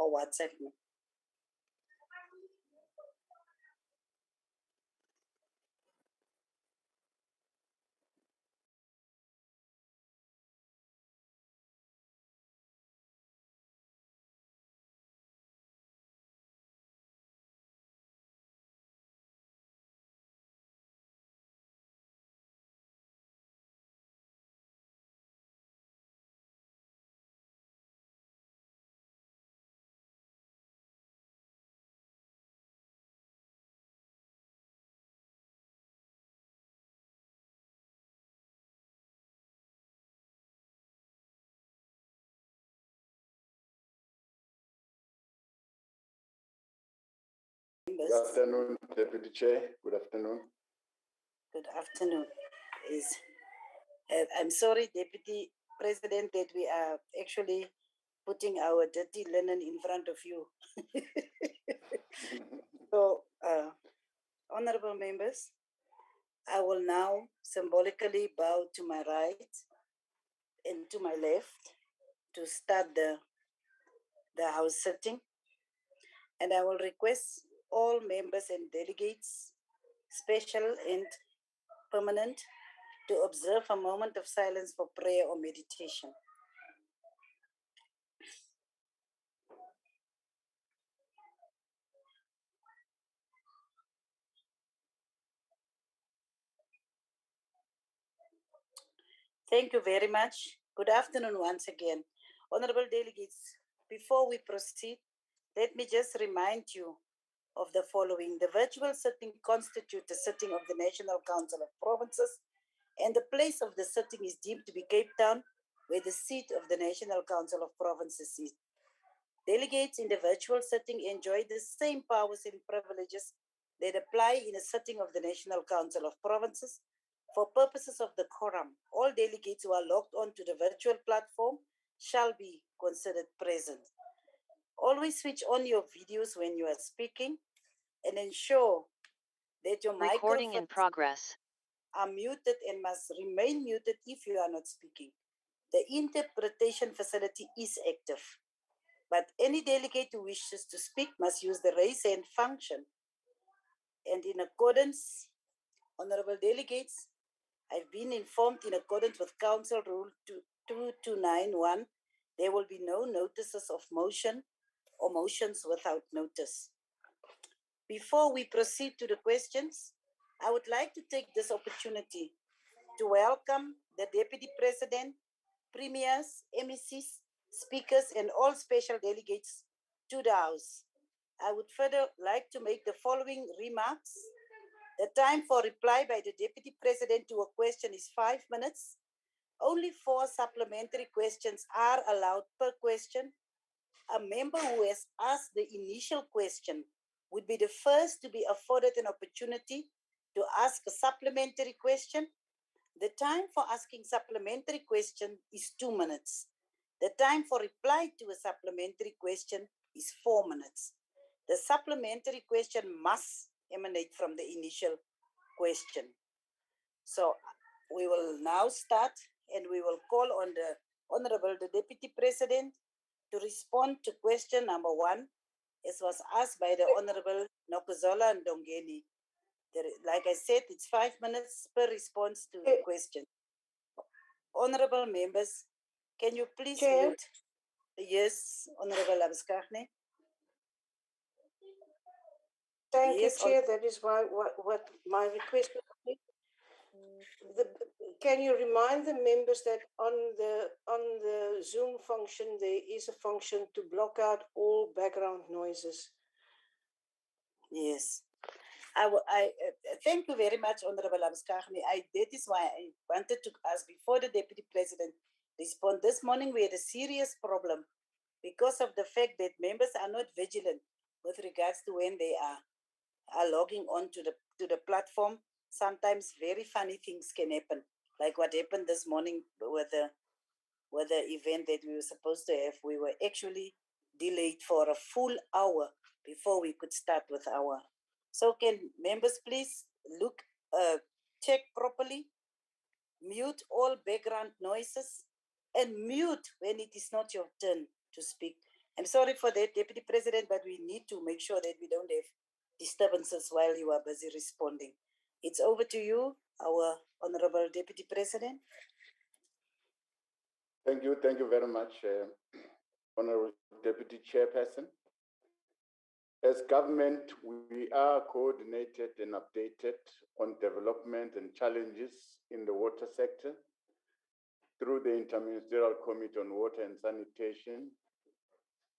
or WhatsApp me. Good afternoon, Deputy Chair. Good afternoon. Good afternoon. I'm sorry, Deputy President, that we are actually putting our dirty linen in front of you. So, honorable members, I will now symbolically bow to my right and to my left to start the House sitting. And I will request all members and delegates, special and permanent, to observe a moment of silence for prayer or meditation. Thank you very much. Good afternoon once again. Honorable delegates, before we proceed, let me just remind you of the following. The virtual sitting constitutes the sitting of the National Council of Provinces, and the place of the sitting is deemed to be Cape Town, where the seat of the National Council of Provinces is. Delegates in the virtual sitting enjoy the same powers and privileges that apply in a sitting of the National Council of Provinces. For purposes of the quorum, all delegates who are logged on to the virtual platform shall be considered present. Always switch on your videos when you are speaking and ensure that your Recording in microphones progress. are muted and must remain muted if you are not speaking. The interpretation facility is active, but any delegate who wishes to speak must use the raise hand function. And in accordance, honorable delegates, I've been informed in accordance with Council Rule 2291, there will be no notices of motion or motions without notice. Before we proceed to the questions, I would like to take this opportunity to welcome the Deputy President, Premiers, MECs, speakers, and all special delegates to the House. I would further like to make the following remarks. The time for reply by the Deputy President to a question is 5 minutes. Only 4 supplementary questions are allowed per question. A member who has asked the initial question would be the first to be afforded an opportunity to ask a supplementary question. The time for asking supplementary question is 2 minutes. The time for reply to a supplementary question is 4 minutes. The supplementary question must emanate from the initial question. So we will now start and we will call on the Honorable the Deputy President to respond to question number 1, as was asked by the Honorable Nokuzola and Dongeni. Like I said, it's 5 minutes per response to the question. Honorable members, can you please mute? Yes, Honorable Abskachne. Thank you, Chair. That is what my request would be. Can you remind the members that on the Zoom function there is a function to block out all background noises? Yes. I thank you very much, Honorable Abskachne. That is why I wanted to ask before the Deputy President respond. This morning we had a serious problem because of the fact that members are not vigilant with regards to when they are logging on to the platform. Sometimes very funny things can happen, like what happened this morning with the event that we were supposed to have. We were actually delayed for a full hour before we could start with our. So can members please look, check properly, mute all background noises, and mute when it is not your turn to speak. I'm sorry for that, Deputy President, but we need to make sure that we don't have disturbances while you are busy responding. It's over to you, our Honorable Deputy President. Thank you very much, Honorable Deputy Chairperson. As government, we are coordinated and updated on development and challenges in the water sector through the Interministerial Committee on Water and Sanitation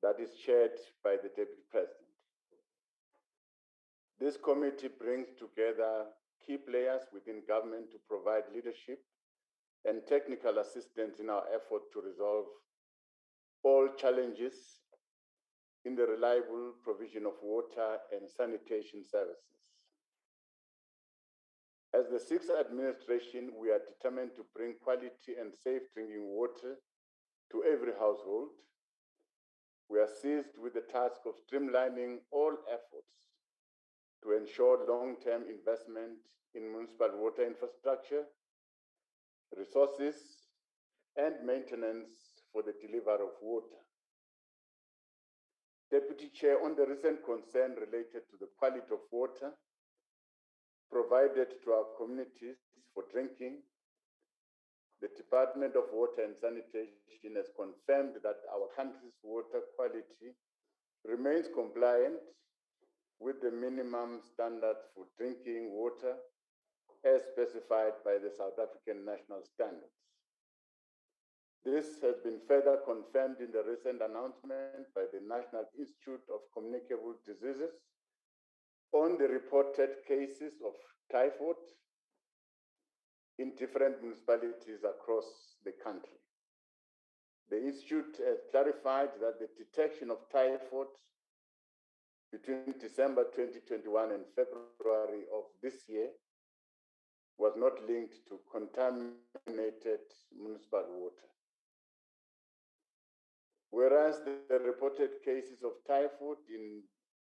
that is chaired by the Deputy President. This committee brings together key players within government to provide leadership and technical assistance in our effort to resolve all challenges in the reliable provision of water and sanitation services. As the sixth administration, we are determined to bring quality and safe drinking water to every household. We are seized with the task of streamlining all efforts to ensure long-term investment in municipal water infrastructure, resources, and maintenance for the delivery of water. Deputy Chair, on the recent concern related to the quality of water provided to our communities for drinking, the Department of Water and Sanitation has confirmed that our country's water quality remains compliant with the minimum standards for drinking water as specified by the South African national standards. This has been further confirmed in the recent announcement by the National Institute of Communicable Diseases on the reported cases of typhoid in different municipalities across the country. The Institute has clarified that the detection of typhoid between December 2021 and February of this year was not linked to contaminated municipal water. Whereas the reported cases of typhoid in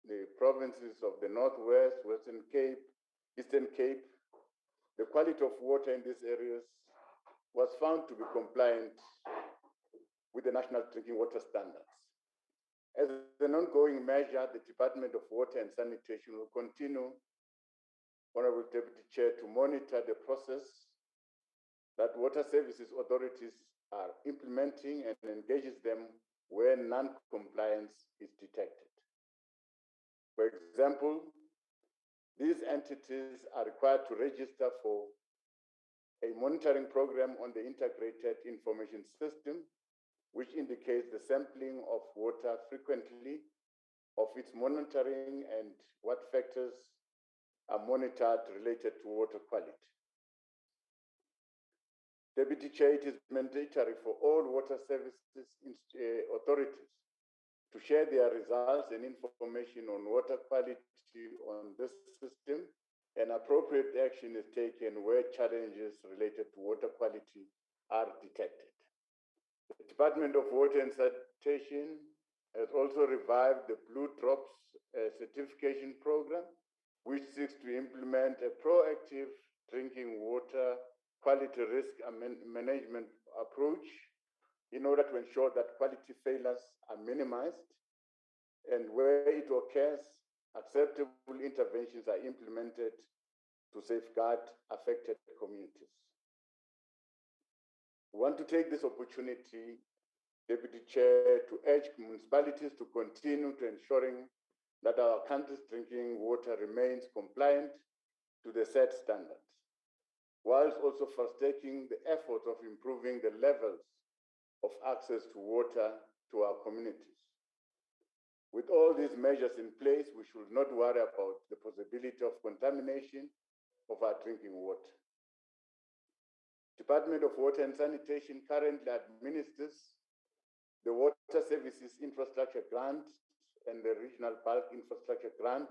the provinces of the Northwest, Western Cape, Eastern Cape, the quality of water in these areas was found to be compliant with the national drinking water standards. As an ongoing measure, the Department of Water and Sanitation will continue, Honorable Deputy Chair, to monitor the process that water services authorities are implementing and engages them where non-compliance is detected. For example, these entities are required to register for a monitoring program on the integrated information system, which indicates the sampling of water frequently, of its monitoring, and what factors are monitored related to water quality. Deputy Chair, it is mandatory for all water services authorities to share their results and information on water quality on this system, and appropriate action is taken where challenges related to water quality are detected. The Department of Water and Sanitation has also revived the Blue Drops certification program, which seeks to implement a proactive drinking water quality risk management approach in order to ensure that quality failures are minimized, and where it occurs, acceptable interventions are implemented to safeguard affected communities. We want to take this opportunity, Deputy Chair, to urge municipalities to continue to ensuring that our country's drinking water remains compliant to the set standards, whilst also frustrating the effort of improving the levels of access to water to our communities. With all these measures in place, we should not worry about the possibility of contamination of our drinking water. Department of Water and Sanitation currently administers the Water Services Infrastructure Grant and the Regional Bulk Infrastructure Grant,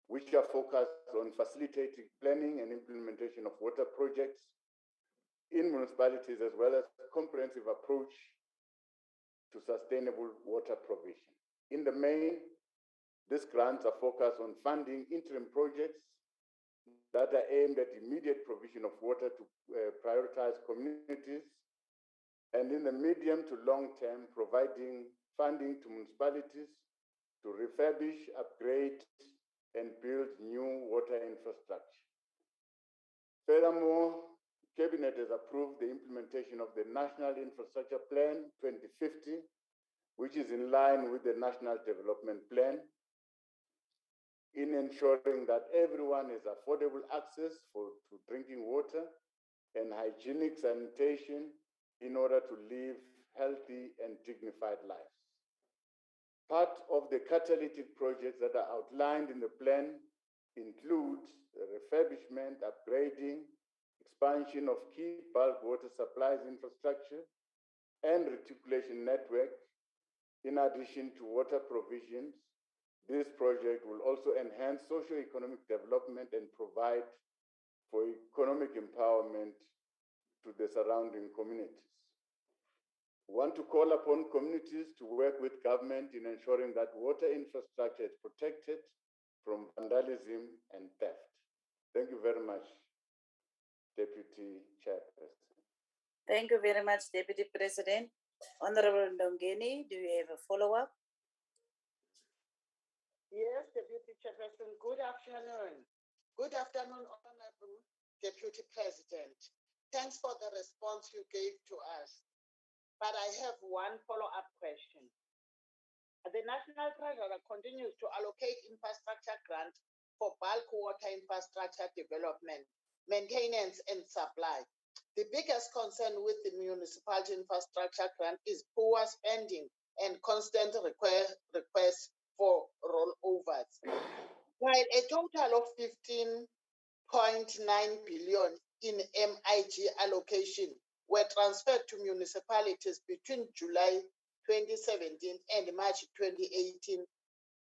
which are focused on facilitating planning and implementation of water projects in municipalities, as well as a comprehensive approach to sustainable water provision. In the main, these grants are focused on funding interim projects that are aimed at immediate provision of water to prioritize communities, and in the medium to long term, providing funding to municipalities to refurbish, upgrade, and build new water infrastructure. Furthermore, Cabinet has approved the implementation of the National Infrastructure Plan 2050, which is in line with the National Development Plan, in ensuring that everyone has affordable access to drinking water and hygienic sanitation in order to live healthy and dignified lives. Part of the catalytic projects that are outlined in the plan include the refurbishment, upgrading, expansion of key bulk water supplies infrastructure and reticulation network. In addition to water provisions, this project will also enhance socio-economic development and provide for economic empowerment to the surrounding communities. We want to call upon communities to work with government in ensuring that water infrastructure is protected from vandalism and theft. Thank you very much, Deputy Chairperson. Thank you very much, Deputy President. Honorable Ndongeni, do you have a follow-up? Yes, Deputy Chairperson, good afternoon. Good afternoon, Honorable Deputy President. Thanks for the response you gave to us. But I have one follow-up question. The National Treasurer continues to allocate infrastructure grants for bulk water infrastructure development, maintenance, and supply. The biggest concern with the municipality infrastructure grant is poor spending and constant requests for rollovers. While a total of 15.9 billion in MIG allocation were transferred to municipalities between July 2017 and March 2018,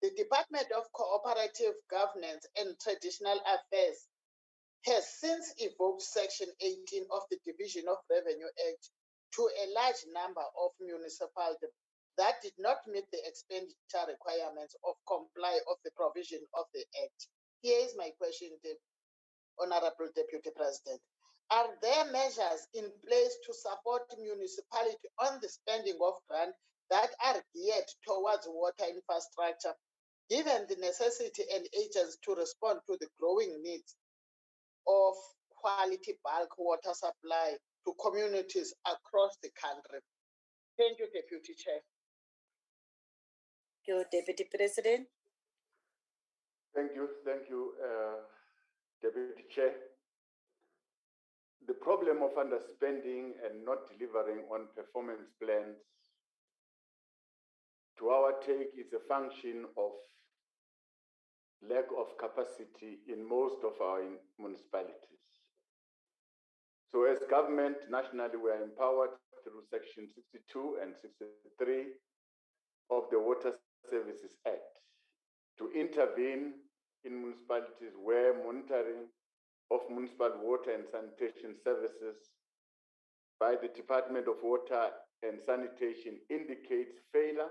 the Department of Cooperative Governance and Traditional Affairs has since evoked Section 18 of the Division of Revenue Act to a large number of municipalities that did not meet the expenditure requirements of comply of the provision of the Act. Here is my question, Honorable Deputy President. Are there measures in place to support municipality on the spending of grants that are geared towards water infrastructure, given the necessity and agents to respond to the growing needs of quality bulk water supply to communities across the country? Thank you, Deputy Chair. Thank you, Deputy President. Thank you, Deputy Chair. The problem of underspending and not delivering on performance plans, to our take, is a function of lack of capacity in most of our municipalities. So as government, nationally, we are empowered through Section 62 and 63 of the Water Services Act to intervene in municipalities where monitoring of municipal water and sanitation services by the Department of Water and Sanitation indicates failure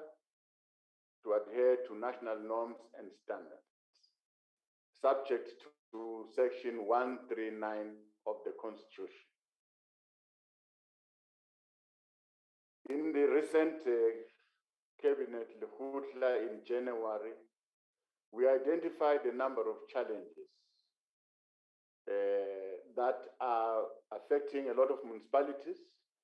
to adhere to national norms and standards, subject to Section 139 of the Constitution. In the recent Cabinet Lekgotla in January, we identified a number of challenges that are affecting a lot of municipalities,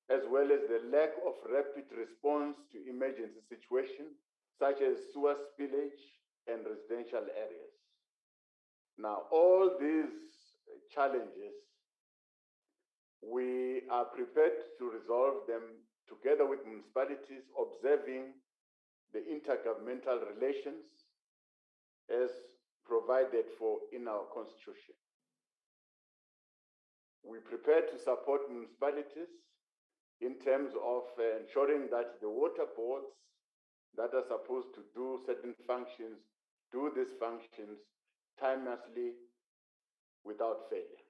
as well as the lack of rapid response to emergency situations, such as sewer spillage and residential areas. Now, all these challenges, we are prepared to resolve them together with municipalities, observing the intergovernmental relations as provided for in our Constitution. We prepare to support municipalities in terms of ensuring that the water boards that are supposed to do certain functions do these functions timelessly without failure.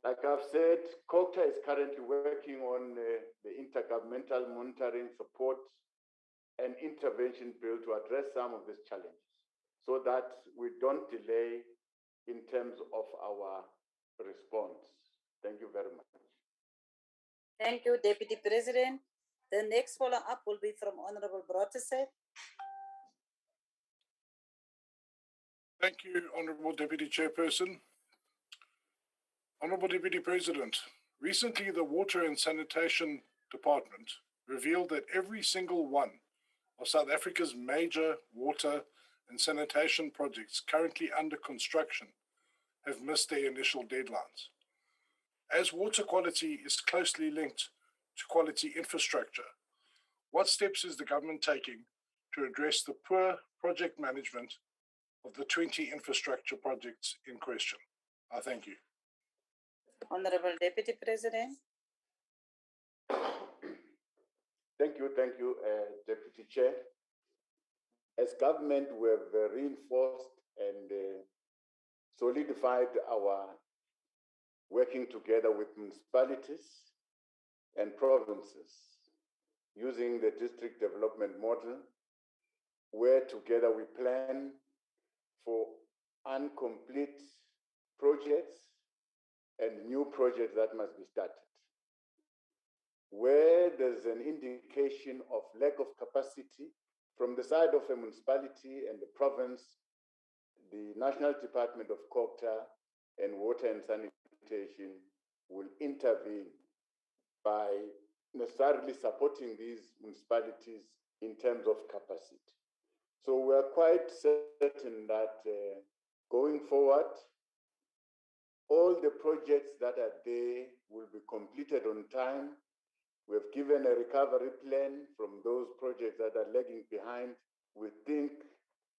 Like I've said, COCTA is currently working on the intergovernmental monitoring support and intervention bill to address some of these challenges so that we don't delay in terms of our response. Thank you very much. Thank you, Deputy President. The next follow-up will be from Honorable Brotteset. Thank you, Honourable Deputy Chairperson. Honourable Deputy President, recently the Water and Sanitation Department revealed that every single one of South Africa's major water and sanitation projects currently under construction have missed their initial deadlines. As water quality is closely linked to quality infrastructure, what steps is the government taking to address the poor project management of the 20 infrastructure projects in question? I thank you. Honorable Deputy President. Thank you, Deputy Chair. As government, we have reinforced and solidified our working together with municipalities and provinces using the district development model, where together we plan for incomplete projects and new projects that must be started. Where there's an indication of lack of capacity from the side of a municipality and the province, the National Department of COGTA and Water and Sanitation will intervene by necessarily supporting these municipalities in terms of capacity. So we're quite certain that going forward, all the projects that are there will be completed on time. We've given a recovery plan from those projects that are lagging behind. We think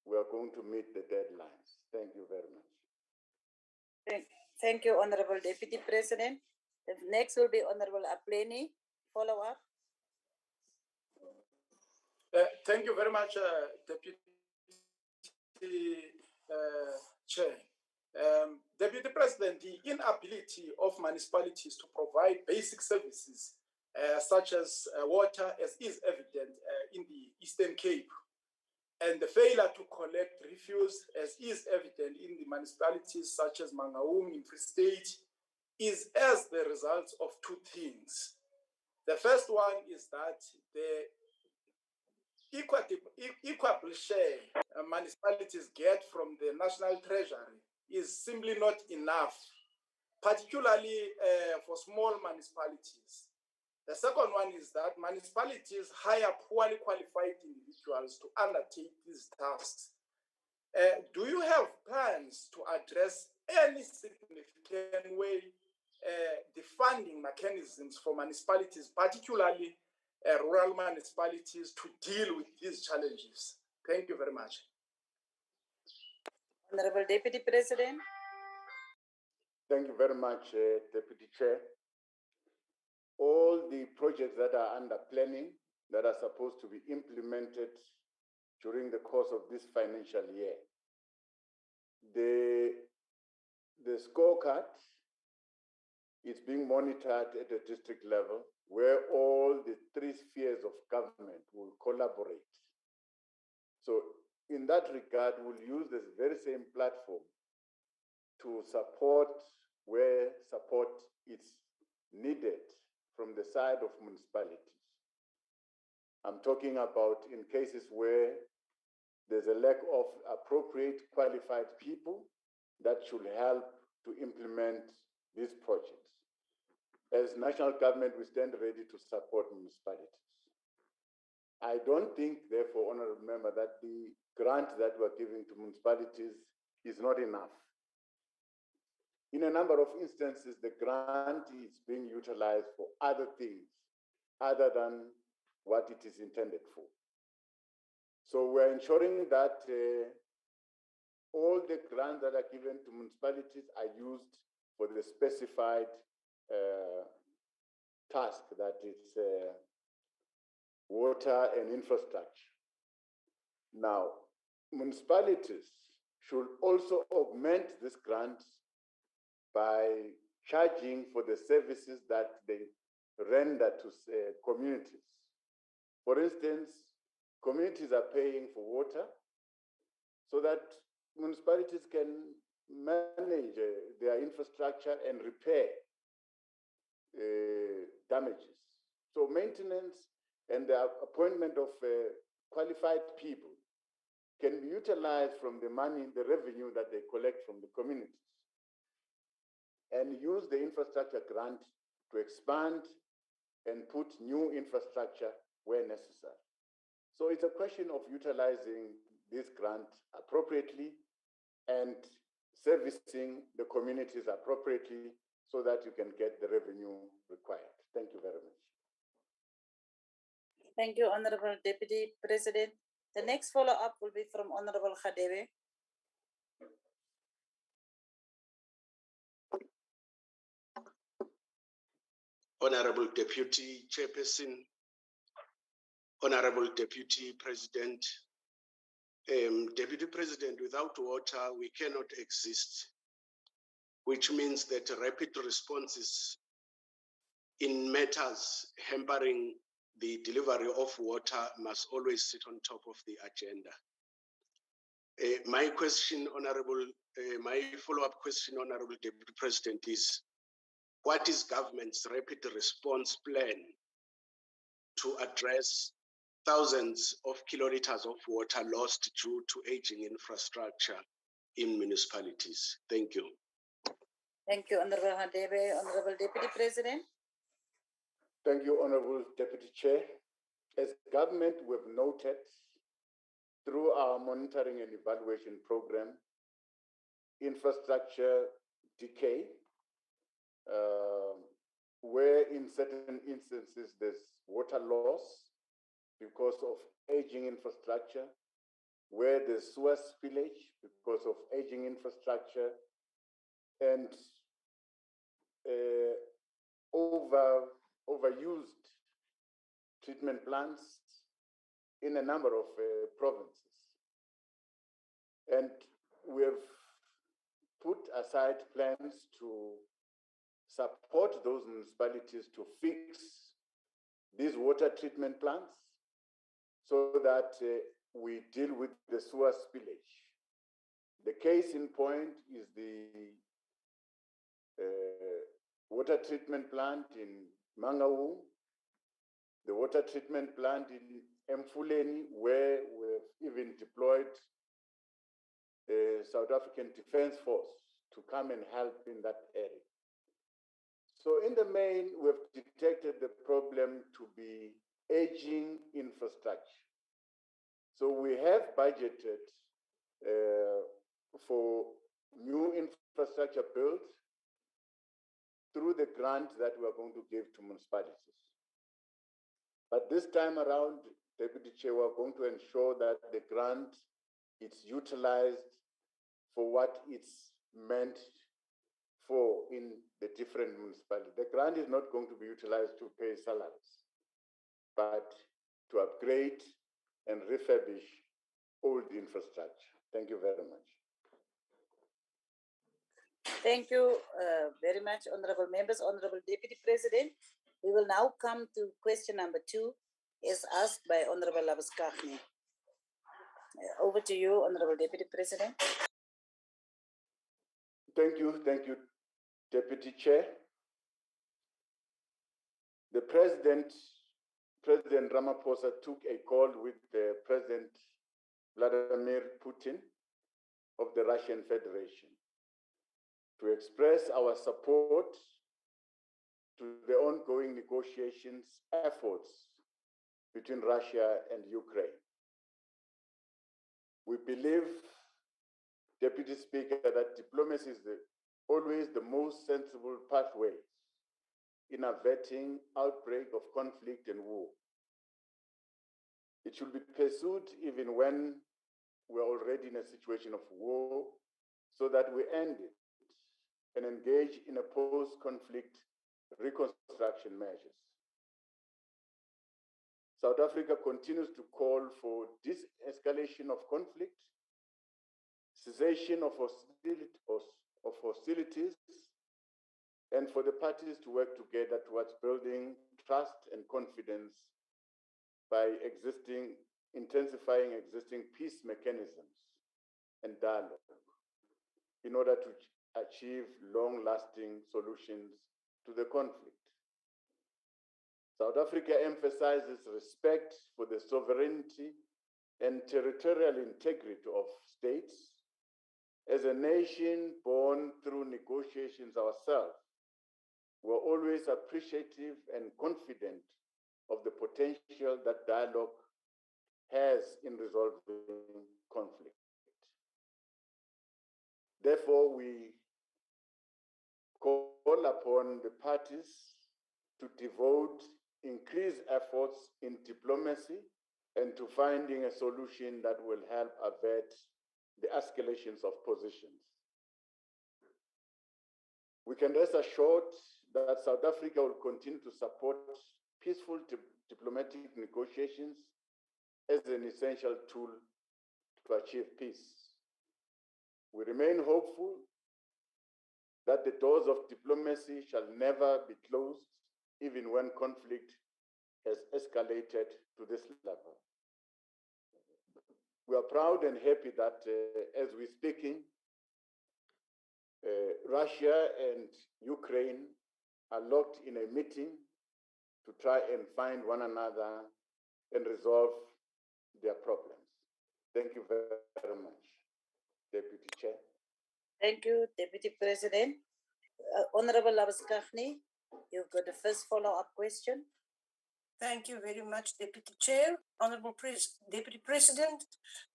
we are going to meet the deadlines. Thank you very much. Thank you, Honorable Deputy President. The next will be Honorable Plenary. Follow up. Thank you very much, Deputy Chair. Deputy President, the inability of municipalities to provide basic services such as water, as is evident in the Eastern Cape, and the failure to collect refuse, as is evident in the municipalities such as Mangaung in Free State, is as the result of two things. The first one is that the equitable share municipalities get from the national treasury is simply not enough, particularly for small municipalities. The second one is that municipalities hire poorly qualified individuals to undertake these tasks. Do you have plans to address any significant way the funding mechanisms for municipalities, particularly rural municipalities, to deal with these challenges? Thank you very much. Honorable Deputy President. Thank you very much, Deputy Chair. All the projects that are under planning that are supposed to be implemented during the course of this financial year, the scorecard is being monitored at the district level, where all the three spheres of government will collaborate. So in that regard, we'll use this very same platform to support where support is needed from the side of municipalities. I'm talking about in cases where there's a lack of appropriate qualified people that should help to implement these projects. As national government, we stand ready to support municipalities. I don't think, therefore, Honourable Member, that the grant that we're giving to municipalities is not enough. In a number of instances, the grant is being utilized for other things other than what it is intended for. So we're ensuring that all the grants that are given to municipalities are used for the specified task, that is water and infrastructure. Now, municipalities should also augment this grant by charging for the services that they render to communities. For instance, communities are paying for water so that municipalities can manage their infrastructure and repair damages. So maintenance and the appointment of qualified people can be utilized from the money, the revenue that they collect from the communities, and use the infrastructure grant to expand and put new infrastructure where necessary. So it's a question of utilizing this grant appropriately and servicing the communities appropriately so that you can get the revenue required. Thank you very much. Thank you, Honorable Deputy President. The next follow-up will be from Honorable Khadebe. Honorable Deputy Chairperson, Honorable Deputy President, Deputy President, without water, we cannot exist, which means that rapid responses in matters hampering the delivery of water must always sit on top of the agenda. My question, my follow-up question, Honorable Deputy President, is what is government's rapid response plan to address thousands of kiloliters of water lost due to aging infrastructure in municipalities? Thank you. Thank you, Honorable Khadebe. Honorable Deputy President. Thank you, Honorable Deputy Chair. As government, we've noted through our monitoring and evaluation program, infrastructure decay, where in certain instances there's water loss because of aging infrastructure, where there's sewer spillage because of aging infrastructure, and overused treatment plants in a number of provinces. And we have put aside plans to support those municipalities to fix these water treatment plants so that we deal with the sewer spillage. The case in point is the water treatment plant in Mangaung, the water treatment plant in Mfuleni, where we've even deployed the South African Defence Force to come and help in that area. So in the main, we've detected the problem to be aging infrastructure. So we have budgeted for new infrastructure built through the grant that we are going to give to municipalities. But this time around, Deputy Chair, we are going to ensure that the grant is utilized for what it's meant for in the different municipalities. The grant is not going to be utilized to pay salaries, but to upgrade and refurbish old infrastructure. Thank you very much. Thank you very much, Honorable Members. Honorable Deputy President, we will now come to question number 2, as asked by Honorable Labuskaghni. Over to you, Honorable Deputy President. Thank you, Deputy Chair. The President Ramaphosa took a call with President Vladimir Putin of the Russian Federation to express our support to the ongoing negotiations efforts between Russia and Ukraine. We believe, Deputy Speaker, that diplomacy is always the most sensible pathway in averting outbreak of conflict and war. It should be pursued even when we're already in a situation of war, so that we end it and engage in a post-conflict reconstruction measures. South Africa continues to call for de-escalation of conflict, cessation of hostilities, and for the parties to work together towards building trust and confidence by intensifying existing peace mechanisms and dialogue in order to achieve long-lasting solutions to the conflict. South Africa emphasizes respect for the sovereignty and territorial integrity of states. As a nation born through negotiations ourselves, we're always appreciative and confident of the potential that dialogue has in resolving conflict. Therefore, we call upon the parties to devote increased efforts in diplomacy and to finding a solution that will help avert the escalations of positions. We can rest assured that South Africa will continue to support peaceful diplomatic negotiations as an essential tool to achieve peace. We remain hopeful that the doors of diplomacy shall never be closed, even when conflict has escalated to this level. We are proud and happy that as we're speaking, Russia and Ukraine are locked in a meeting to try and find one another and resolve their problems. Thank you very much, Deputy Chair. Thank you, Deputy President. Honorable Labaskafni, you've got the first follow-up question. Thank you very much, Deputy Chair. Honorable Deputy President,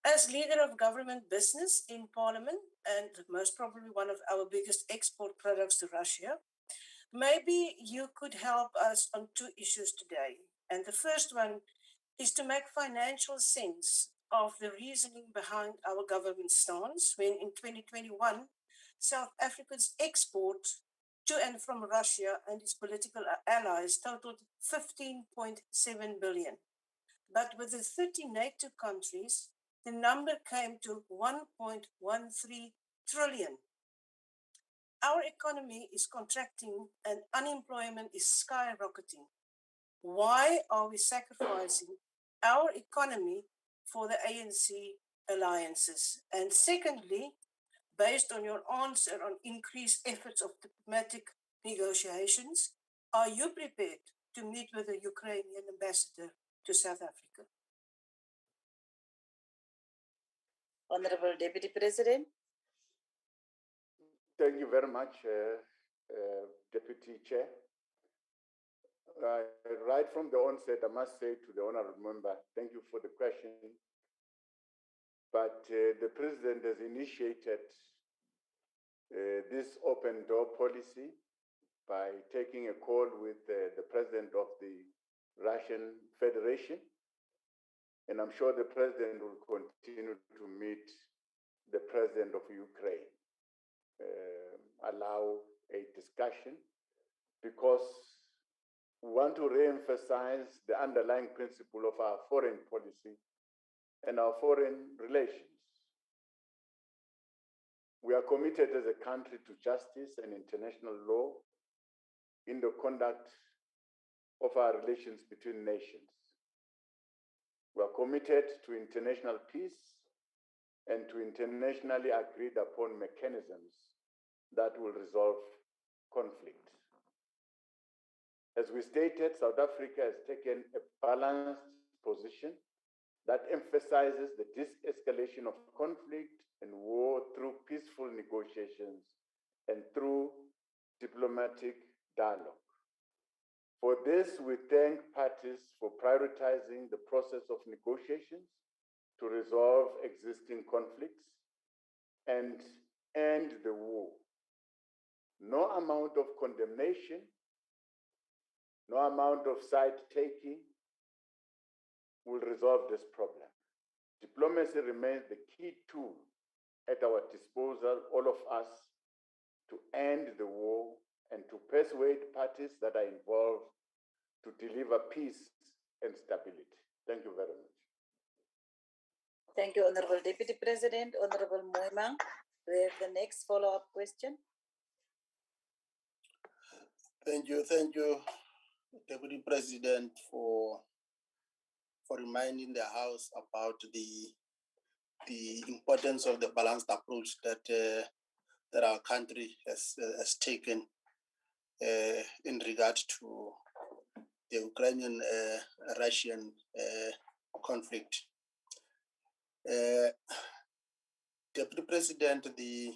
as leader of government business in Parliament and most probably one of our biggest export products to Russia, maybe you could help us on two issues today. And the first one is to make financial sense of the reasoning behind our government stance when in 2021, South Africa's export to and from Russia and its political allies totaled 15.7 billion. But with the 30 NATO countries, the number came to 1.13 trillion. Our economy is contracting and unemployment is skyrocketing. Why are we sacrificing our economy for the ANC alliances? And secondly, based on your answer on increased efforts of diplomatic negotiations, are you prepared to meet with the Ukrainian ambassador to South Africa? Honorable Deputy President. Thank you very much, Deputy Chair. Right from the onset, I must say to the honorable member, thank you for the question. But the President has initiated this open door policy by taking a call with the President of the Russian Federation. And I'm sure the President will continue to meet the President of Ukraine, allow a discussion, because we want to re-emphasize the underlying principle of our foreign policy and our foreign relations. We are committed as a country to justice and international law in the conduct of our relations between nations. We are committed to international peace and to internationally agreed upon mechanisms that will resolve conflict. As we stated, South Africa has taken a balanced position that emphasizes the de-escalation of conflict and war through peaceful negotiations and through diplomatic dialogue. For this, we thank parties for prioritizing the process of negotiations to resolve existing conflicts and end the war. No amount of condemnation, no amount of side-taking will resolve this problem. Diplomacy remains the key tool at our disposal, all of us, to end the war and to persuade parties that are involved to deliver peace and stability. Thank you very much. Thank you, Honorable Deputy President. Honorable Moimang, we have the next follow-up question. Thank you, Deputy President, for reminding the House about the importance of the balanced approach that our country has taken in regard to Ukrainian-Russian conflict. Deputy President, the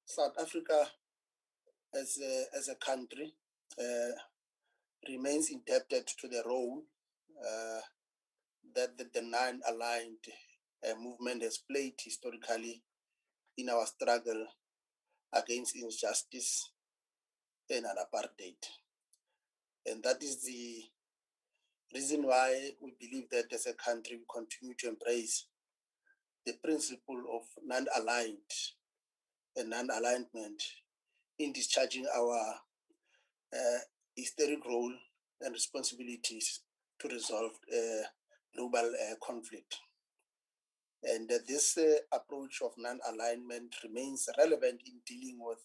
South Africa as a country remains indebted to the role that the non-aligned movement has played historically in our struggle against injustice and apartheid. And that is the reason why we believe that as a country we continue to embrace the principle of non-aligned and non-alignment in discharging our historic role and responsibilities to resolve global conflict. And this approach of non-alignment remains relevant in dealing with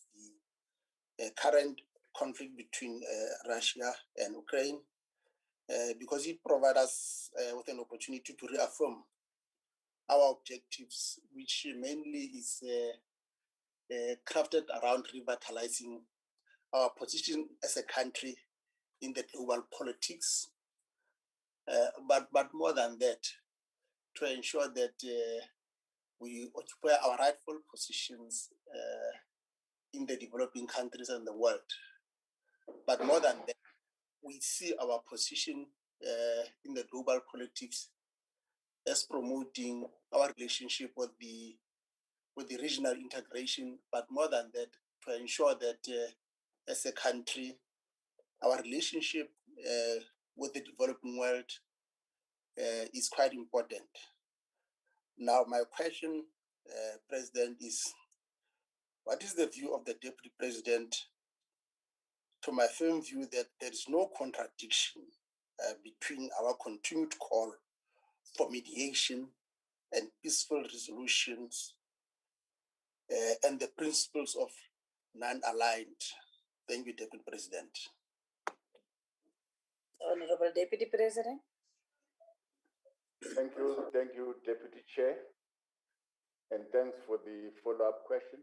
the current conflict between Russia and Ukraine because it provides us with an opportunity to reaffirm our objectives, which mainly is crafted around revitalizing our position as a country in the global politics, but more than that, to ensure that we occupy our rightful positions in the developing countries and the world. But more than that, we see our position in the global politics as promoting our relationship with the regional integration, but more than that, to ensure that as a country, our relationship with the developing world is quite important. Now, my question, President, is what is the view of the Deputy President to my firm view that there is no contradiction between our continued call for mediation and peaceful resolutions and the principles of non-aligned? Thank you, Deputy President. Honorable Deputy President. Thank you, Deputy Chair. And thanks for the follow-up question.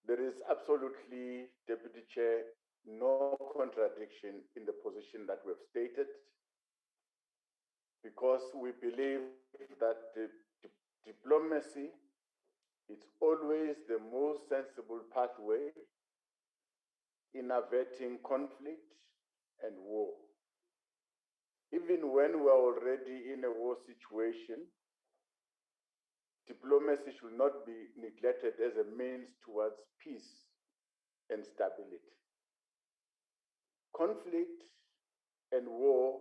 There is absolutely, Deputy Chair, no contradiction in the position that we've stated, because we believe that diplomacy is always the most sensible pathway in averting conflict and war. Even when we're already in a war situation, diplomacy should not be neglected as a means towards peace and stability. Conflict and war,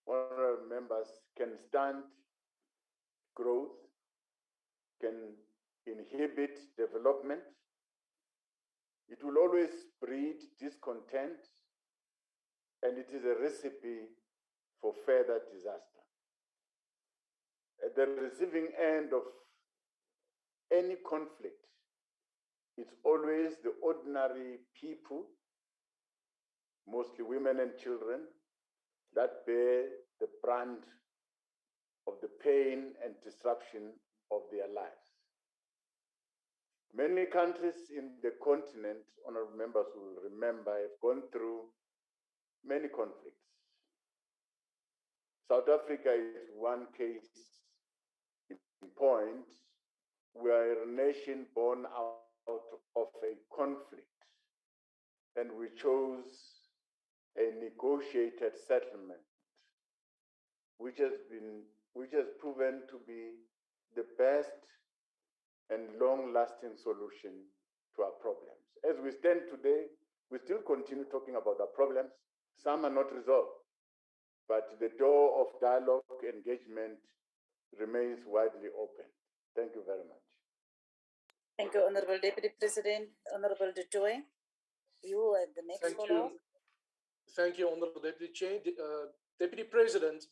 honorable members, can stunt growth, can inhibit development. It will always breed discontent, and it is a recipe for further disaster. At the receiving end of any conflict, it's always the ordinary people, mostly women and children, that bear the brunt of the pain and disruption of their lives. Many countries in the continent, honorable members will remember, have gone through many conflicts. South Africa is one case in point, where a nation born out of a conflict, and we chose a negotiated settlement, which has proven to be the best and long-lasting solution to our problems. As we stand today, we still continue talking about our problems. Some are not resolved, but the door of dialogue engagement remains widely open. Thank you very much. Thank you, Honorable Deputy President. Honorable Dutoy, you are the next follow-up. Thank you, Honorable Deputy Chair. Deputy President,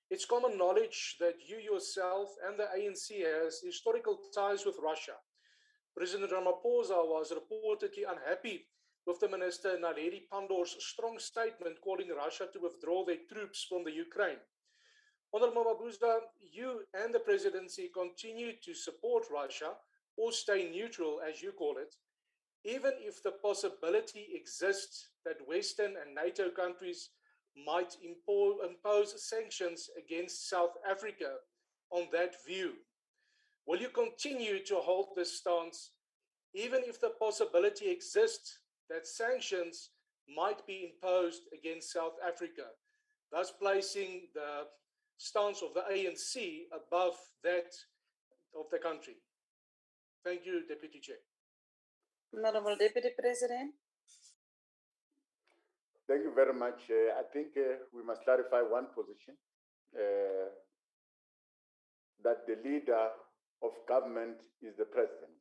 it's common knowledge that you yourself and the ANC has historical ties with Russia. President Ramaphosa was reportedly unhappy with the Minister Naledi Pandor's strong statement calling Russia to withdraw their troops from the Ukraine. Honorable Mabuza, you and the presidency continue to support Russia, or stay neutral, as you call it. even if the possibility exists that Western and NATO countries might impose sanctions against South Africa on that view? Will you continue to hold this stance, even if the possibility exists that sanctions might be imposed against South Africa, thus placing the stance of the ANC above that of the country? Thank you, Deputy Chair. Honorable Deputy President. Thank you very much. I think we must clarify one position, that the leader of government is the president.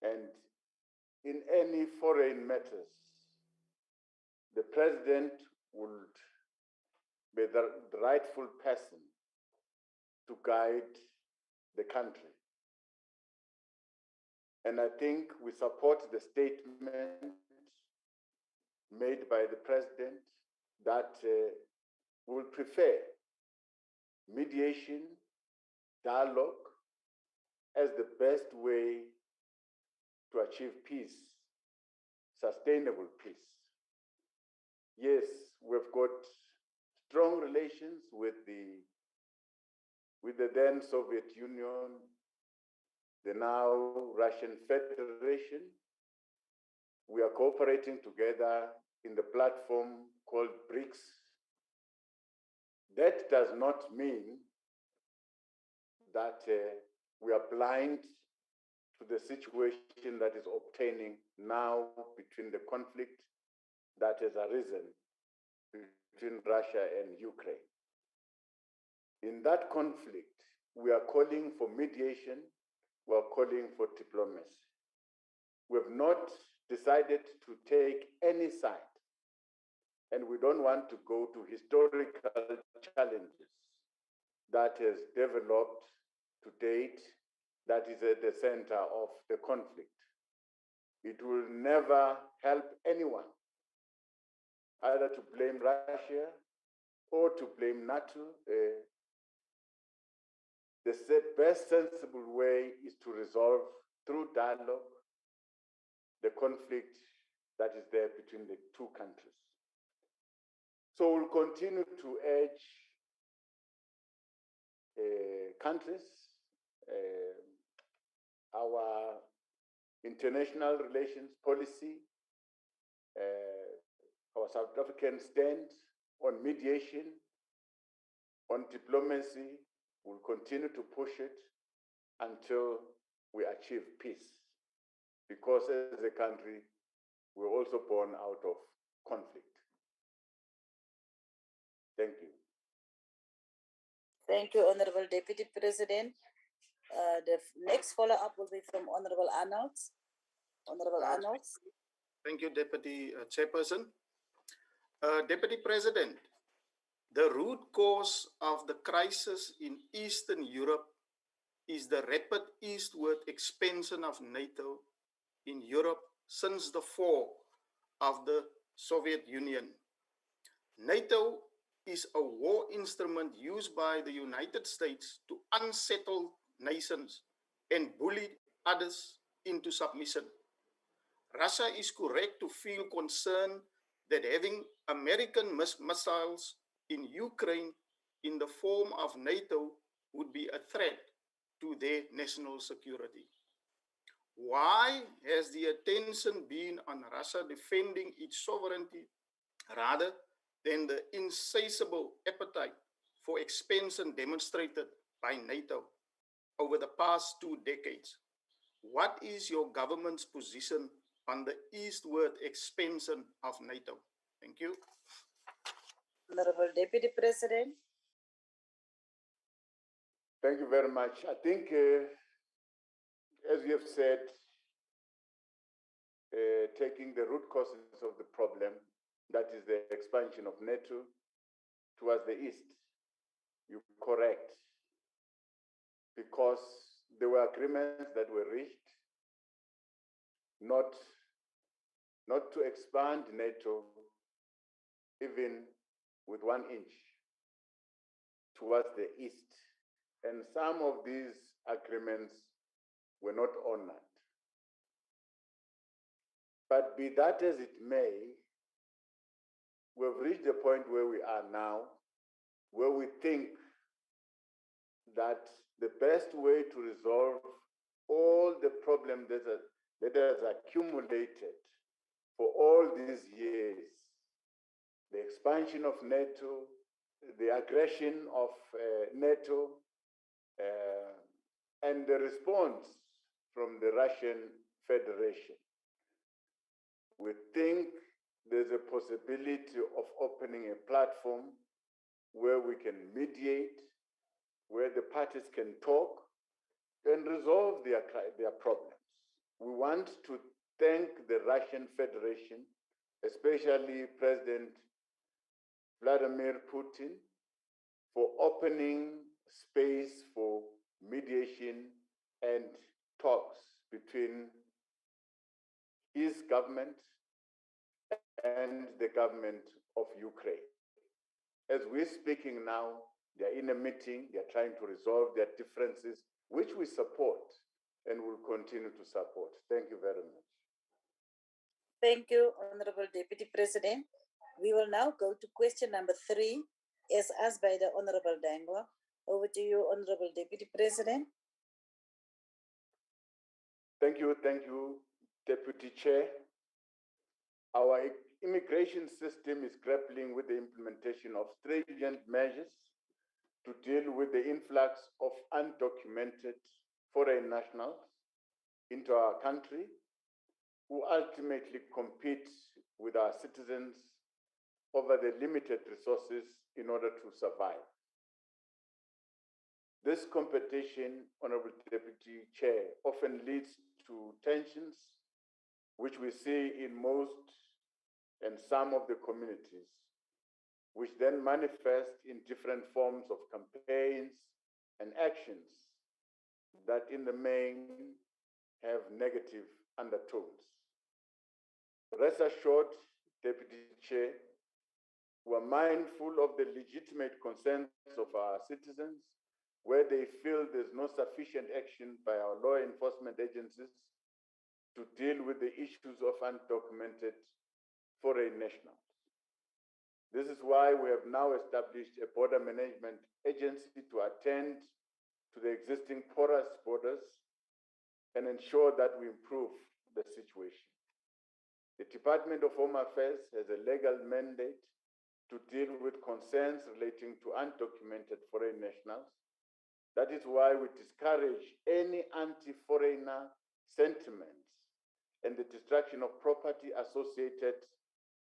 And in any foreign matters, the president would be the rightful person to guide the country. And I think we support the statement made by the president that we will prefer mediation, dialogue as the best way to achieve peace, sustainable peace. Yes, we've got strong relations with the then Soviet Union, the now Russian Federation. We are cooperating together in the platform called BRICS. That does not mean that we are blind to the situation that is obtaining now between the conflict that has arisen between Russia and Ukraine. In that conflict, we are calling for mediation, we are calling for diplomacy. We have not decided to take any side, and we don't want to go to historical challenges that has developed to date that is at the center of the conflict. It will never help anyone either to blame Russia or to blame NATO. The best sensible way is to resolve through dialogue the conflict that is there between the two countries. So we'll continue to urge countries, our international relations policy, our South African stand on mediation, on diplomacy. We'll continue to push it until we achieve peace. Because as a country, we're also born out of conflict. Thank you. Thank you, Honorable Deputy President. The next follow-up will be from Honorable Arnolds. Honorable Arnolds. Thank you, Deputy Chairperson. Deputy President, the root cause of the crisis in Eastern Europe is the rapid eastward expansion of NATO in Europe since the fall of the Soviet Union. NATO is a war instrument used by the United States to unsettle nations and bully others into submission. Russia is correct to feel concerned that having American missiles in Ukraine in the form of NATO would be a threat to their national security. Why has the attention been on Russia defending its sovereignty rather than the insatiable appetite for expansion demonstrated by NATO over the past 2 decades? What is your government's position on the eastward expansion of NATO? Thank you. Honorable Deputy President. Thank you very much. I think, as you have said, taking the root causes of the problem, that is the expansion of NATO towards the east, you're correct. Because there were agreements that were reached not to expand NATO even with 1 inch towards the east. And some of these agreements were not honored. But be that as it may, we've reached the point where we are now, where we think that the best way to resolve all the problems that has accumulated for all these years, the expansion of NATO, the aggression of NATO, and the response from the Russian Federation. We think there's a possibility of opening a platform where we can mediate, where the parties can talk and resolve their problems. We want to thank the Russian Federation, especially President Vladimir Putin, for opening space for mediation and talks between his government and the government of Ukraine. As we're speaking now, they're in a meeting, they're trying to resolve their differences, which we support and will continue to support. Thank you very much. Thank you, Honorable Deputy President. We will now go to question number 3, as asked by the Honorable Dangwa. Over to you, Honorable Deputy President. Thank you, Deputy Chair. Our immigration system is grappling with the implementation of stringent measures to deal with the influx of undocumented foreign nationals into our country who ultimately compete with our citizens over the limited resources in order to survive. This competition, Honorable Deputy Chair, often leads to tensions, which we see in most and some of the communities, which then manifest in different forms of campaigns and actions that in the main have negative undertones. Rest assured, Deputy Chair, we're mindful of the legitimate concerns of our citizens where they feel there's no sufficient action by our law enforcement agencies to deal with the issues of undocumented foreign nationals. This is why we have now established a border management agency to attend to the existing porous borders and ensure that we improve the situation. The Department of Home Affairs has a legal mandate to deal with concerns relating to undocumented foreign nationals. That is why we discourage any anti-foreigner sentiments and the destruction of property associated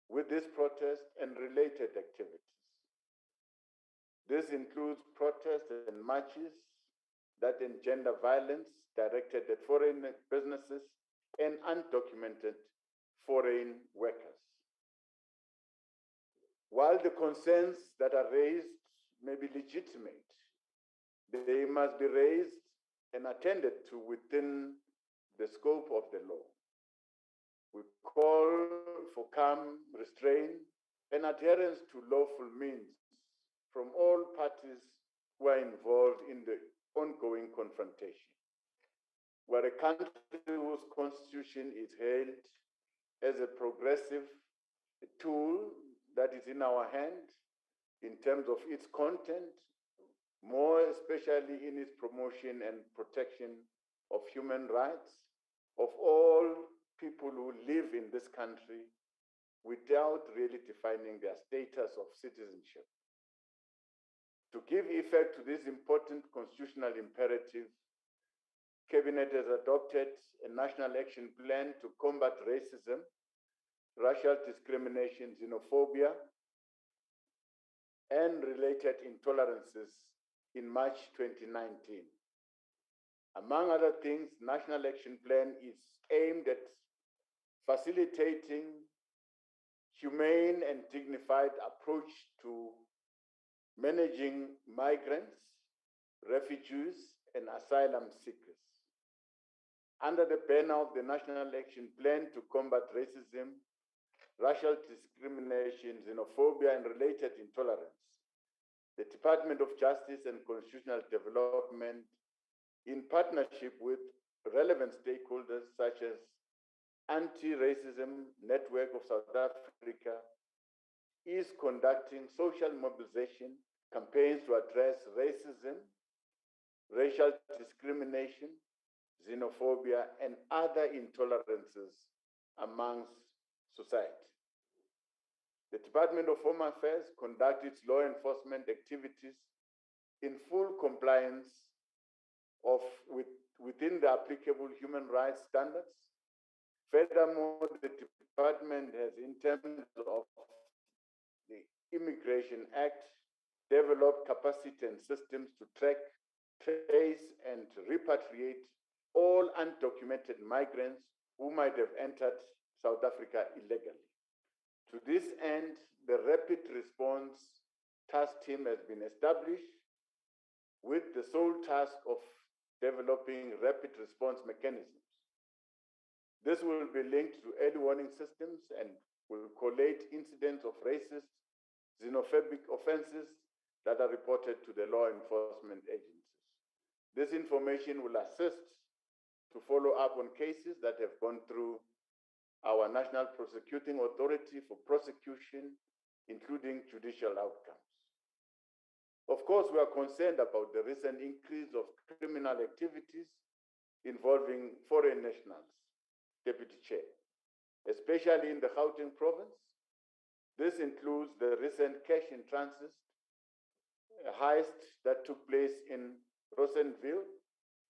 with this protest and related activities. This includes protests and marches that engender violence directed at foreign businesses and undocumented foreign workers. While the concerns that are raised may be legitimate, they must be raised and attended to within the scope of the law. We call for calm restraint and adherence to lawful means from all parties who are involved in the ongoing confrontation. We're a country whose constitution is hailed as a progressive tool that is in our hand in terms of its content, more especially in its promotion and protection of human rights of all people who live in this country without really defining their status of citizenship. To give effect to this important constitutional imperative, Cabinet has adopted a national action plan to combat racism, racial discrimination, xenophobia, and related intolerances in March 2019. Among other things, National Action Plan is aimed at facilitating humane and dignified approach to managing migrants, refugees, and asylum seekers. Under the banner of the National Action Plan to combat racism, racial discrimination, xenophobia, and related intolerance, the Department of Justice and Constitutional Development, in partnership with relevant stakeholders such as Anti-Racism Network of South Africa is conducting social mobilization campaigns to address racism, racial discrimination, xenophobia, and other intolerances amongst society. The Department of Home Affairs conducts its law enforcement activities in full compliance within the applicable human rights standards. Furthermore, the department has, in terms of the Immigration Act, developed capacity and systems to track, trace, and repatriate all undocumented migrants who might have entered South Africa illegally. To this end, the Rapid Response Task Team has been established with the sole task of developing rapid response mechanisms. This will be linked to early warning systems and will collate incidents of racist, xenophobic offenses that are reported to the law enforcement agencies. This information will assist to follow up on cases that have gone through our National Prosecuting Authority for prosecution, including judicial outcomes. Of course, we are concerned about the recent increase of criminal activities involving foreign nationals, Deputy Chair, especially in the Gauteng province. This includes the recent cash in transit heist that took place in Rosenville,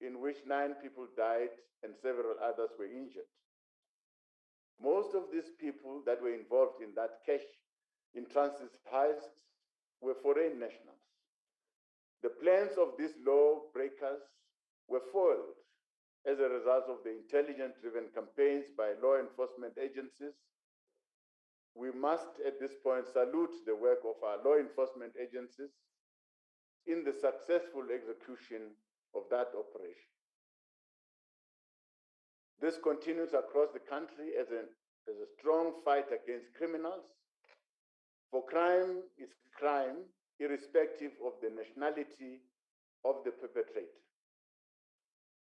in which 9 people died and several others were injured. Most of these people that were involved in that cash in transit heist were foreign nationals. The plans of these lawbreakers were foiled as a result of the intelligence-driven campaigns by law enforcement agencies. We must, at this point, salute the work of our law enforcement agencies in the successful execution of that operation. This continues across the country as a strong fight against criminals. For crime is crime, irrespective of the nationality of the perpetrator.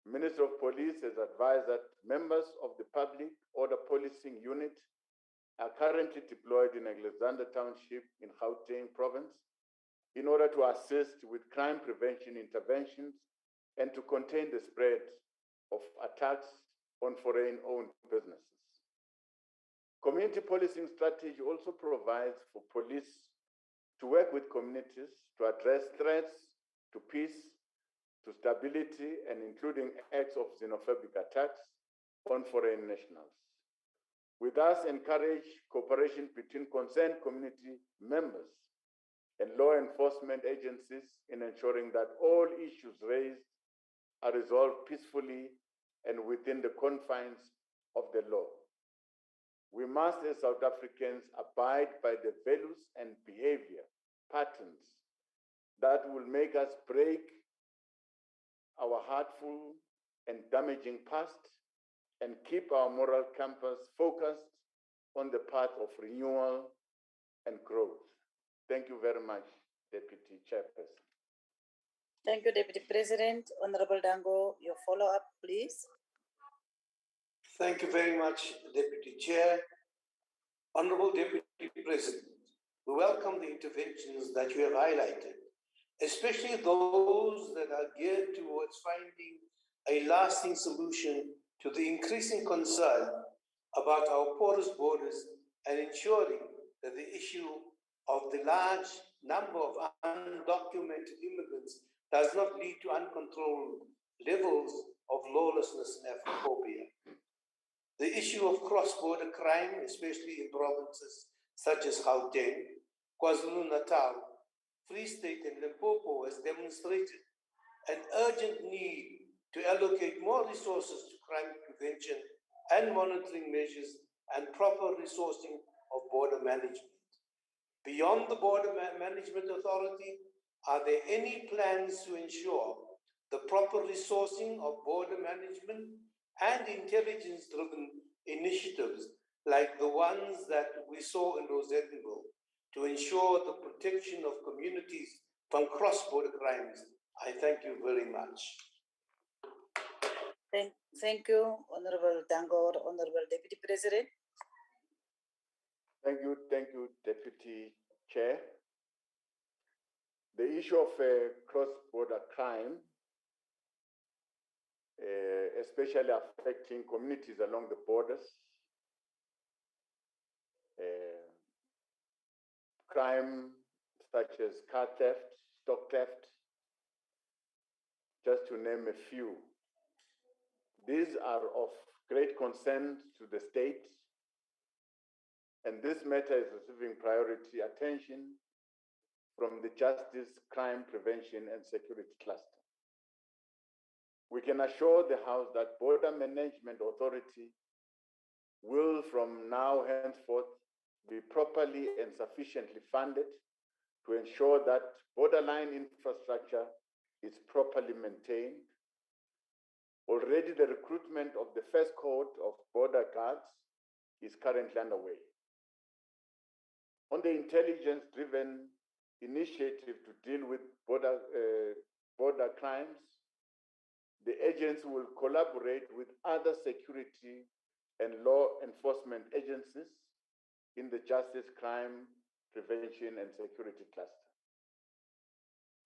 Minister of Police has advised that members of the Public Order Policing Unit are currently deployed in Alexander Township in Gauteng province in order to assist with crime prevention interventions and to contain the spread of attacks on foreign-owned businesses. Community policing strategy also provides for police to work with communities to address threats to peace, to stability, and including acts of xenophobic attacks on foreign nationals. We thus encourage cooperation between concerned community members and law enforcement agencies in ensuring that all issues raised are resolved peacefully and within the confines of the law. We must, as South Africans, abide by the values and behavior patterns that will make us break our hurtful and damaging past and keep our moral compass focused on the path of renewal and growth. Thank you very much, Deputy Chairperson. Thank you, Deputy President. Honorable Dango, your follow-up, please. Thank you very much, Deputy Chair. Honorable Deputy President, we welcome the interventions that you have highlighted, especially those that are geared towards finding a lasting solution to the increasing concern about our porous borders and ensuring that the issue of the large number of undocumented immigrants does not lead to uncontrolled levels of lawlessness and Afrophobia. The issue of cross-border crime, especially in provinces such as Gauteng, KwaZulu-Natal, Free State, and Limpopo, has demonstrated an urgent need to allocate more resources to crime prevention and monitoring measures and proper resourcing of border management. Beyond the Border Management Authority, are there any plans to ensure the proper resourcing of border management and intelligence-driven initiatives like the ones that we saw in Rosenville to ensure the protection of communities from cross-border crimes? I thank you very much. Thank you, Honorable Dangor, Honorable Deputy President. Thank you, Deputy Chair. The issue of cross-border crime, especially affecting communities along the borders, crime such as car theft, stock theft, just to name a few. These are of great concern to the state, and this matter is receiving priority attention from the Justice, Crime Prevention and Security Cluster. We can assure the House that Border Management Authority will from now henceforth be properly and sufficiently funded to ensure that borderline infrastructure is properly maintained. Already the recruitment of the first cohort of border guards is currently underway. On the intelligence-driven initiative to deal with border crimes, the agency will collaborate with other security and law enforcement agencies in the Justice, Crime, Prevention and Security Cluster.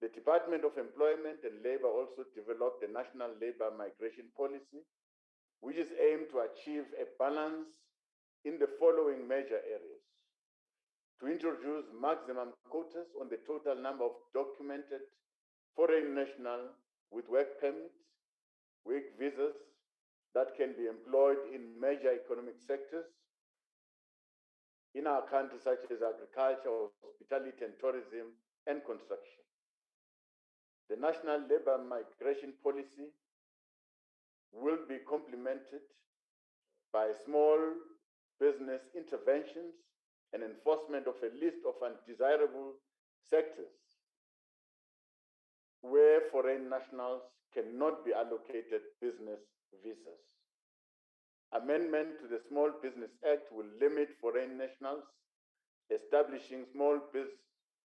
The Department of Employment and Labor also developed a national labor migration policy, which is aimed to achieve a balance in the following major areas: to introduce maximum quotas on the total number of documented foreign nationals with work permits, work visas that can be employed in major economic sectors in our country, such as agriculture, hospitality and tourism, and construction. The national labor migration policy will be complemented by small business interventions and enforcement of a list of undesirable sectors where foreign nationals cannot be allocated business visas. Amendment to the Small Business Act will limit foreign nationals establishing small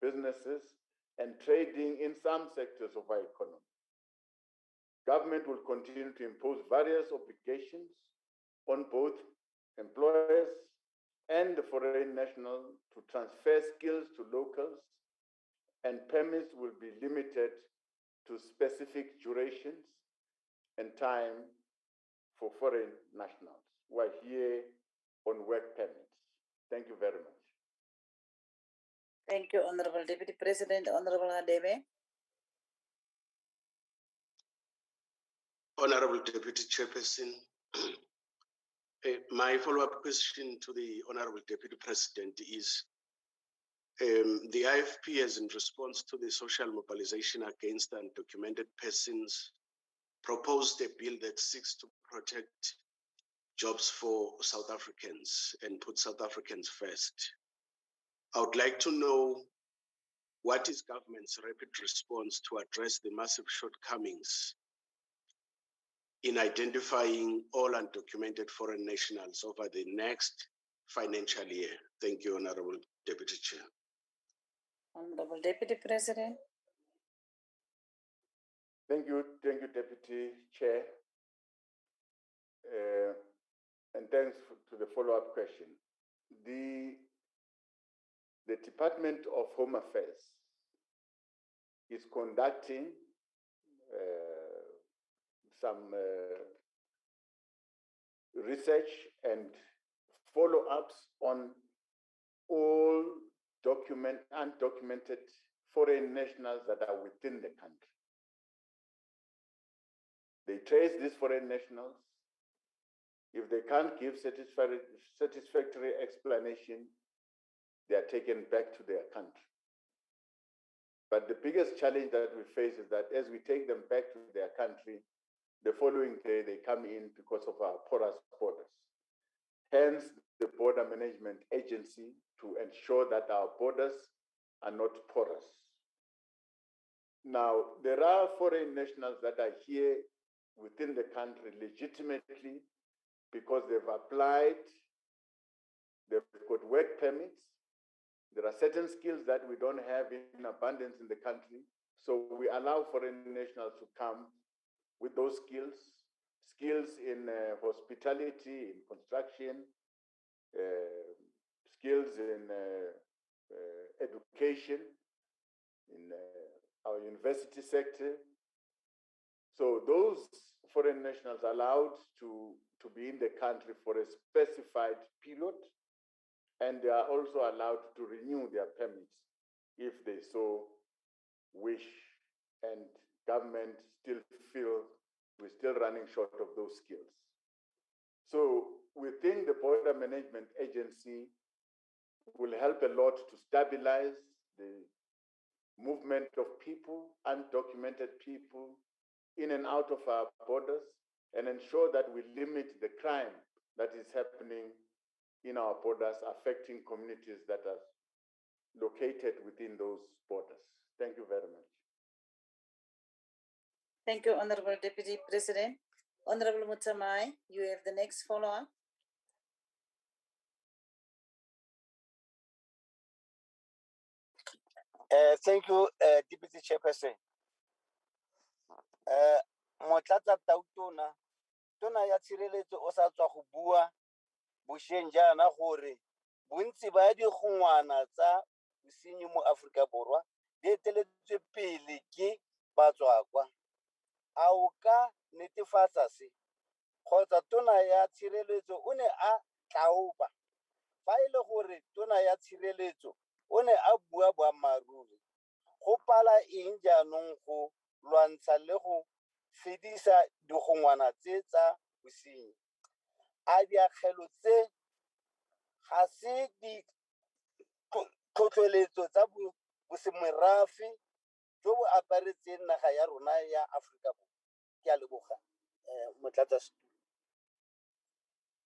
businesses and trading in some sectors of our economy. Government will continue to impose various obligations on both employers and the foreign national to transfer skills to locals, and permits will be limited to specific durations and time for foreign nationals who are here on work permits. Thank you very much. Thank you, Honorable Deputy President. Honorable Hadebe. Honorable Deputy Chairperson, my follow-up question to the Honorable Deputy President is, the IFP has, in response to the social mobilization against undocumented persons, proposed a bill that seeks to protect jobs for South Africans and put South Africans first. I would like to know what is government's rapid response to address the massive shortcomings in identifying all undocumented foreign nationals over the next financial year. Thank you, Honorable Deputy Chair. Honorable Deputy President. Thank you, Deputy Chair. And thanks to the follow-up question. The Department of Home Affairs is conducting some research and follow-ups on all undocumented foreign nationals that are within the country. They trace these foreign nationals. If they can't give satisfactory explanation, they are taken back to their country. But the biggest challenge that we face is that as we take them back to their country, the following day they come in because of our porous borders. Hence, the Border Management Agency to ensure that our borders are not porous. Now, there are foreign nationals that are here within the country legitimately because they've applied, they've got work permits. There are certain skills that we don't have in abundance in the country. So we allow foreign nationals to come with those skills, skills in hospitality, in construction, skills in education, in our university sector. So those foreign nationals are allowed to be in the country for a specified period, and they are also allowed to renew their permits if they so wish, and government still feel we're still running short of those skills. So we think the Border Management Agency will help a lot to stabilize the movement of people, undocumented people, in and out of our borders, and ensure that we limit the crime that is happening in our borders, affecting communities that are located within those borders. Thank you very much. Thank you, Honorable Deputy President. Honorable Mutamai, you have the next follow-up. Thank you, Deputy Chairperson. Motlatsa Tautona, Tona ya Tshireletso o sa tswa go bua bošeng jaana gore bontsi ba digongwana tsa bosenyi mo Aforika Borwa di eteletswe pele ke batswakwa. A o ka netefatsa se kgotsa Tona ya Tshireletso o ne a tlaopa fa e le gore Tona ya Tshireletso o ne a bua boammaaruri go pala eng jaanong go lwantsha le go fedisa digongwana tse tsa bosenyi? A diakgelo tse ga se di tlhotlheletso tsa bosemorafe jo bo aparetseng naga ya rona ya Aforika Borwa? Ke a leboga, Motlatsa.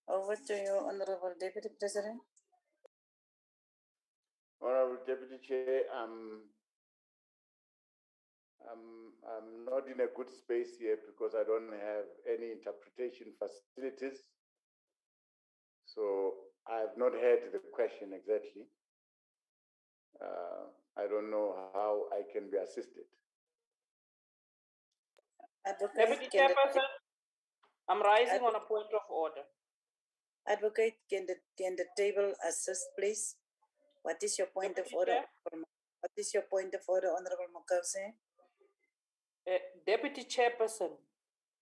Over to you, Honorable Deputy President. Honorable Deputy Chair, I'm not in a good space here because I don't have any interpretation facilities. So I have not heard the question exactly. I don't know how I can be assisted. Deputy Chairperson, I'm rising on a point of order. Advocate, can the table assist, please? What is your point of order? What is your point of order, Honorable Mokause? Deputy Chairperson,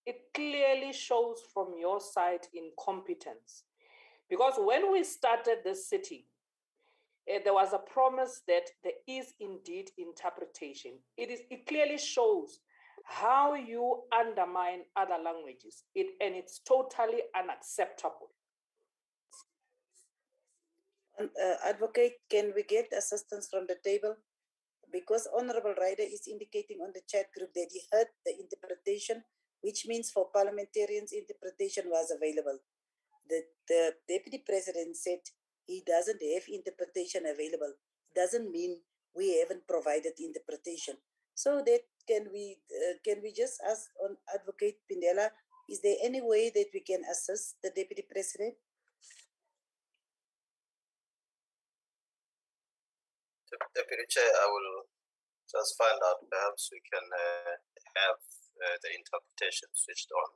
it clearly shows from your side incompetence. Because when we started this sitting, there was a promise that there is indeed interpretation. It clearly shows how you undermine other languages, and it's totally unacceptable. Advocate, can we get assistance from the table? Because Honorable Ryder is indicating on the chat group that he heard the interpretation, which means for parliamentarians, interpretation was available. The Deputy President said he doesn't have interpretation available. Doesn't mean we haven't provided interpretation. So that can we just ask on Advocate Pindela, is there any way that we can assist the Deputy President? Deputy Chair, I will just find out. Perhaps we can have the interpretation switched on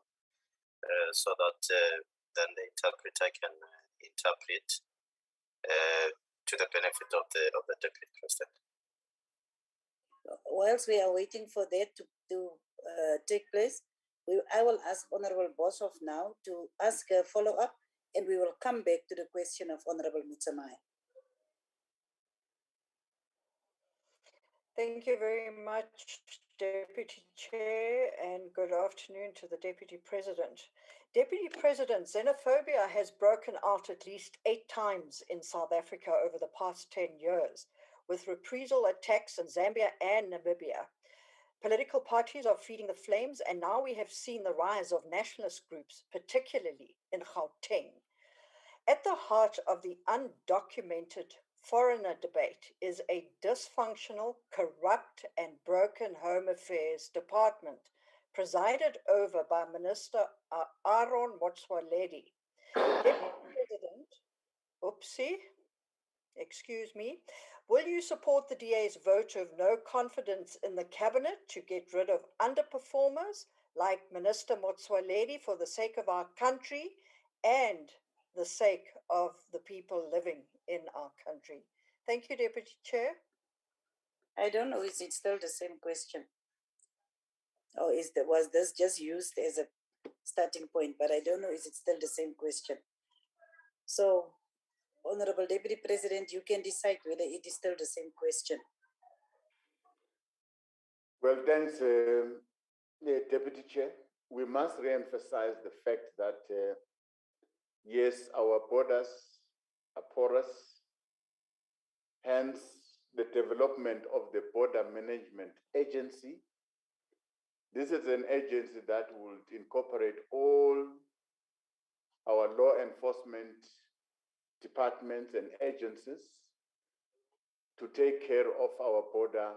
so that then the interpreter can interpret to the benefit of the Deputy President. Whilst we are waiting for that to take place, I will ask Honorable Boshoff now to ask a follow-up, and we will come back to the question of Honorable Mutsamai. Thank you very much, Deputy Chair, and good afternoon to the Deputy President. Deputy President, xenophobia has broken out at least 8 times in South Africa over the past 10 years, with reprisal attacks in Zambia and Namibia. Political parties are feeding the flames, and now we have seen the rise of nationalist groups, particularly in Gauteng. At the heart of the undocumented foreigner debate is a dysfunctional, corrupt, and broken Home Affairs Department, presided over by Minister Aaron Motsoaledi. Deputy President, will you support the DA's vote of no confidence in the cabinet to get rid of underperformers, like Minister Motsoaledi, for the sake of our country and the sake of the people living in our country. Thank you, Deputy Chair. I don't know, is it still the same question? Or was this just used as a starting point? But I don't know, is it still the same question? So, Honorable Deputy President, you can decide whether it is still the same question. Well, thanks, Deputy Chair. We must re-emphasize the fact that, yes, our borders are porous, hence the development of the Border Management Agency. This is an agency that will incorporate all our law enforcement departments and agencies to take care of our border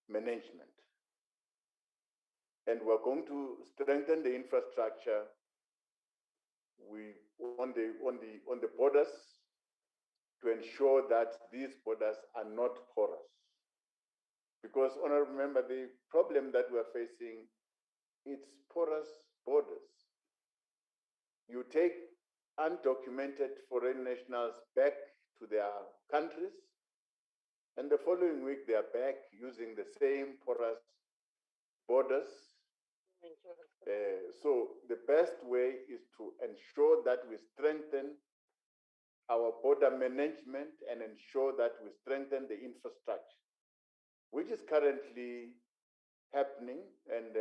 management. And we're going to strengthen the infrastructure on the borders to ensure that these borders are not porous. Because, remember, the problem that we're facing, it's porous borders. You take undocumented foreign nationals back to their countries, and the following week they are back using the same porous borders. So the best way is to ensure that we strengthen our border management and ensure that we strengthen the infrastructure, which is currently happening. And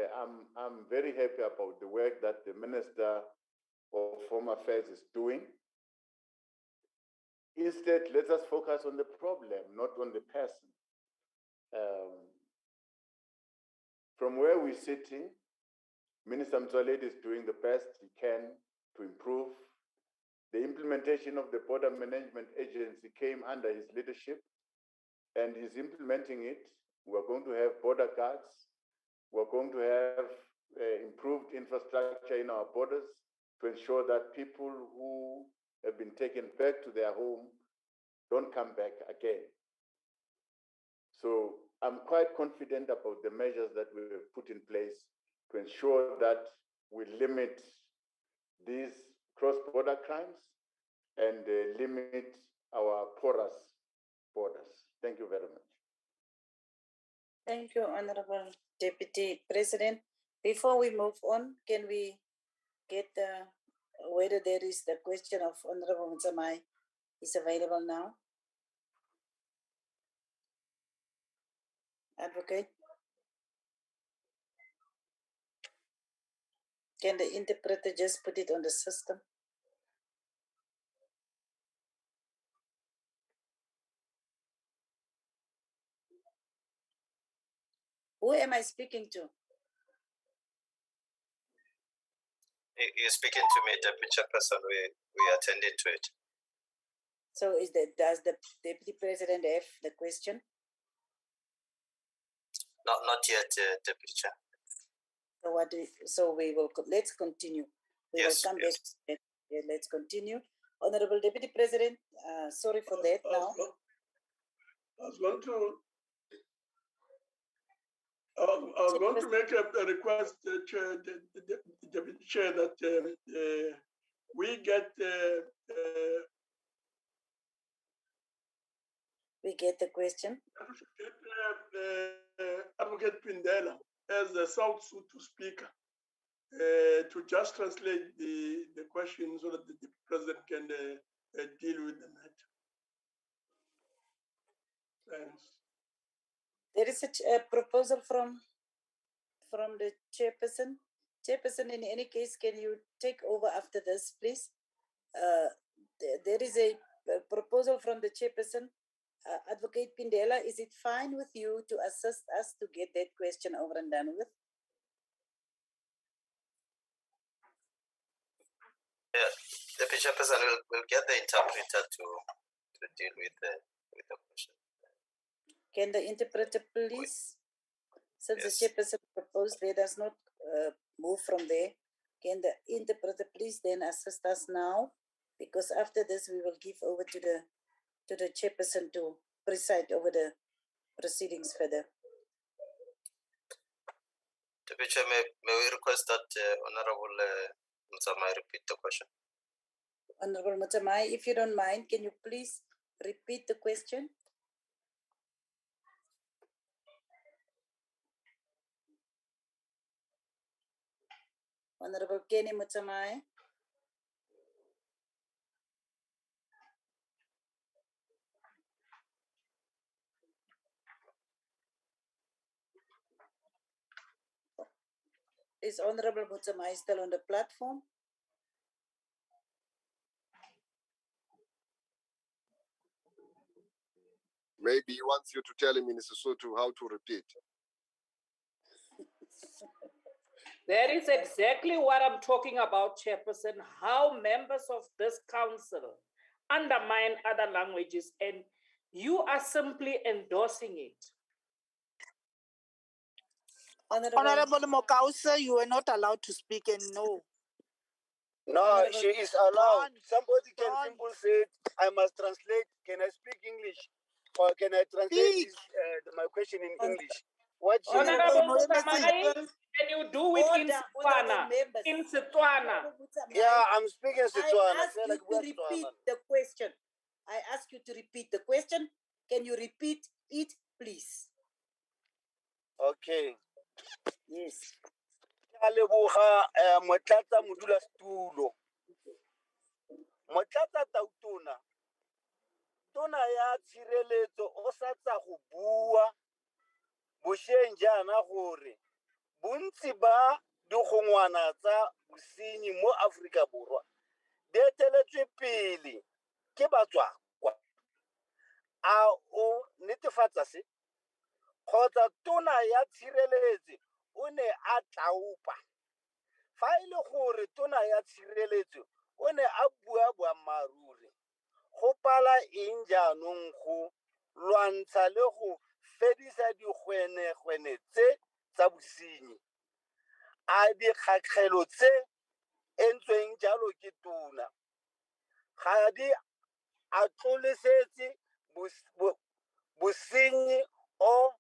I'm very happy about the work that the Minister of Home Affairs is doing. Instead, let us focus on the problem, not on the person. From where we're sitting, Minister Motsoaledi is doing the best he can to improve. The implementation of the Border Management Agency came under his leadership, and he's implementing it. We're going to have border guards. We're going to have improved infrastructure in our borders to ensure that people who have been taken back to their home don't come back again. So I'm quite confident about the measures that we have put in place to ensure that we limit these cross-border crimes and limit our porous borders. Thank you very much. Thank you, Honorable Deputy President. Before we move on, can we get whether there is the question of Honorable Mtsamai is available now? Advocate? Can the interpreter just put it on the system? Who am I speaking to? You're speaking to me, Deputy Chairperson. We attended to it. So does the Deputy President have the question? Not yet, Deputy Chair. So let's continue. We will come back. Yeah, let's continue. Honorable Deputy President, sorry for that now. I was going to make a request, Chair, the Deputy Chair, that we get the question. Advocate Pindela as the South Sutu speaker to just translate the question so that the President can deal with the matter. Thanks. There is a proposal from the chairperson. Chairperson, in any case, can you take over after this, please? There is a proposal from the chairperson. Advocate Pindela, is it fine with you to assist us to get that question over and done with? Yeah, the chairperson will get the interpreter to deal with the question. Can the interpreter please, since yes. The chairperson proposed, let us not move from there. Can the interpreter please then assist us now? Because after this, we will give over to the chairperson to preside over the proceedings further. Deputy Chair, may we request that Honorable Mutsamai repeat the question? Honorable Mutsamai, if you don't mind, can you please repeat the question? Honorable Kenny Mutsamai. Is Honorable Mutsamai still on the platform? Maybe he wants you to tell him in Sesotho how to repeat. That is exactly what I'm talking about, Chairperson, how members of this council undermine other languages and you are simply endorsing it. Honorable Mokausa, you are not allowed to speak and no. No, she is allowed. Somebody can simply say, I must translate. Can I speak English? Or can I translate my question in English? What she Honorable Mutsamai, can you do it in Setswana? In Setswana. Yeah, I'm speaking Setswana. I ask you to repeat the question. I ask you to repeat the question. Can you repeat it, please? Okay. Yes. Motlatsa modulasetulo. Motlatsa Tautona. Tona ya tshireletso o sa tsa go bua bošeng jaana gore bontsi ba digongwana tsa bosenyi mo Aforika Borwa di eteletswe pele ke batswakwa. A o netefatsa se? Kgotsa tona ya tshireletso o ne a tlaupa. Fa e le gore tona ya tshireletso o ne a bua boammaaruri. Go pala eng jaanong go lwantsha le go fedisa digwenegwene tse tsa bosenyi? A dikgakgelo tse entsweng jalo ke tona ga di atlolesetse bosenyi o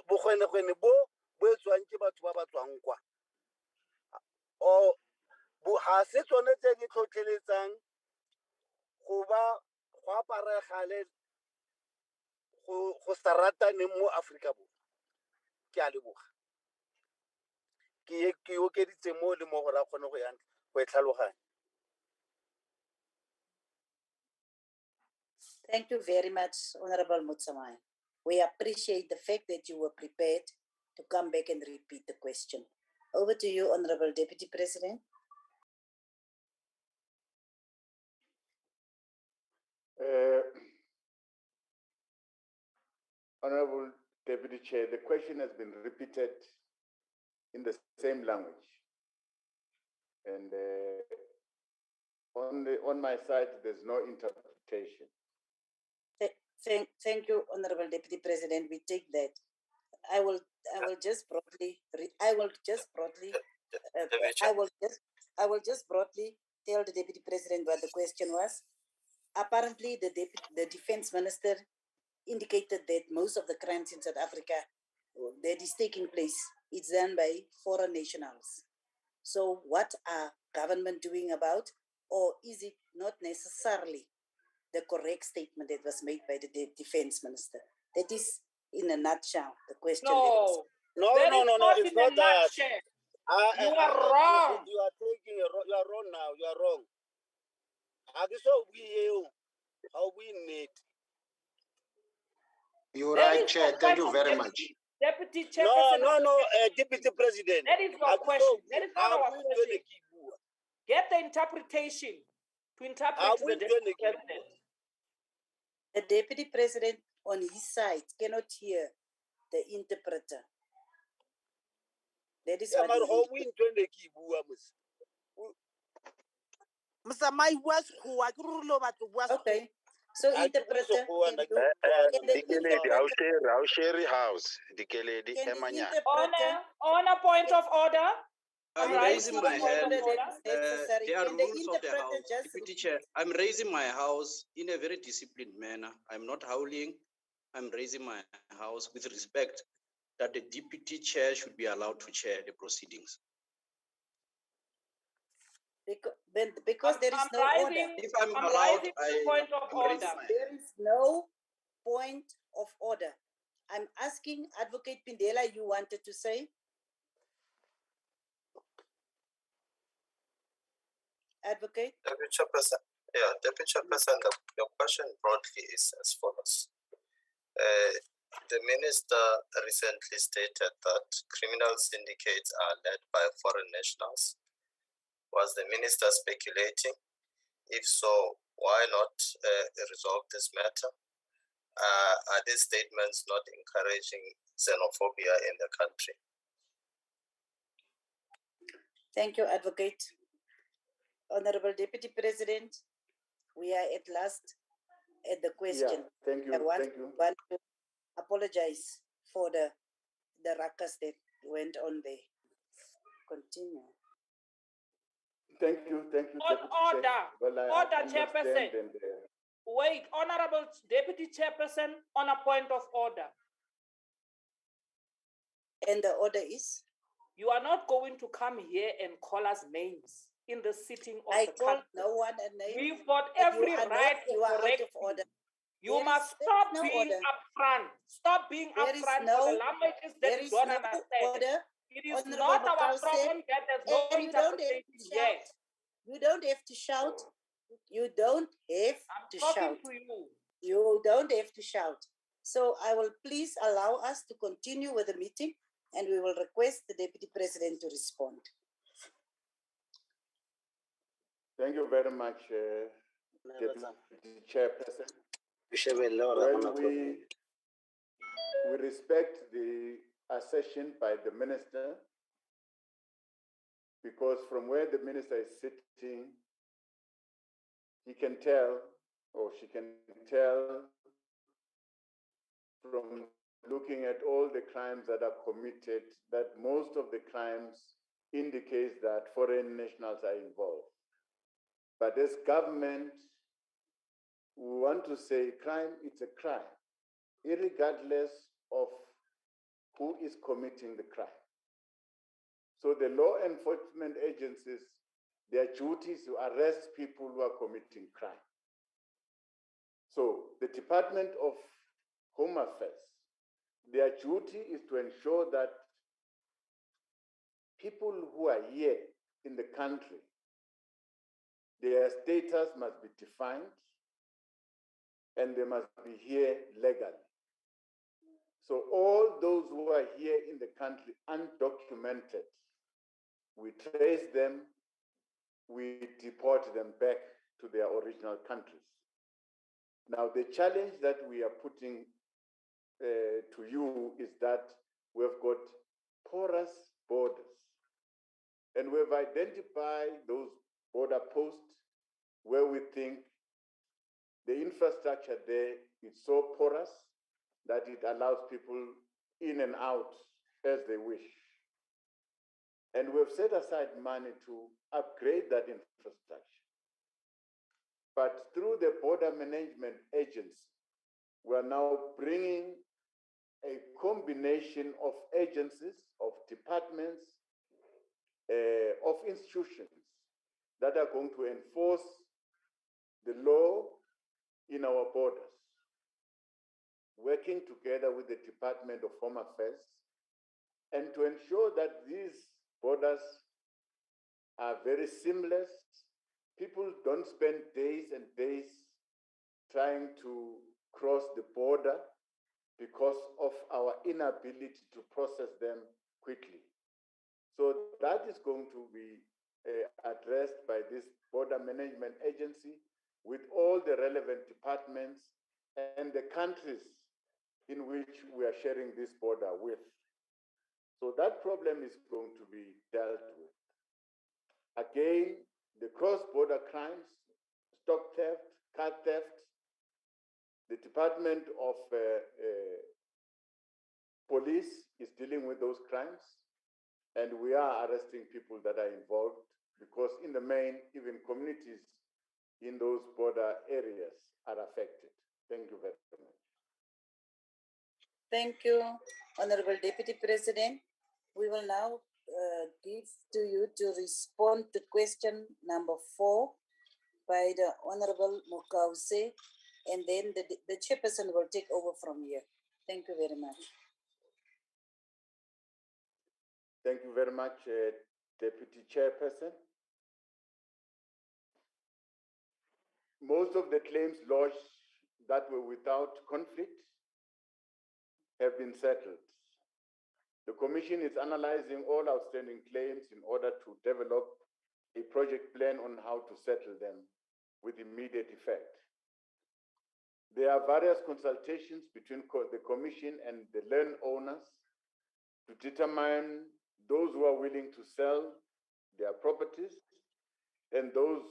bogwenegwene bo etswang ke batho ba ba tswang kwa? O ga se tsone tse di tlhotlheletsang go ba go aparegale go sa rataneng mo Aforika Borwa? Ke a leboga. Ke okeditse mo le mo gore a kgone go e tlhaloganya. Thank you very much, Honorable Mutsamai. We appreciate the fact that you were prepared to come back and repeat the question. Over to you, Honorable Deputy President. Honorable Deputy Chair, the question has been repeated in the same language. And on my side, there's no interpretation. Thank you, Honorable Deputy President. We take that. I will just broadly tell the Deputy President what the question was. Apparently, the Defense Minister indicated that most of the crimes in South Africa that is taking place, it's done by foreign nationals. So what are government doing about, or is it not necessarily the correct statement that was made by the Defense Minister? That is, in a nutshell, the question. No, it's not that. You are wrong. You are wrong now. You are wrong. How we need. You're right, Chair. Thank you very much. Deputy Chairperson. No, Deputy President. That is your question. That is not our question. Get the interpretation to interpret to the Deputy President. The Deputy President on his side cannot hear the interpreter. That is what okay. So interpreter, on a point of order. I'm raising my hand. There are rules of the House. Deputy Chair, I'm raising my house in a very disciplined manner. I'm not howling. I'm raising my house with respect. that the deputy chair should be allowed to chair the proceedings. Because there is no order. If I'm allowed, point of order. There is no point of order. I'm asking Advocate Pindela, you wanted to say? Advocate? Deputy Chairperson, yeah, Deputy Chairperson, the question broadly is as follows. The minister recently stated that criminal syndicates are led by foreign nationals. Was the minister speculating? If so, why not resolve this matter? Are these statements not encouraging xenophobia in the country? Thank you, Advocate. Honorable Deputy President, we are at last at the question. Yeah, thank you. I want Thank you. to apologize for the ruckus that went on there. Continue. Thank you, Deputy Order, Chair. Well, order, understand Chairperson. and, Wait, Honorable Deputy Chairperson, on a point of order. And the order is? You are not going to come here and call us names in the sitting of I the called council. no one a name. We've got But every right to you are correct out of order. you. Must stop being upfront. Stop being upfront for the languages that you don't understand. Order. It is Honorable not our Bakau problem said, that there's no and you don't have to interpretation shout. yet. You don't have to shout. You don't have to Talking shout. to you. You don't have to shout. So I will please allow us to continue with the meeting, and we will request the Deputy President to respond. thank you very much, Deputy Chairperson. Well, we respect the assertion by the minister, because from where the minister is sitting, he can tell, or she can tell, from looking at all the crimes that are committed, that most of the crimes indicates that foreign nationals are involved. But as government, we want to say crime, it's a crime, irregardless of who is committing the crime. So the law enforcement agencies, their duty is to arrest people who are committing crime. So the Department of Home Affairs, their duty is to ensure that people who are here in the country, their status must be defined and they must be here legally. So all those who are here in the country undocumented, we trace them, we deport them back to their original countries. Now, the challenge that we are putting to you is that we've got porous borders, and we've identified those border posts where we think the infrastructure there is so porous that it allows people in and out as they wish. And we've set aside money to upgrade that infrastructure. But through the Border Management Agency, we're now bringing a combination of agencies, of departments, of institutions that are going to enforce the law in our borders, working together with the Department of Home Affairs, and to ensure that these borders are very seamless. People don't spend days and days trying to cross the border because of our inability to process them quickly. So that is going to be addressed by this Border Management Agency with all the relevant departments and the countries in which we are sharing this border with. So that problem is going to be dealt with. Again, the cross-border crimes, stock theft, car theft, the Department of Police is dealing with those crimes, and we are arresting people that are involved, because in the main, even communities in those border areas are affected. Thank you very much. Thank you, Honorable Deputy President. We will now give to you to respond to question number 4 by the Honorable Mokause, and then the chairperson will take over from here. Thank you very much. Thank you very much, Deputy Chairperson. Most of the claims lodged that were without conflict have been settled. The Commission is analyzing all outstanding claims in order to develop a project plan on how to settle them with immediate effect. There are various consultations between the Commission and the land owners to determine those who are willing to sell their properties and those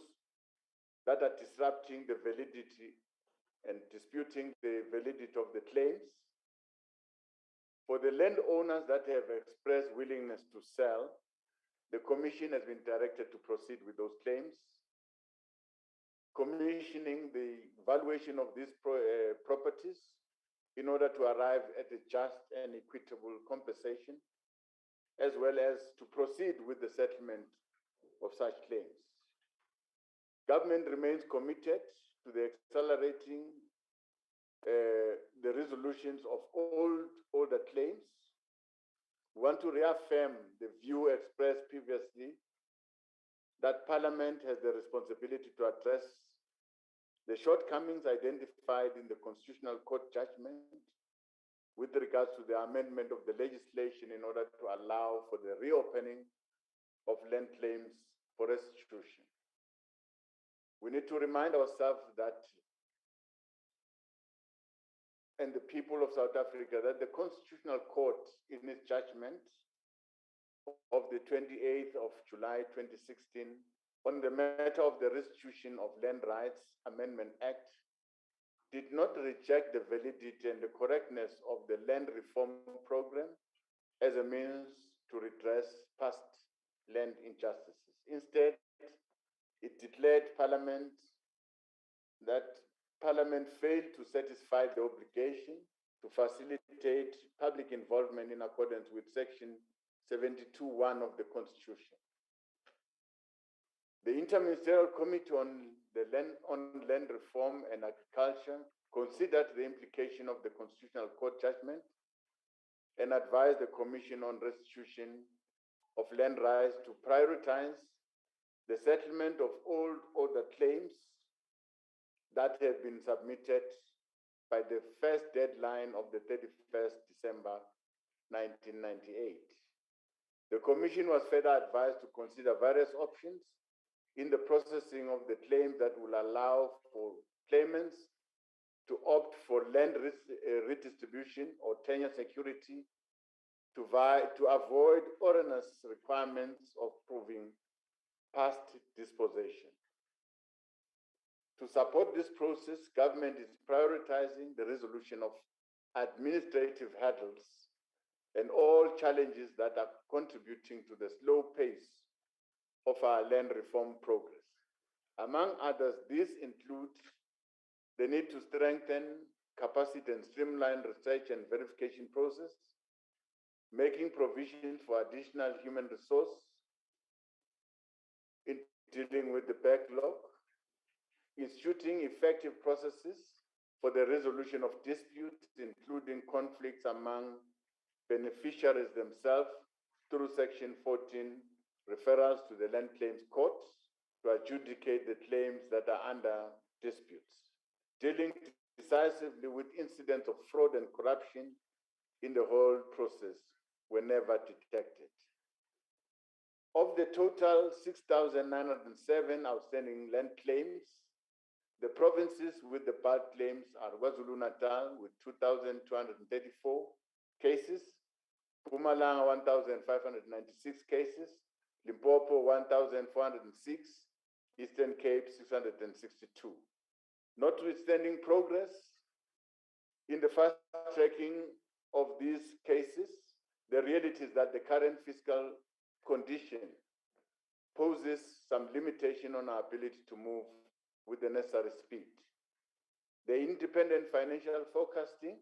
that are disrupting the validity and disputing the validity of the claims. For the landowners that have expressed willingness to sell, the Commission has been directed to proceed with those claims, commissioning the valuation of these properties in order to arrive at a just and equitable compensation, as well as to proceed with the settlement of such claims. Government remains committed to the accelerating the resolutions of older claims. We want to reaffirm the view expressed previously that Parliament has the responsibility to address the shortcomings identified in the Constitutional Court judgment with regards to the amendment of the legislation in order to allow for the reopening of land claims for restitution. We need to remind ourselves that, and the people of South Africa, that the Constitutional Court in its judgment of the 28th of July 2016 on the matter of the Restitution of Land Rights Amendment Act did not reject the validity and the correctness of the land reform program as a means to redress past land injustices. Instead, it declared that Parliament failed to satisfy the obligation to facilitate public involvement in accordance with Section 72(1) of the Constitution. The Interministerial Committee on Land Reform and Agriculture considered the implication of the Constitutional Court judgment and advised the Commission on Restitution of Land Rights to prioritize the settlement of older claims that have been submitted by the first deadline of the 31st December 1998. The Commission was further advised to consider various options in the processing of the claims that will allow for claimants to opt for land redistribution or tenure security to avoid onerous requirements of proving past dispossession. To support this process, government is prioritizing the resolution of administrative hurdles and all challenges that are contributing to the slow pace of our land reform progress. Among others, these include the need to strengthen capacity and streamline research and verification process, making provision for additional human resource in dealing with the backlog, instituting effective processes for the resolution of disputes, including conflicts among beneficiaries themselves through Section 14 referrals to the Land Claims Court to adjudicate the claims that are under disputes, dealing decisively with incidents of fraud and corruption in the whole process whenever detected. Of the total 6,907 outstanding land claims, the provinces with the bulk claims are KwaZulu-Natal with 2,234 cases, Mpumalanga 1,596 cases, Limpopo 1,406, Eastern Cape 662. Notwithstanding progress in the fast tracking of these cases, the reality is that the current fiscal condition poses some limitation on our ability to move with the necessary speed. The independent financial forecasting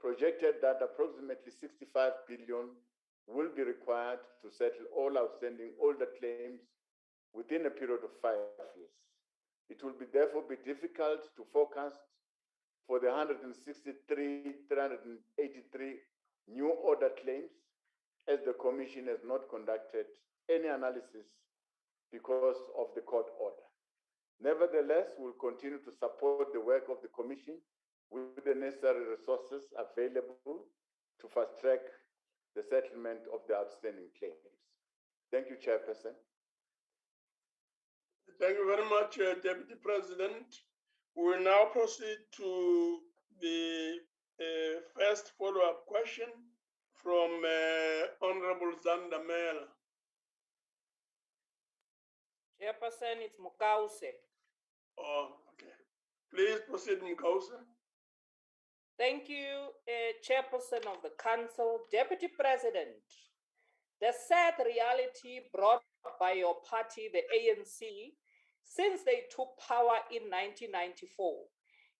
projected that approximately 65 billion will be required to settle all outstanding older claims within a period of 5 years. It will therefore be difficult to forecast for the 383 new order claims, as the Commission has not conducted any analysis because of the court order. Nevertheless, we'll continue to support the work of the Commission with the necessary resources available to fast-track the settlement of the outstanding claims. Thank you, Chairperson. Thank you very much, Deputy President. We will now proceed to the first follow-up question from Honorable Zanda Mela. Chairperson, it's Mukause. Oh, okay. Please proceed, Mukause. Thank you, Chairperson of the Council. Deputy President, the sad reality brought by your party, the ANC, since they took power in 1994,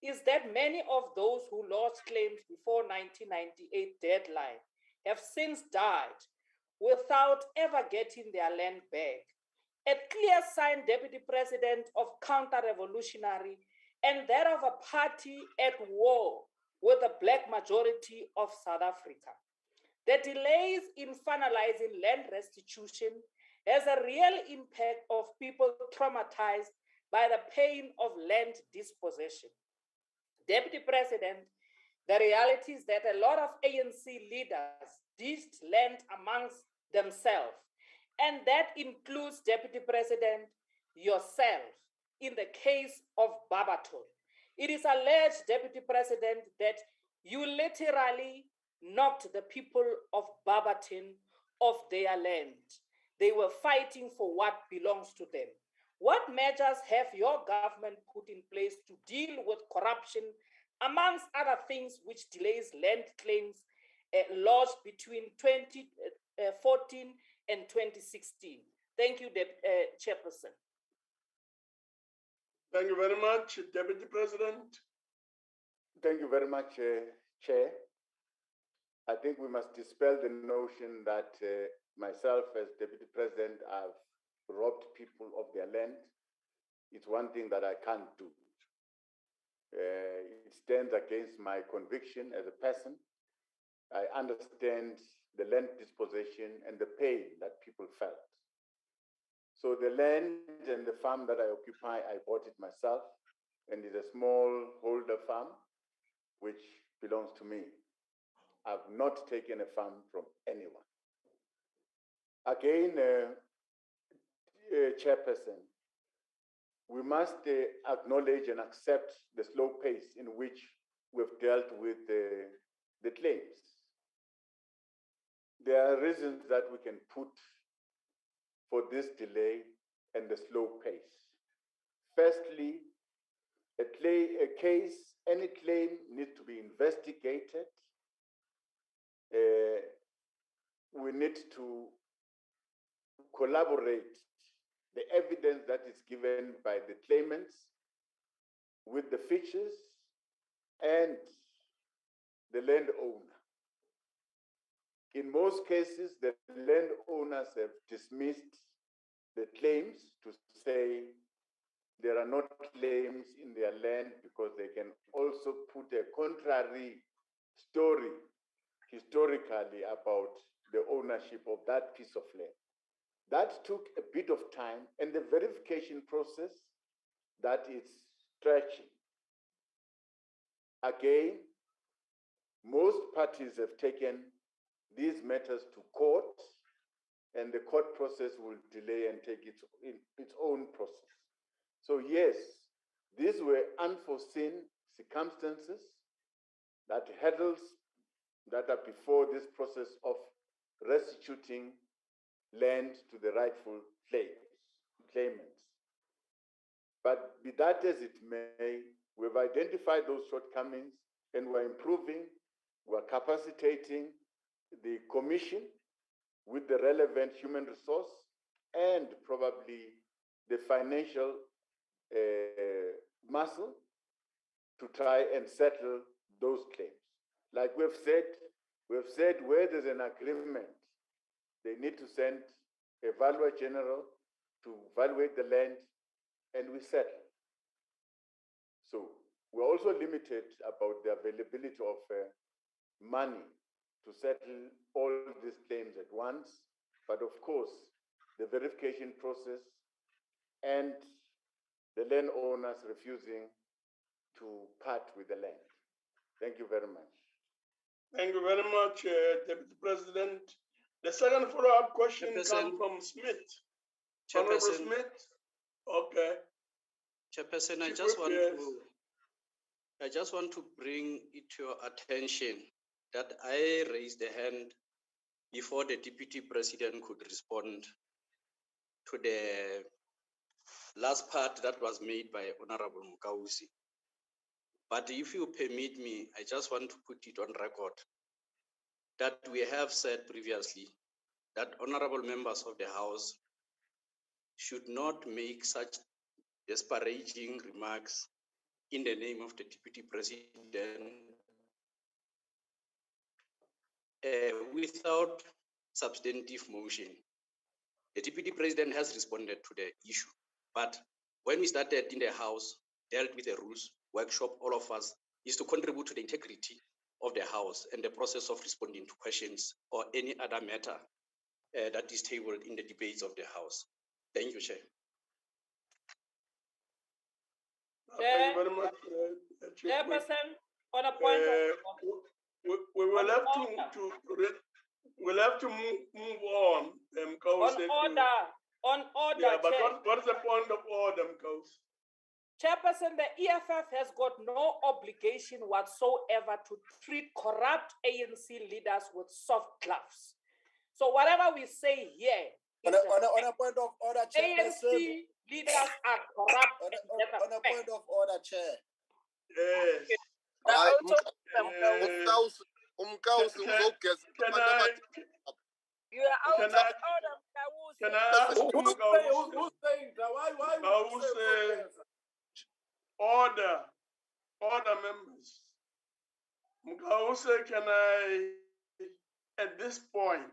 is that many of those who lost claims before 1998 deadline have since died without ever getting their land back. A clear sign, Deputy President, of counter-revolutionary and that of a party at war with the black majority of South Africa. The delays in finalizing land restitution has a real impact of people traumatized by the pain of land dispossession. Deputy President, the reality is that a lot of ANC leaders dished land amongst themselves, and that includes, Deputy President, yourself, in the case of Barberton. It is alleged, Deputy President, that you literally knocked the people of Barberton off their land. They were fighting for what belongs to them. What measures have your government put in place to deal with corruption, amongst other things, which delays land claims lost between 2014 and 2016? Thank you, Chairperson. Thank you very much, Deputy President. Thank you very much, Chair. I think we must dispel the notion that myself as Deputy President, I've robbed people of their land. It's one thing that I can't do. It stands against my conviction as a person. I understand the land dispossession and the pain that people felt. So the land and the farm that I occupy, I bought it myself, and it's a small holder farm, which belongs to me. I've not taken a farm from anyone. Again, Chairperson, we must acknowledge and accept the slow pace in which we've dealt with the claims. There are reasons that we can put for this delay and the slow pace. Firstly, any claim needs to be investigated. We need to collaborate the evidence that is given by the claimants with the features and the landowner. In most cases, the landowners have dismissed the claims to say there are not claims in their land because they can also put a contrary story historically about the ownership of that piece of land. That took a bit of time, and the verification process that is stretching. Again, most parties have taken these matters to court, and the court process will delay and take its own process. So yes, these were unforeseen circumstances, that hurdles that are before this process of restituting land to the rightful claimants. But be that as it may, we've identified those shortcomings and we're improving, we're capacitating the commission with the relevant human resource and probably the financial muscle to try and settle those claims. Like we've said where there's an agreement, they need to send a valuer general to evaluate the land, and we settle. So we're also limited about the availability of money to settle all these claims at once. But of course, the verification process and the landowners refusing to part with the land. Thank you very much. Thank you very much, Deputy President. The second follow-up question comes from Smith. Honorable Smith. Okay. Chairperson, I just want to bring it to your attention that I raised the hand before the Deputy President could respond to the last part that was made by Honorable Mukausi. But if you permit me, I just want to put it on record that we have said previously that honorable members of the House should not make such disparaging remarks in the name of the Deputy President without substantive motion. The Deputy President has responded to the issue, but when we started in the House, dealt with the rules workshop, all of us, is to contribute to the integrity of the House and the process of responding to questions or any other matter that is tabled in the debates of the House. Thank you, Chair. Thank you very much, Chairperson, on a point we will have we'll have to move on. On order, yeah, but Chair. what's the point of order, Mkos? Chairperson, the EFF has got no obligation whatsoever to treat corrupt ANC leaders with soft gloves. So whatever we say here, on a point of order, Chairperson. ANC leaders are corrupt. On a point of order, Chair. Yes. You are out of order, Can I ask who's saying that? Why order members. Mkause, can I, at this point,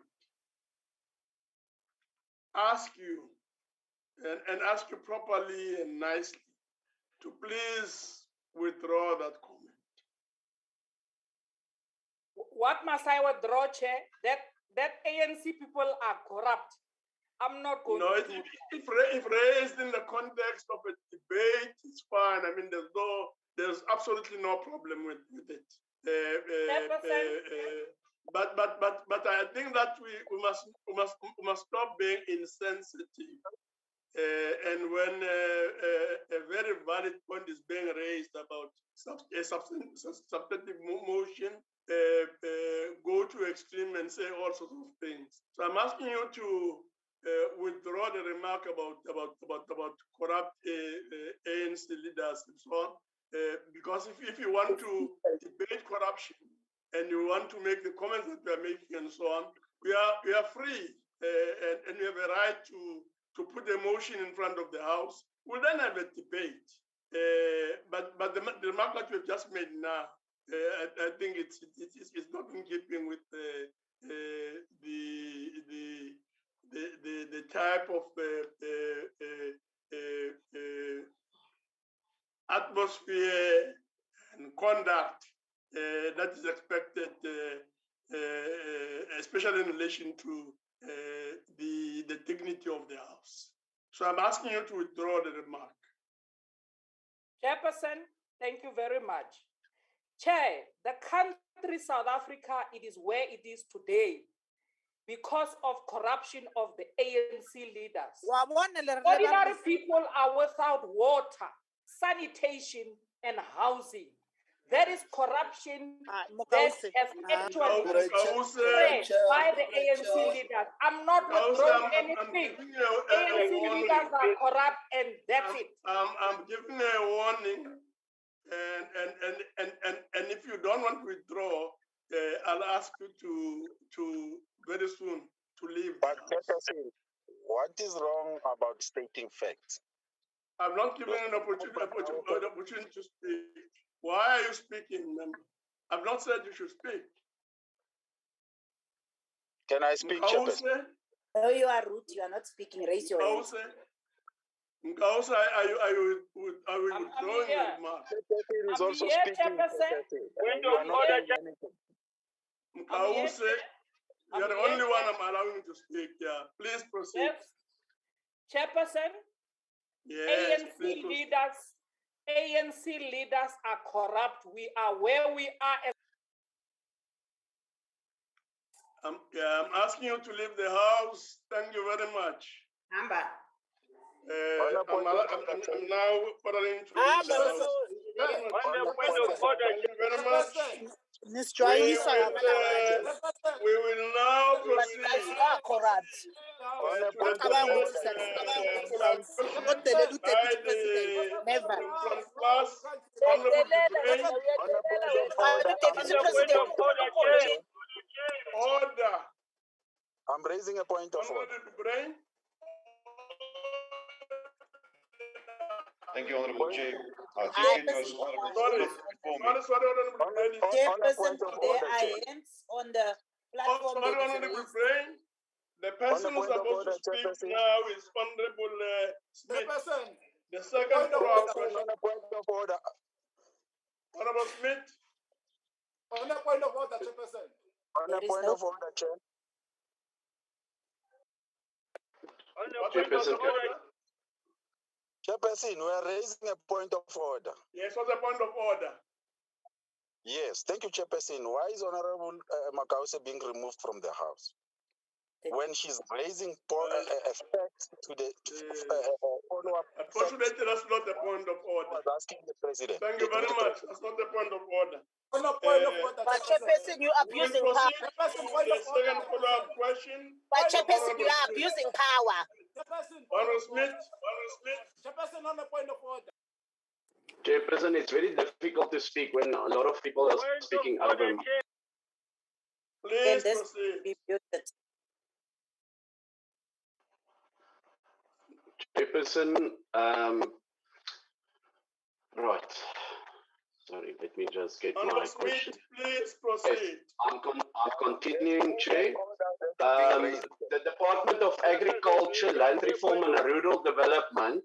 ask you, and ask you properly and nicely, to please withdraw that comment. What must I withdraw, Chair? That ANC people are corrupt. I'm not going to. If raised in the context of a debate, it's fine. I mean, there's absolutely no problem with it. But I think that we must stop being insensitive. And when a very valid point is being raised about a substantive motion, go to extreme and say all sorts of things. So I'm asking you to withdraw the remark about corrupt ANC leaders and so on, because if you want to debate corruption and you want to make the comments that we are making and so on, we are free and we have a right to put a motion in front of the House. We'll then have a debate. But the remark that we've just made now, I think it's not in keeping with the type of atmosphere and conduct that is expected, especially in relation to the dignity of the House. So I'm asking you to withdraw the remark. Chairperson, thank you very much. Chair, the country South Africa, it is where it is today because of corruption of the ANC leaders. Ordinary people are without water, sanitation, and housing. That is corruption that has actually been spread by the ANC leaders. I'm not withdrawing anything. ANC leaders are corrupt, and that's it. I'm giving a warning, and if you don't want to withdraw, I'll ask you to very soon to leave. But what is wrong about stating facts? I'm not giving an opportunity to speak. Why are you speaking, member? I've not said you should speak. Can I speak, Chairperson? No, you are rude. You are not speaking. Raise your hand. Ngause, I will withdraw your remark. Chairperson is also speaking. You are not saying anything. Ngause, you are the only one I'm allowing to speak. Yeah, please proceed. Yes. Chairperson, Yes, ANC leaders are corrupt. We are where we are. I'm asking you to leave the house. Thank you very much. Amber. I'm now ordering to leave the house. Thank you very much. We will now proceed. Order. I'm raising a point of order. Thank you, Honorable Chair. I think it was Honorable before me. Chairperson, there are hands on the platform. The person who's supposed to speak now is Honorable Smith. The second point of order. Honorable Smith. On a point of order, Chairperson. On a point of order, Chair. Chairperson, we are raising a point of order. Yes, what's the point of order? Yes, thank you, Chairperson. Why is Honorable Makause being removed from the House? When she's raising facts to the follow-up. Unfortunately, that's not the point of order. I was asking the President. Thank you very much. That's not the point of order. On a point of order. But Chairperson, you are abusing power. The second follow-up question. But Chairperson, you are abusing power. Honorable Smith. Chairperson, on a point of order. Chairperson, it's very difficult to speak when a lot of people are speaking over me. Please proceed. Chairperson, right. Sorry, let me just get my question. Please proceed. Yes, I'm continuing, Chair. The Department of Agriculture, Land Reform and Rural Development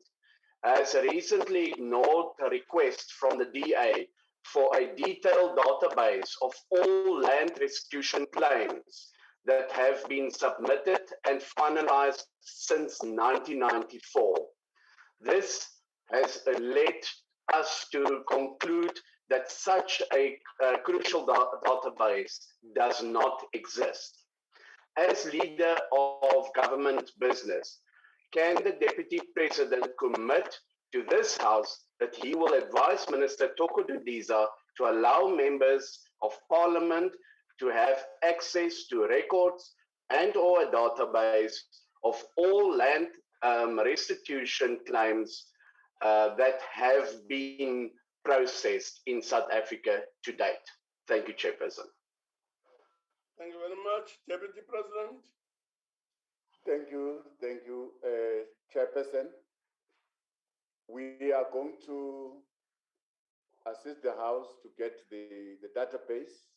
has recently ignored a request from the DA for a detailed database of all land restitution claims that have been submitted and finalized since 1994. This has led us to conclude that such a crucial database does not exist. As leader of government business, can the Deputy President commit to this House that he will advise Minister Toko Dudiza to allow members of Parliament to have access to records and or a database of all land restitution claims that have been processed in South Africa to date? Thank you, Chairperson. Thank you very much, Deputy President. Thank you, Chairperson. We are going to assist the House to get the database,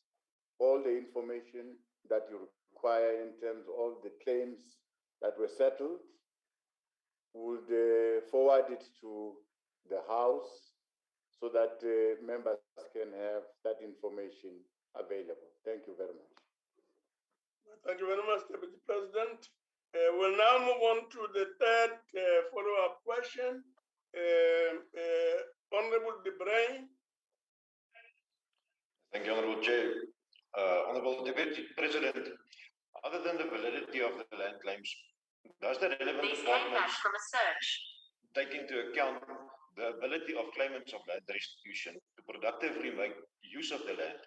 all the information that you require in terms of all the claims that were settled. Would forward it to the House so that members can have that information available. Thank you very much. Thank you very much, Deputy President. We'll now move on to the third follow-up question. Honorable Debray. Thank you, Honorable Chair. Honorable Deputy President, other than the validity of the land claims, does the relevant departments take into account the ability of claimants of land restitution to productively make use of the land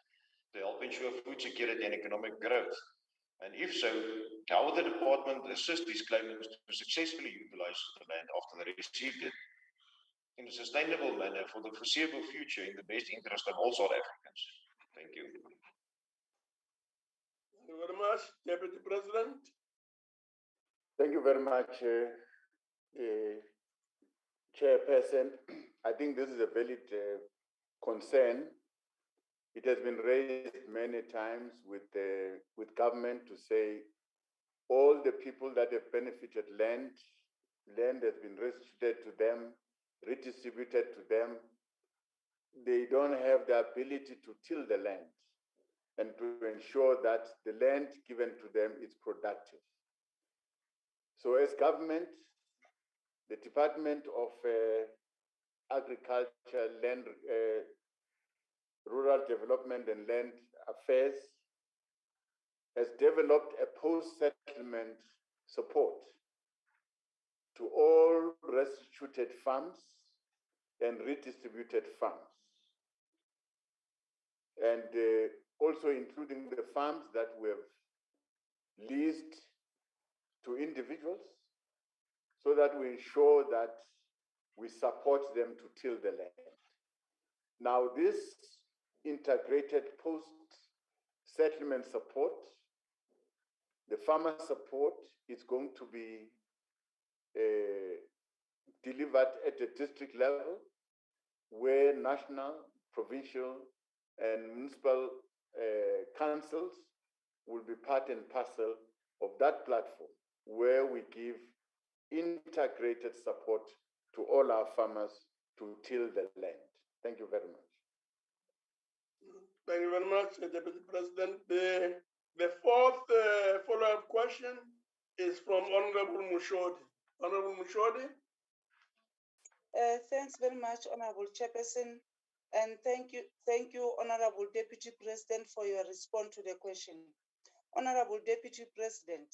to help ensure food security and economic growth? And if so, how will the department assist these claimants to successfully utilize the land after they received it in a sustainable manner for the foreseeable future in the best interest of all South Africans? Thank you. Thank you very much, Deputy President. Thank you very much, Chairperson. I think this is a valid concern. It has been raised many times with government to say all the people that have benefited land has been restituted to them, redistributed to them. They don't have the ability to till the land and to ensure that the land given to them is productive. So as government, the Department of Agriculture, Land, Rural Development and Land Affairs has developed a post-settlement support to all restituted farms and redistributed farms. And also including the farms that we have leased to individuals so that we ensure that we support them to till the land. Now, this integrated post-settlement support, the farmer support, is going to be delivered at the district level, where national, provincial, and municipal councils will be part and parcel of that platform, where we give integrated support to all our farmers to till the land. Thank you very much. Thank you very much, Deputy President. The fourth follow-up question is from Honorable Mushodi. Honorable Mushodi. Thanks very much, Honorable Chairperson, and thank you, Honorable Deputy President, for your response to the question. Honorable Deputy President,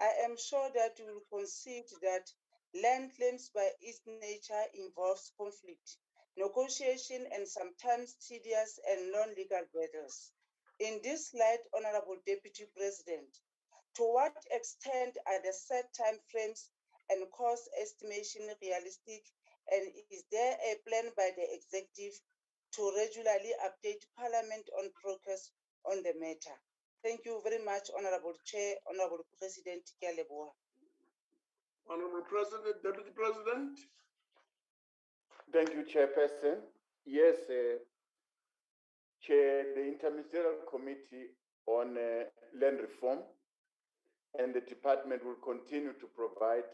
I am sure that you will concede that land claims by its nature involves conflict, negotiation, and sometimes tedious and non-legal battles. In this light, Honorable Deputy President, to what extent are the set time frames and cost estimation realistic, and is there a plan by the executive to regularly update Parliament on progress on the matter? Thank you very much, Honorable Chair, Honorable President Kialeboa. Honorable President, Deputy President. Thank you, Chairperson. Yes, Chair, the Interministerial Committee on Land Reform and the department will continue to provide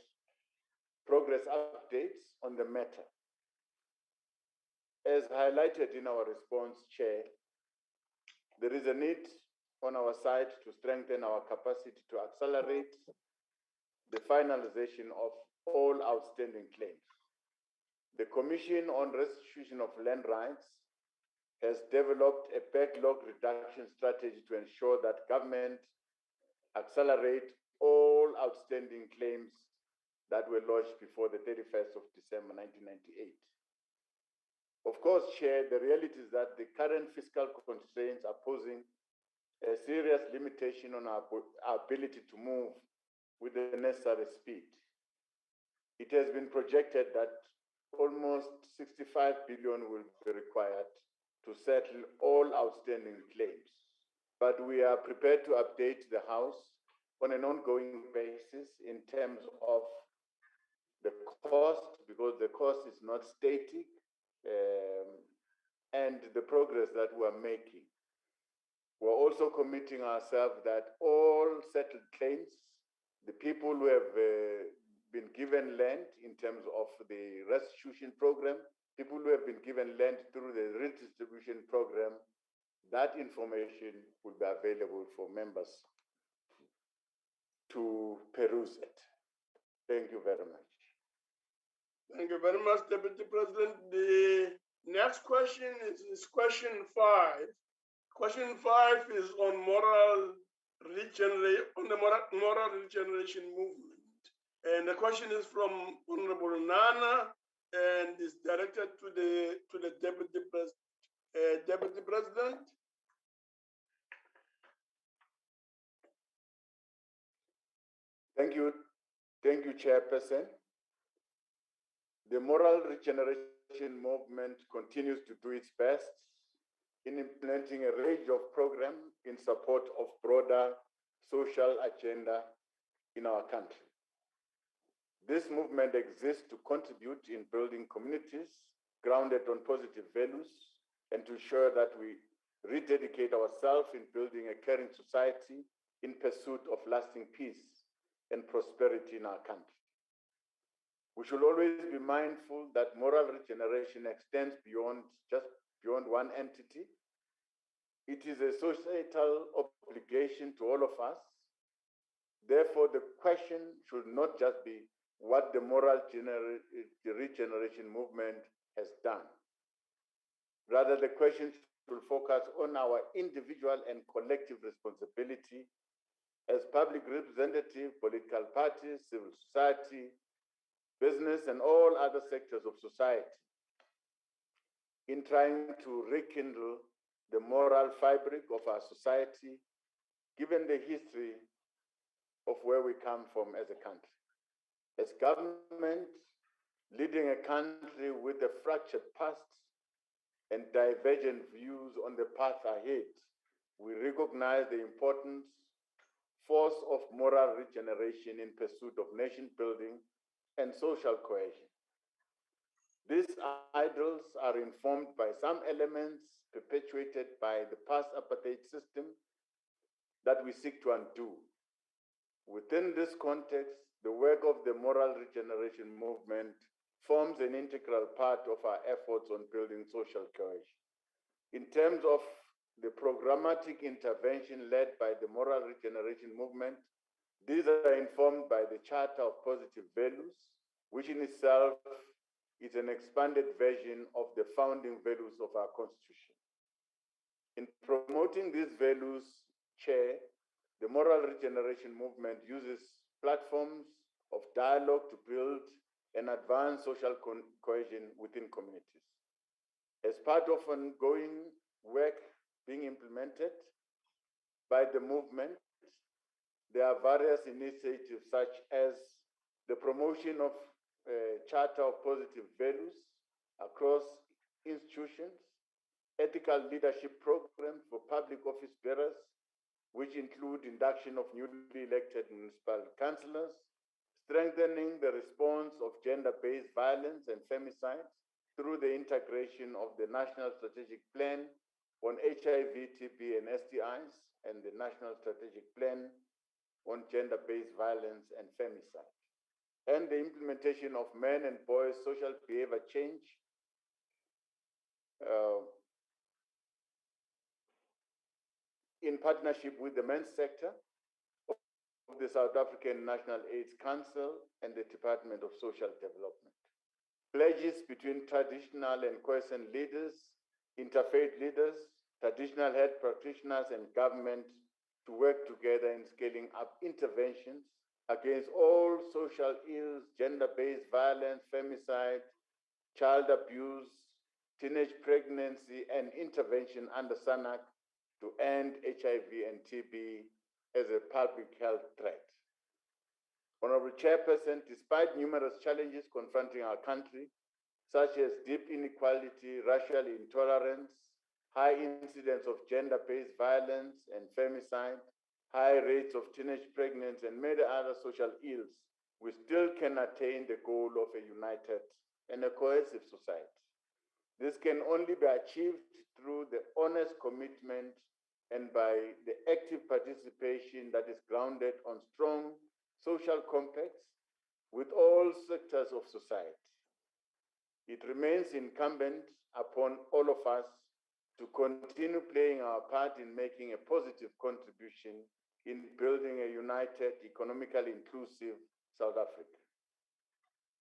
progress updates on the matter. As highlighted in our response, Chair, there is a need on our side to strengthen our capacity to accelerate the finalization of all outstanding claims. The Commission on Restitution of Land Rights has developed a backlog reduction strategy to ensure that government accelerate all outstanding claims that were lodged before the 31st of December 1998. Of course, Chair, the reality is that the current fiscal constraints are posing a serious limitation on our ability to move with the necessary speed. It has been projected that almost 65 billion will be required to settle all outstanding claims. But we are prepared to update the House on an ongoing basis in terms of the cost, because the cost is not static, and the progress that we're making. We're also committing ourselves that all settled claims, the people who have been given land in terms of the restitution program, people who have been given land through the redistribution program, that information will be available for members to peruse it. Thank you very much. Thank you very much, Deputy President. The next question is question 5. Question 5 is on moral regeneration movement. And the question is from Honorable Nana and is directed to the Deputy President. Deputy President. Thank you, Chairperson. The moral regeneration movement continues to do its best in implementing a range of programs in support of broader social agenda in our country. This movement exists to contribute in building communities grounded on positive values and to ensure that we rededicate ourselves in building a caring society in pursuit of lasting peace and prosperity in our country. We should always be mindful that moral regeneration extends beyond one entity. It is a societal obligation to all of us. Therefore, the question should not just be what the moral regeneration movement has done. Rather, the question should focus on our individual and collective responsibility as public representatives, political parties, civil society, business, and all other sectors of society in trying to rekindle the moral fabric of our society, given the history of where we come from as a country. As government leading a country with a fractured past and divergent views on the path ahead, we recognize the important force of moral regeneration in pursuit of nation building and social cohesion. These ideals are informed by some elements perpetuated by the past apartheid system that we seek to undo. Within this context, the work of the moral regeneration movement forms an integral part of our efforts on building social cohesion. In terms of the programmatic intervention led by the moral regeneration movement, these are informed by the Charter of Positive Values, which in itself is an expanded version of the founding values of our Constitution. In promoting these values, Chair, the moral regeneration movement uses platforms of dialogue to build and advance social cohesion within communities. As part of ongoing work being implemented by the movement, there are various initiatives such as the promotion of a Charter of Positive Values across institutions, ethical leadership programs for public office bearers, which include induction of newly elected municipal councillors, strengthening the response of gender-based violence and femicide through the integration of the National Strategic Plan on HIV, TB, and STIs, and the National Strategic Plan on gender-based violence and femicide, and the implementation of men and boys social behavior change in partnership with the men's sector of the South African National AIDS Council and the Department of Social Development. Pledges between traditional and quiescent leaders, interfaith leaders, traditional health practitioners, and government to work together in scaling up interventions against all social ills, gender-based violence, femicide, child abuse, teenage pregnancy, and intervention under SANAC to end HIV and TB as a public health threat. Honorable Chairperson, despite numerous challenges confronting our country, such as deep inequality, racial intolerance, high incidence of gender-based violence and femicide, high rates of teenage pregnancy, and many other social ills, we still can attain the goal of a united and a cohesive society. This can only be achieved through the honest commitment and by the active participation that is grounded on strong social compacts with all sectors of society. It remains incumbent upon all of us to continue playing our part in making a positive contribution in building a united, economically inclusive South Africa.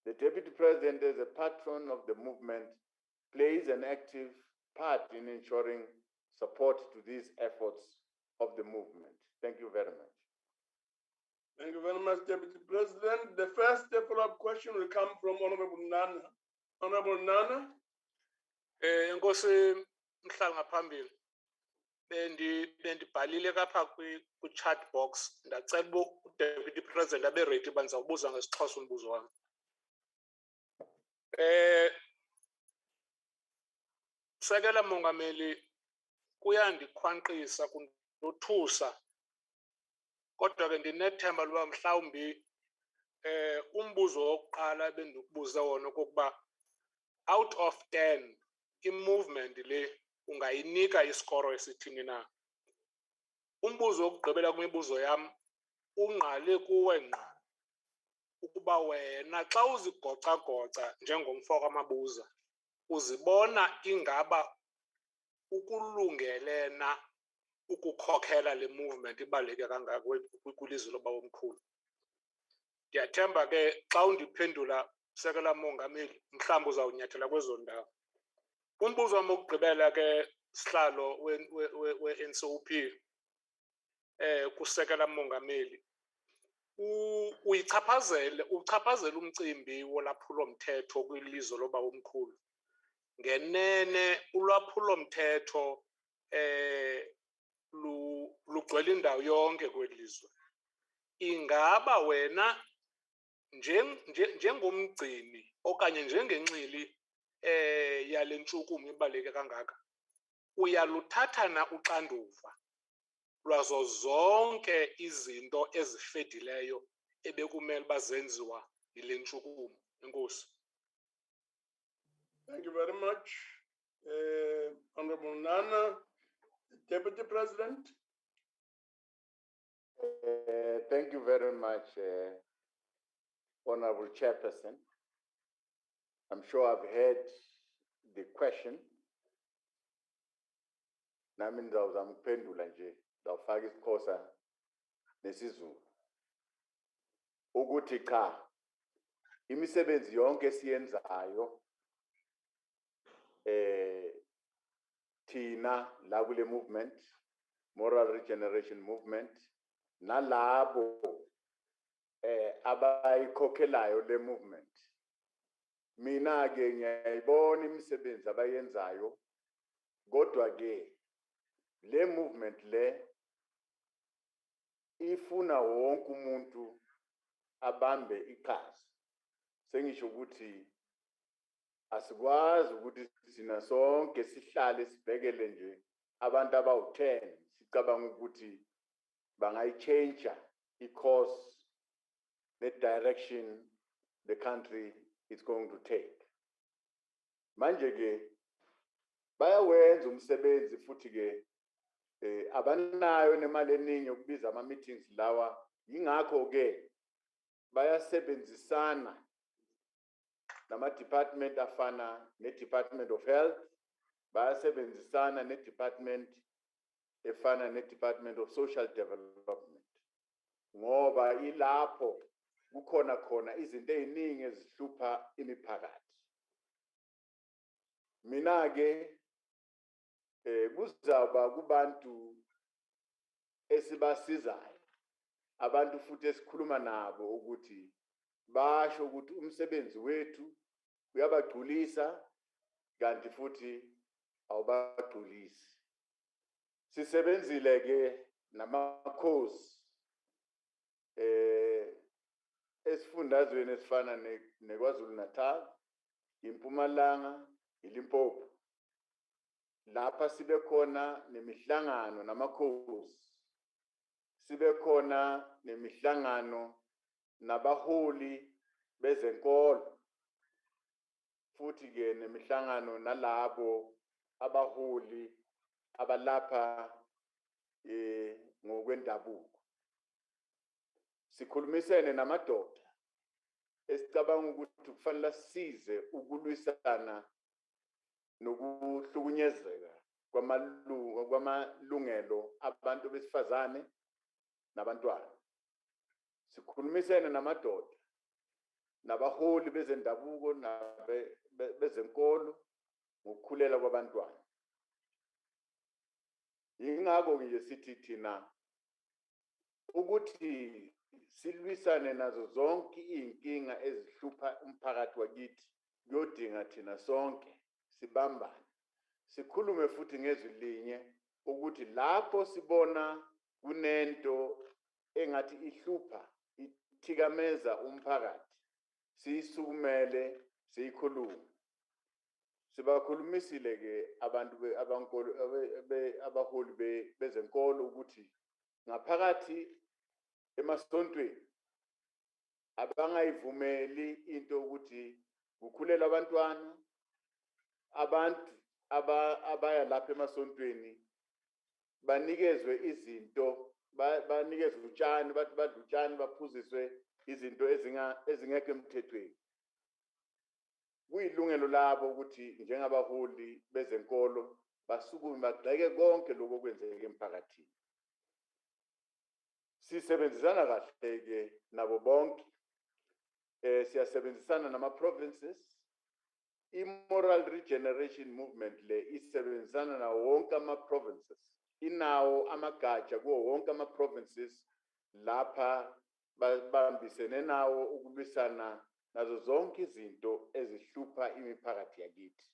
The Deputy President, as a patron of the movement, plays an active part in ensuring support to these efforts of the movement. Thank you very much. Thank you very much, Deputy President. The first follow-up question will come from Honorable Nana. Honorable Nana. Nkosi Mhlanga phambili. Bendibhalile kapha ku chat box ndacela uDeputy President abe ready banizawubuza ngesiXhosa umbuzo wami. Sekela Mongameli kuyandikhwanqisa kundothusa kodwa ke ndinethemba loba mhlawumbi umbuzo wokuqala bendikubuza wona okokuba out of 10 i-movement le ungayinika iskoro esithini na? Umbuzo wokugqibela kwimibuzo yam ungqale kuwe ngqa ukuba wena xa uzigoca-goca njengomfo kwamabuza uzibona ingaba ukulungele na ukukhokhela le movement ibaluleke kangaka kwilizwe lobawomkhulu. Ndiyathemba ke xa undiphendula Sekela Mongameli mhlawumbi uzawunyathela kwezo ndawo. Umbuzo wam wokugqibela ke sihlalo we-NCOP kuSekela Mongameli uchaphazela umcimbi wolwaphulo-mthetho kwilizwe lobawomkhulu. Ngenene ulwaphulo-mthetho lugcwele indawo yonke kweli lizwe. Ingaba wena njengomgcini okanye njengenxili yale ntshukumo ibaluleke kangaka uyaluthatha na uxanduva lwazo zonke izinto ezifedileyo ebekumele uba zenziwa yile ntshukumo? Enkosi. Thank you very much, Honorable Nana, Deputy President. Thank you very much, Honorable Chairperson. I'm sure I've heard the question. Nami ngizawuzamuphendula nje, ngizawufaka isiXhosa nesiZulu. Ukuthi cha, imisebenzi yonke esiyenzayo thina la kule movement, moral regeneration movement, nalabo abayikhokhelayo le movement. Mina ke ngiyayibona imisebenzi abayenzayo, kodwa ke le movement le ifuna wonke umuntu abambe iqhaza. Sengisho ukuthi asikwazi ukuthi sina sonke sihlale sibhekele nje abantu abawu-10 sicabanga ukuthi bangayichange i-course ne-direction the country is going to take. Manje ke bayawenza umsebenzi futhi ke abanayo nemali eningi yokubiza ama-meetings lawa. Yingakho ke bayasebenzisana nama-department afana ne-Department of Health, bayasebenzisana ne-department efana ne-Department of Social Development, ngoba ilapho kukhona khona izinto eziningi ezihlupha imiphakathi. Mina ke kuzaba kubantu esibasizayo, abantu futhi esikhuluma nabo ukuthi basho ukuthi umsebenzi wethu uyabagculisa kanti futhi awubagculisi. Sisebenzile ke namakhosi esifundazweni esifana neKwaZulu Natal, iMpumalanga, iLimpopo. Lapha sibe khona nemihlangano namakhosi, sibe khona nemihlangano nabaholi bezenkolo, futhi ke nemihlangano nalabo abaholi abalapha ngokwendabuko. Sikhulumisene namadoda esicabanga ukuthi kufanele size ukulwisana nokuhlukunyezeka kwamalungelo abantu besifazane nabantwana. Sikhulumisene namadoda nabaholi bezendabuko bezenkolo ngokukhulela kwabantwana. Yingakho nje sithi thina ukuthi silwisane nazo zonke iy'nkinga ezihlupha umphakathi wakithi, kuyodinga thina sonke sibambane, sikhulume futhi ngezwi linye ukuthi lapho sibona kunento engathi ihlupha ithikameza umphakathi, siyisukumele siyikhulume. Sibakhulumisile ke abantu abaholi bezenkolo ukuthi ngaphakathi emasontweni abangayivumeli into ukuthi kukhulela abantwana, abantu abaya lapha emasontweni banikezwe izinto banikezwe utshani bathi badla utshani baphuziswe izinto ezingekho emthethweni. Kuyilungelo labo ukuthi njengabaholi bezenkolo basukume bagxeke konke lokho okwenzeka emphakathini. Sisebenzisana kahle-ke nabo bonke. Siyasebenzisana nama-provinces. I-moral regeneration movement le isebenzisana nawo wonke ama-provinces. Inawo amagatsha kuwo wonke ama-provinces lapha bambisene nawo ukulwisana nazo zonke izinto ezihlupha imiphakathi yakithi.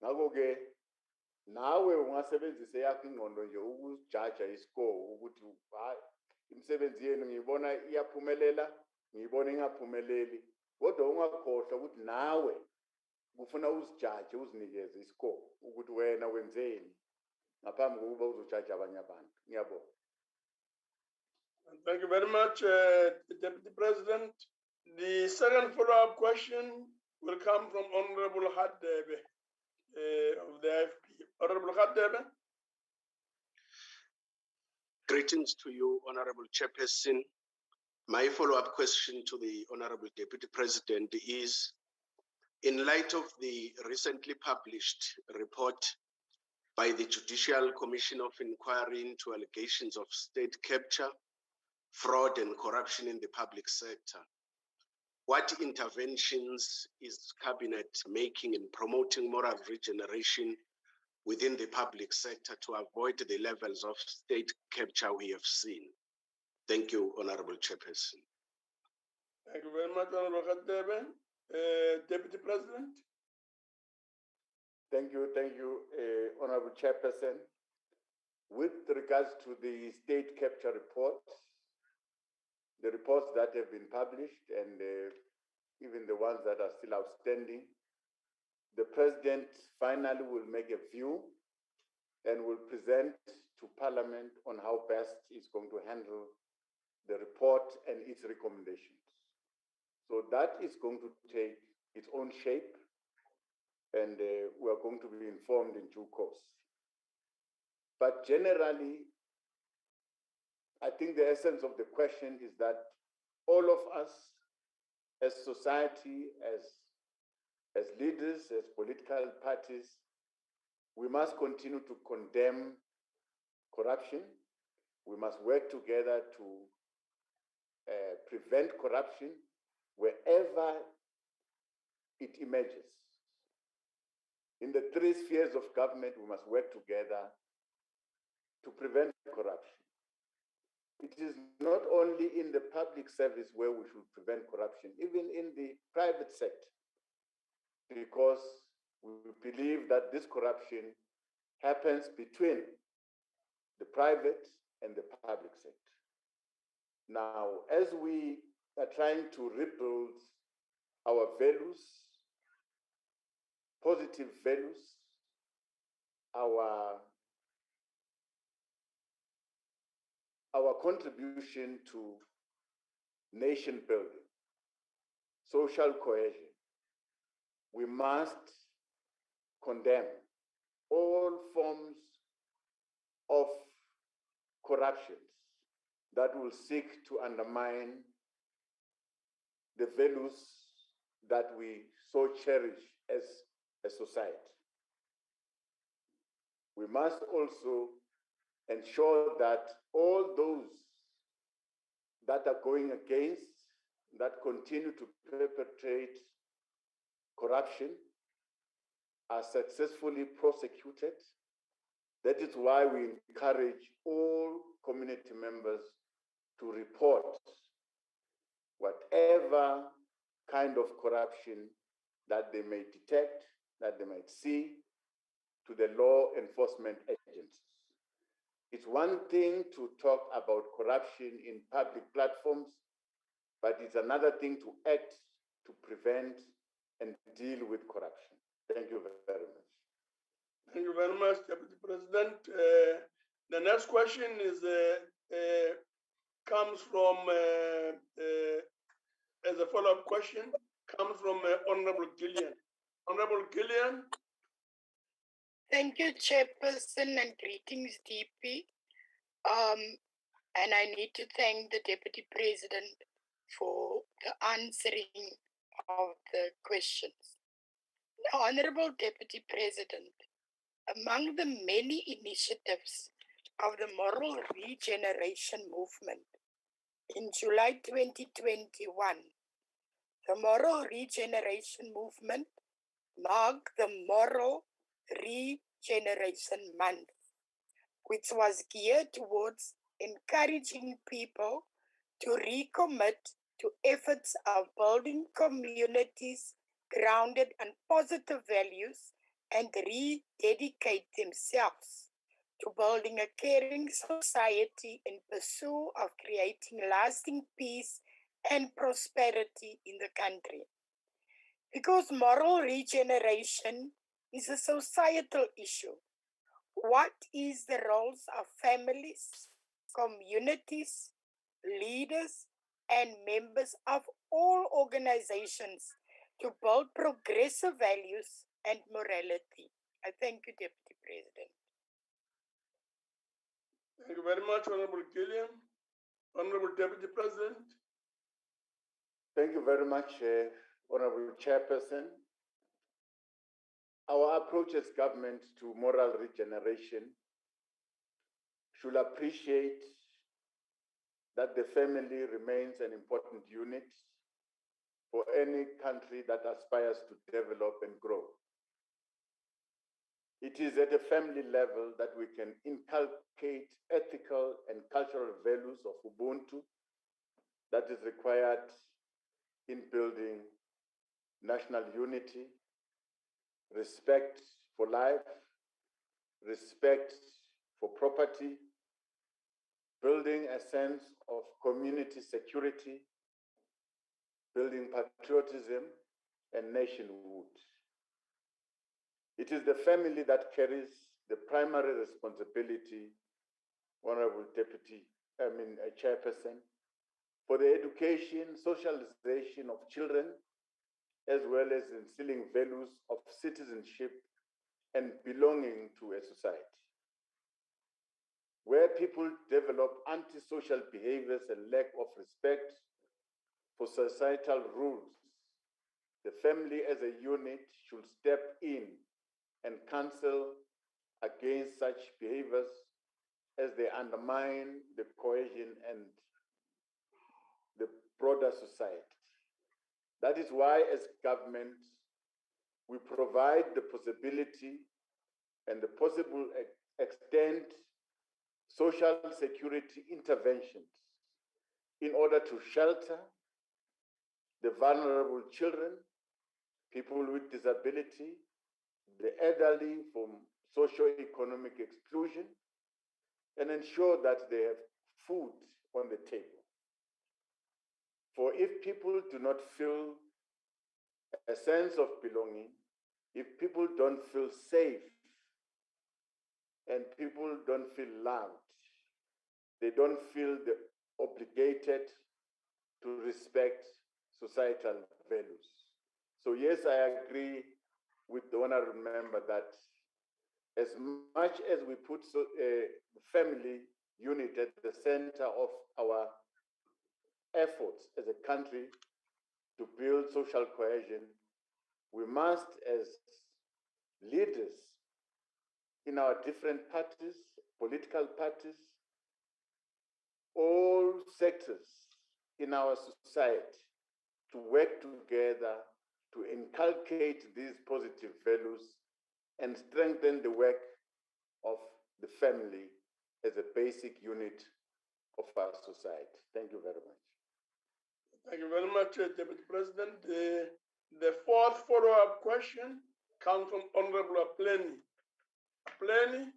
Ngakho-ke nawe ungasebenzisa yakho ingqondo nje ukujaja iscore ukuthi hayi imisebenzi yenu ngiyibona iyaphumelela ngiyibona ingaphumeleli, kodwa ungakhohlwa ukuthi nawe kufuna uzijaje uzinikeze iscore ukuthi wena wenzeni ngaphambi kokuba uzojaje abanye abantu. Ngiyabonga. Thank you very much, Deputy President. The second follow-up question will come from Honorable Hadebe of the IFP. Honorable Hadebe. Greetings to you, Honorable Chairperson. My follow-up question to the Honorable Deputy President is, in light of the recently published report by the Judicial Commission of Inquiry into allegations of state capture, fraud and corruption in the public sector, what interventions is Cabinet making in promoting moral regeneration within the public sector to avoid the levels of state capture we have seen? Thank you, Honorable Chairperson. Thank you very much, Honorable Hadebe. Deputy President. Thank you, Honorable Chairperson. With regards to the state capture reports, the reports that have been published and even the ones that are still outstanding, the President finally will make a view and will present to Parliament on how best he's going to handle the report and its recommendations. So that is going to take its own shape, and we are going to be informed in due course. But generally, I think the essence of the question is that all of us as society, as leaders, as political parties, we must continue to condemn corruption. We must work together to prevent corruption wherever it emerges. In the three spheres of government, we must work together to prevent corruption. It is not only in the public service where we should prevent corruption, even in the private sector, because we believe that this corruption happens between the private and the public sector. Now, as we are trying to rebuild our values, positive values, our contribution to nation building, social cohesion, we must condemn all forms of corruptions that will seek to undermine the values that we so cherish as a society. We must also ensure that all those that are going against, that continue to perpetrate corruption, are successfully prosecuted. That is why we encourage all community members to report whatever kind of corruption that they may detect, that they might see, to the law enforcement agencies. It's one thing to talk about corruption in public platforms, but it's another thing to act to prevent and deal with corruption. Thank you very much. Thank you very much, Deputy President. The next question is comes from, as a follow-up question, comes from Honorable Gillian. Honorable Gillian. Thank you, Chairperson, and greetings, DP. And I need to thank the Deputy President for the answering of the questions. Now, Honorable Deputy President, among the many initiatives of the Moral Regeneration Movement, in July 2021, the Moral Regeneration Movement marked the Moral Regeneration Month, which was geared towards encouraging people to recommit to efforts of building communities grounded on positive values and rededicate themselves to building a caring society in pursuit of creating lasting peace and prosperity in the country. Because moral regeneration is a societal issue, what is the roles of families, communities, leaders, and members of all organizations to build progressive values and morality? I thank you, Deputy President. Thank you very much, Honorable Gilliam. Honorable Deputy President. Thank you very much, Honorable Chairperson. Our approach as government to moral regeneration should appreciate that the family remains an important unit for any country that aspires to develop and grow. It is at a family level that we can inculcate ethical and cultural values of Ubuntu that is required in building national unity, respect for life, respect for property, building a sense of community security, building patriotism and nationhood. It is the family that carries the primary responsibility, Honorable Chairperson, for the education, socialization of children, as well as instilling values of citizenship and belonging to a society. Where people develop antisocial behaviors and lack of respect for societal rules, the family as a unit should step in and counsel against such behaviors as they undermine the cohesion and the broader society. That is why, as government, we provide the possibility and the possible extent social security interventions in order to shelter the vulnerable children, people with disability, the elderly from socio-economic exclusion, and ensure that they have food on the table. For if people do not feel a sense of belonging, if people don't feel safe, and people don't feel loved, they don't feel obligated to respect societal values. So yes, I agree with the honorable member that as much as we put family unit at the center of our efforts as a country to build social cohesion, we must, as leaders in our different parties, political parties, all sectors in our society, to work together to inculcate these positive values and strengthen the work of the family as a basic unit of our society. Thank you very much. Thank you very much, Deputy President. The fourth follow-up question comes from Honorable Plenary. Plenary.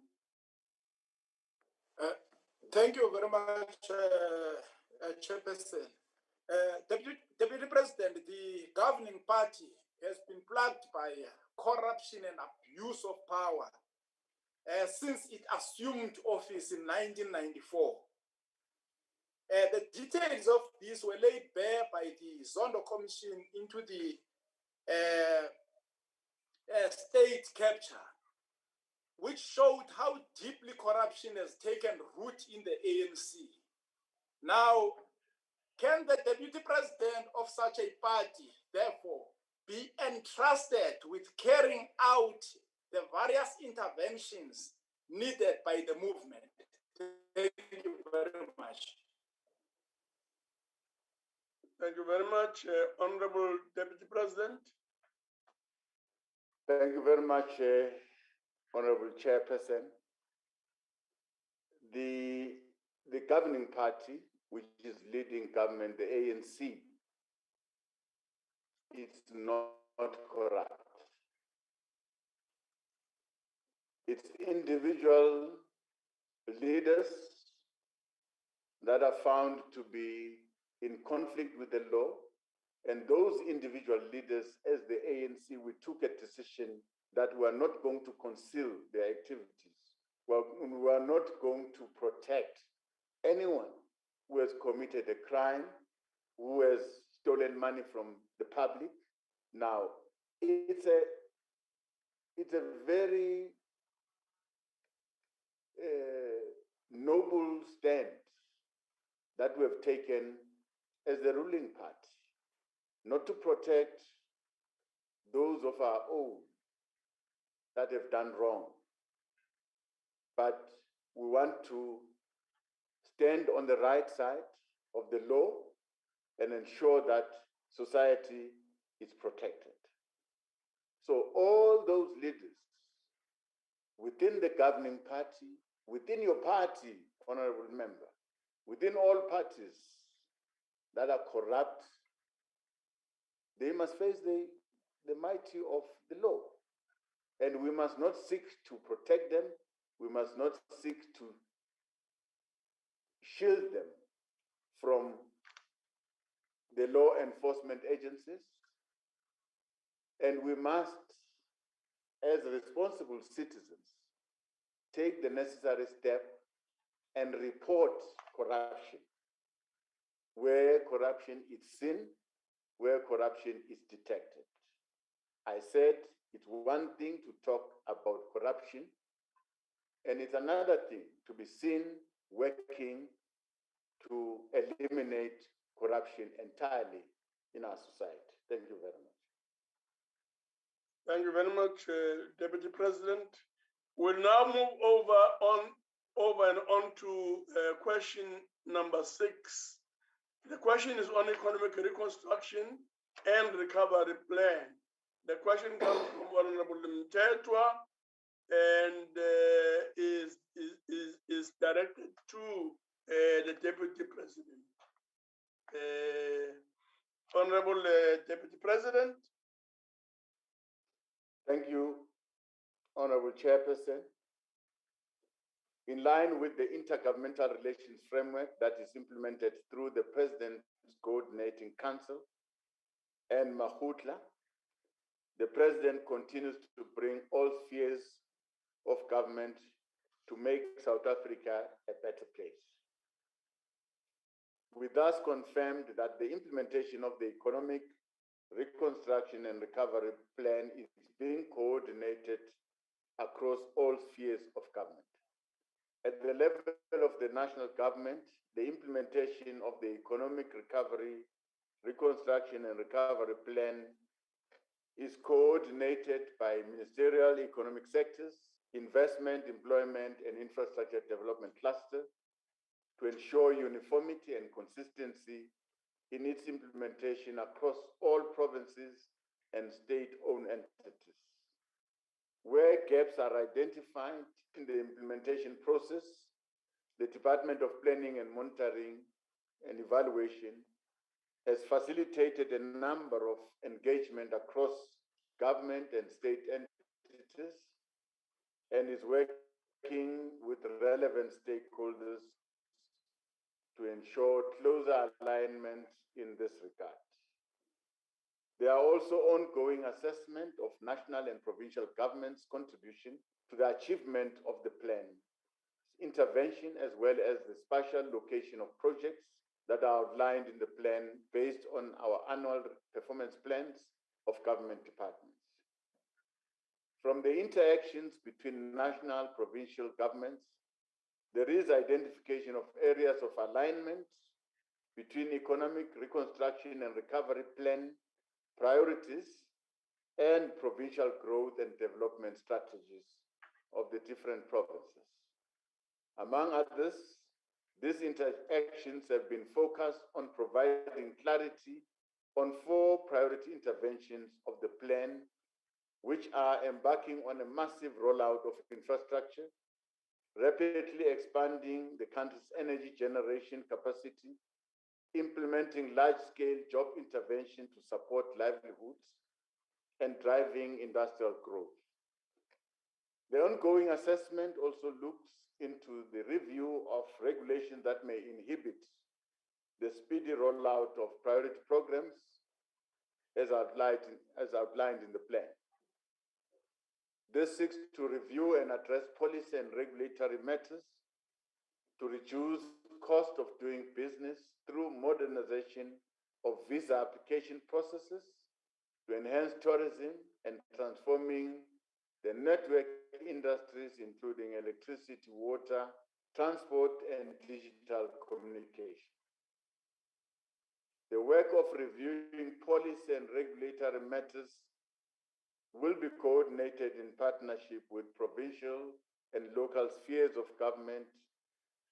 Thank you very much, Chairperson. Deputy President, the governing party has been plagued by corruption and abuse of power since it assumed office in 1994. The details of this were laid bare by the Zondo Commission into the state capture which showed how deeply corruption has taken root in the ANC. Now, can the deputy president of such a party, therefore, be entrusted with carrying out the various interventions needed by the movement? Thank you very much. Thank you very much, Honorable Deputy President. Thank you very much, Honorable Chairperson. The governing party, which is leading government, the ANC, is not corrupt. It's individual leaders that are found to be in conflict with the law. And those individual leaders, as the ANC, we took a decision that we are not going to conceal their activities. Well, we are not going to protect anyone who has committed a crime, who has stolen money from the public. Now, it's a very noble stand that we have taken as the ruling party, not to protect those of our own that have done wrong, but we want to stand on the right side of the law and ensure that society is protected. So all those leaders within the governing party, within your party, honorable member, within all parties that are corrupt, they must face the mighty of the law. And we must not seek to protect them. We must not seek to shield them from the law enforcement agencies. And we must, as responsible citizens, take the necessary step and report corruption where corruption is seen, where corruption is detected. I said it's one thing to talk about corruption, and it's another thing to be seen working to eliminate corruption entirely in our society. Thank you very much. Thank you very much, Deputy President. We'll now move over and on to question number 6. The question is on economic reconstruction and recovery plan. The question comes from Honorable Mtetwa and is directed to the Deputy President. Honorable Deputy President. Thank you, Honorable Chairperson. In line with the Intergovernmental Relations Framework that is implemented through the President's Coordinating Council and Mahutla, the President continues to bring all spheres of government to make South Africa a better place. We thus confirmed that the implementation of the Economic Reconstruction and Recovery Plan is being coordinated across all spheres of government. At the level of the national government, the implementation of the Economic Recovery, Reconstruction and Recovery Plan is coordinated by ministerial economic sectors, investment, employment, and infrastructure development cluster to ensure uniformity and consistency in its implementation across all provinces and state-owned entities. Where gaps are identified in the implementation process, the Department of Planning and Monitoring and Evaluation has facilitated a number of engagement across government and state entities and is working with relevant stakeholders to ensure closer alignment in this regard. There are also ongoing assessment of national and provincial governments' contribution to the achievement of the plan, intervention, as well as the spatial location of projects that are outlined in the plan based on our annual performance plans of government departments. From the interactions between national, provincial governments, there is identification of areas of alignment between economic reconstruction and recovery plan priorities and provincial growth and development strategies of the different provinces. Among others, these interactions have been focused on providing clarity on 4 priority interventions of the plan, which are embarking on a massive rollout of infrastructure, rapidly expanding the country's energy generation capacity, implementing large-scale job intervention to support livelihoods, and driving industrial growth. The ongoing assessment also looks into the review of regulations that may inhibit the speedy rollout of priority programs as outlined in the plan. This seeks to review and address policy and regulatory matters to reduce cost of doing business through modernization of visa application processes, to enhance tourism and transforming the network industries, including electricity, water, transport, and digital communication. The work of reviewing policy and regulatory matters will be coordinated in partnership with provincial and local spheres of government,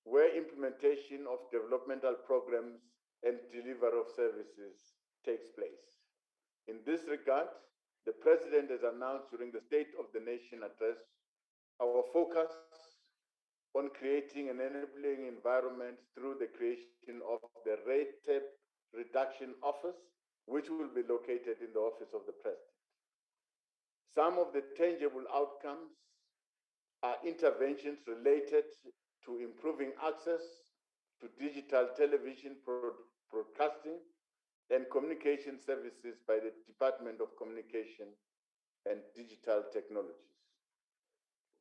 where implementation of developmental programs and delivery of services takes place. In this regard, the President has announced during the State of the Nation address our focus on creating an enabling environment through the creation of the Red Tape Reduction Office, which will be located in the Office of the President. Some of the tangible outcomes are interventions related to improving access to digital television broadcasting and communication services by the Department of Communication and Digital Technologies.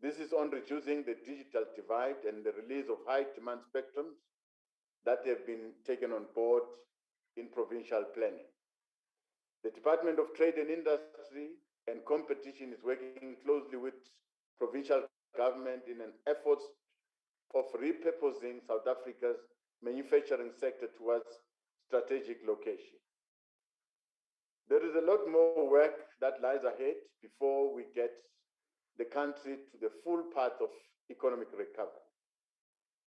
This is on reducing the digital divide and the release of high demand spectrums that have been taken on board in provincial planning. The Department of Trade and Industry and Competition is working closely with provincial government in an effort of repurposing South Africa's manufacturing sector towards strategic location. There is a lot more work that lies ahead before we get the country to the full path of economic recovery.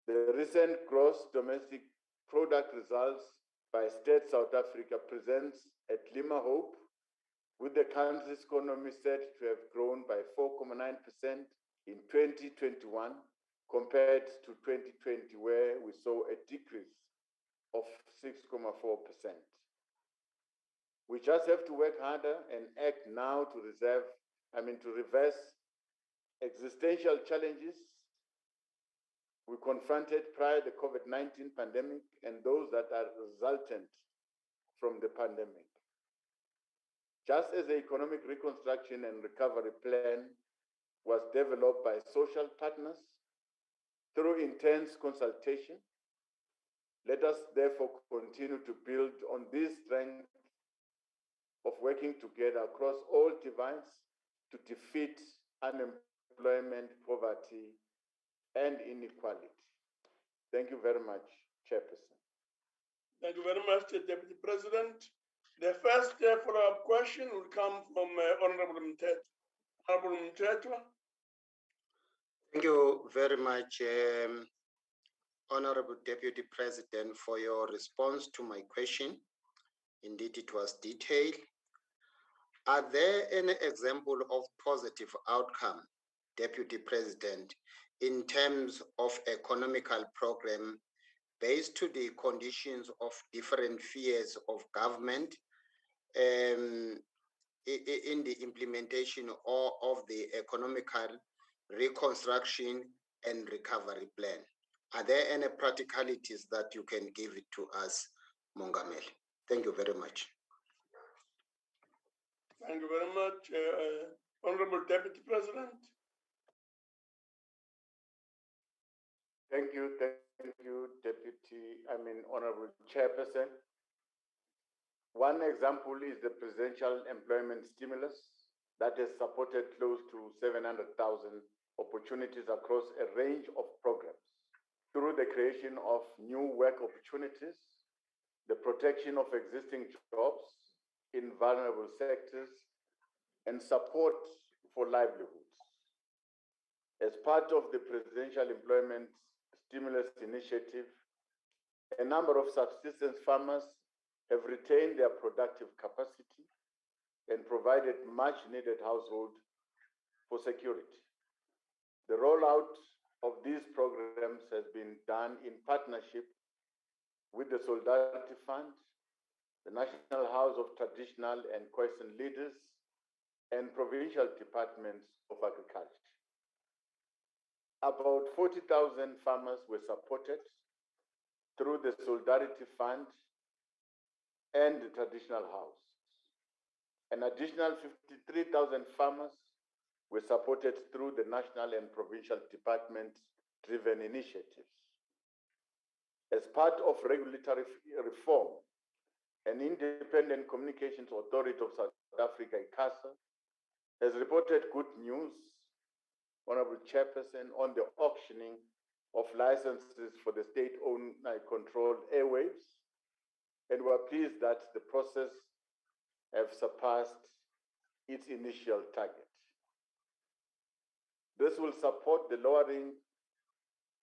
The recent gross domestic product results by State South Africa presents a glimmer hope, with the country's economy said to have grown by 4.9% in 2021 compared to 2020, where we saw a decrease of 6.4%. We just have to work harder and act now to reverse existential challenges we confronted prior to the COVID-19 pandemic and those that are resultant from the pandemic. Just as the economic reconstruction and recovery plan was developed by social partners through intense consultation, let us therefore continue to build on this strength of working together across all divides to defeat unemployment, poverty, and inequality. Thank you very much, Chairperson. Thank you very much, Deputy President. The first follow-up question will come from Honorable Mtetwa. Honorable Mtetwa. Thank you very much, Honorable Deputy President, for your response to my question. Indeed, it was detailed. Are there any example of positive outcome, Deputy President, in terms of economical program based to the conditions of different spheres of government in the implementation of the economical reconstruction and recovery plan? Are there any practicalities that you can give it to us, Mongameli? Thank you very much. Thank you very much, Honorable Deputy President. Thank you, Honorable Chairperson. One example is the presidential employment stimulus that has supported close to 700,000 opportunities across a range of programs through the creation of new work opportunities, the protection of existing jobs in vulnerable sectors, and support for livelihoods. As part of the Presidential Employment Stimulus Initiative, a number of subsistence farmers have retained their productive capacity and provided much needed household for security. The rollout of these programs has been done in partnership with the Solidarity Fund, the National House of Traditional and Quiescent Leaders, and provincial departments of agriculture. About 40,000 farmers were supported through the Solidarity Fund and the Traditional House. An additional 53,000 farmers were supported through the national and provincial department-driven initiatives. As part of regulatory reform, an independent communications authority of South Africa, ICASA, has reported good news, Honorable Chairperson, on the auctioning of licenses for the state-owned controlled airwaves, and we are pleased that the process have surpassed its initial target. This will support the lowering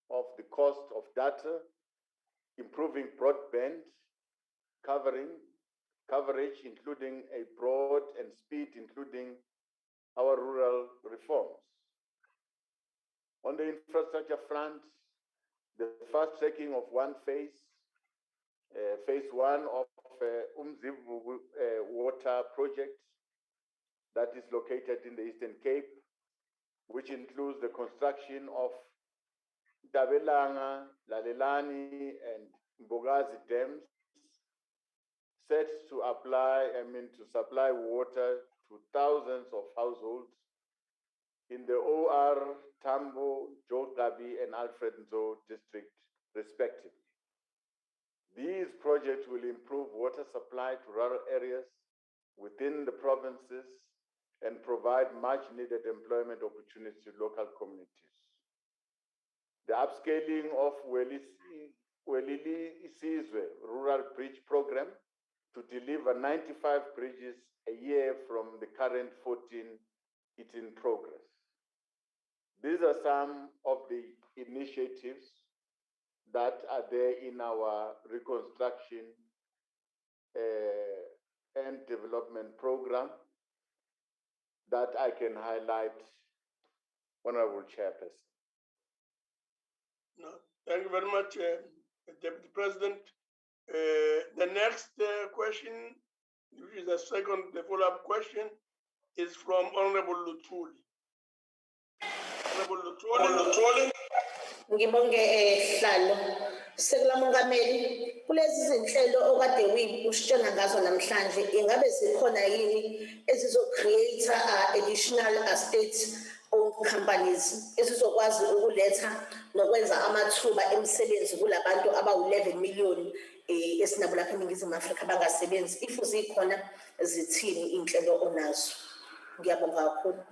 of the cost of data, improving broadband coverage, including a broad and speed, including our rural reforms. On the infrastructure front, the fast tracking of one phase, phase one of Umzivu water project that is located in the Eastern Cape, which includes the construction of Dabelanga, Lalelani, and Mbogazi dams, set to supply water to thousands of households in the OR, Tambo, Jogabi, and Alfred Nzo district, respectively. These projects will improve water supply to rural areas within the provinces and provide much-needed employment opportunities to local communities. The upscaling of Welili Isizwe Rural Bridge Program to deliver 95 bridges a year from the current 14 in progress. These are some of the initiatives that are there in our reconstruction and development program that I can highlight, Honorable Chairperson. No, thank you very much, Deputy President. The next question, which is the follow-up question, is from Honorable Lutuli. Honorable Lutuli. Ngibonge hlalo sekula mongameli kulezi zinhlelo okade uyishitshelana ngazo namhlanje ingabe zikhona yini ezizo-create additional state-owned companies ezizokwazi ukuletha nokwenza amathuba emisebenzi kulabantu abawu-11 million esinabo lapha eNingizimu Afrika bangasebenzi if zikhona zithini iy'nhlelo onazo. Ngiyabonga kakhulu.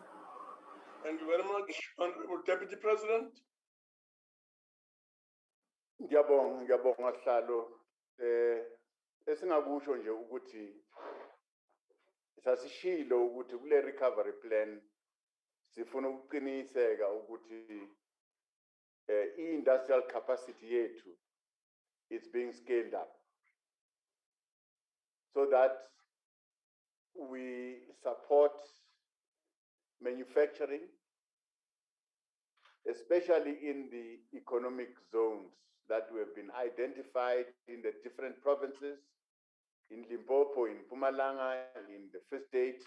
Thank you very much, Honorable Deputy President. Ngiyabonga hlalo. Esingakusho nje ukuthi sasishilo ukuthi kule recovery plan sifuna ukuqiniseka ukuthi i-industrial capacity yethu is being scaled up so that we support manufacturing, especially in the economic zones that we have been identified in the different provinces, in Limpopo, in Mpumalanga, in the Free State,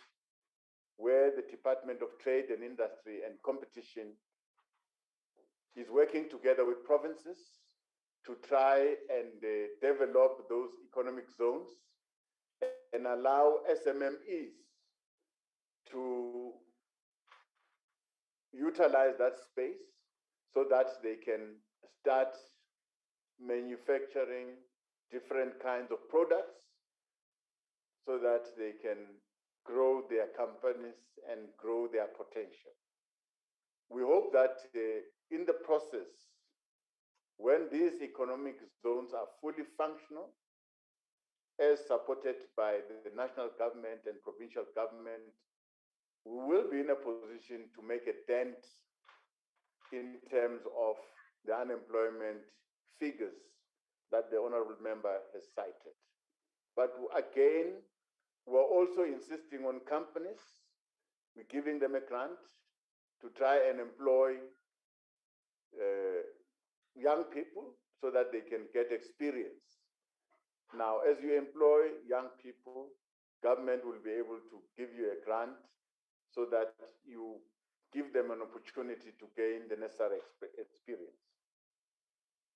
where the Department of Trade and Industry and Competition is working together with provinces to try and develop those economic zones and allow SMMEs to utilize that space so that they can start manufacturing different kinds of products so that they can grow their companies and grow their potential. We hope that in the process, when these economic zones are fully functional, as supported by the national government and provincial government, we will be in a position to make a dent in terms of the unemployment figures that the honorable member has cited. But again, we're also insisting on companies. We're giving them a grant to try and employ young people so that they can get experience. Now, as you employ young people, government will be able to give you a grant so that you give them an opportunity to gain the necessary experience.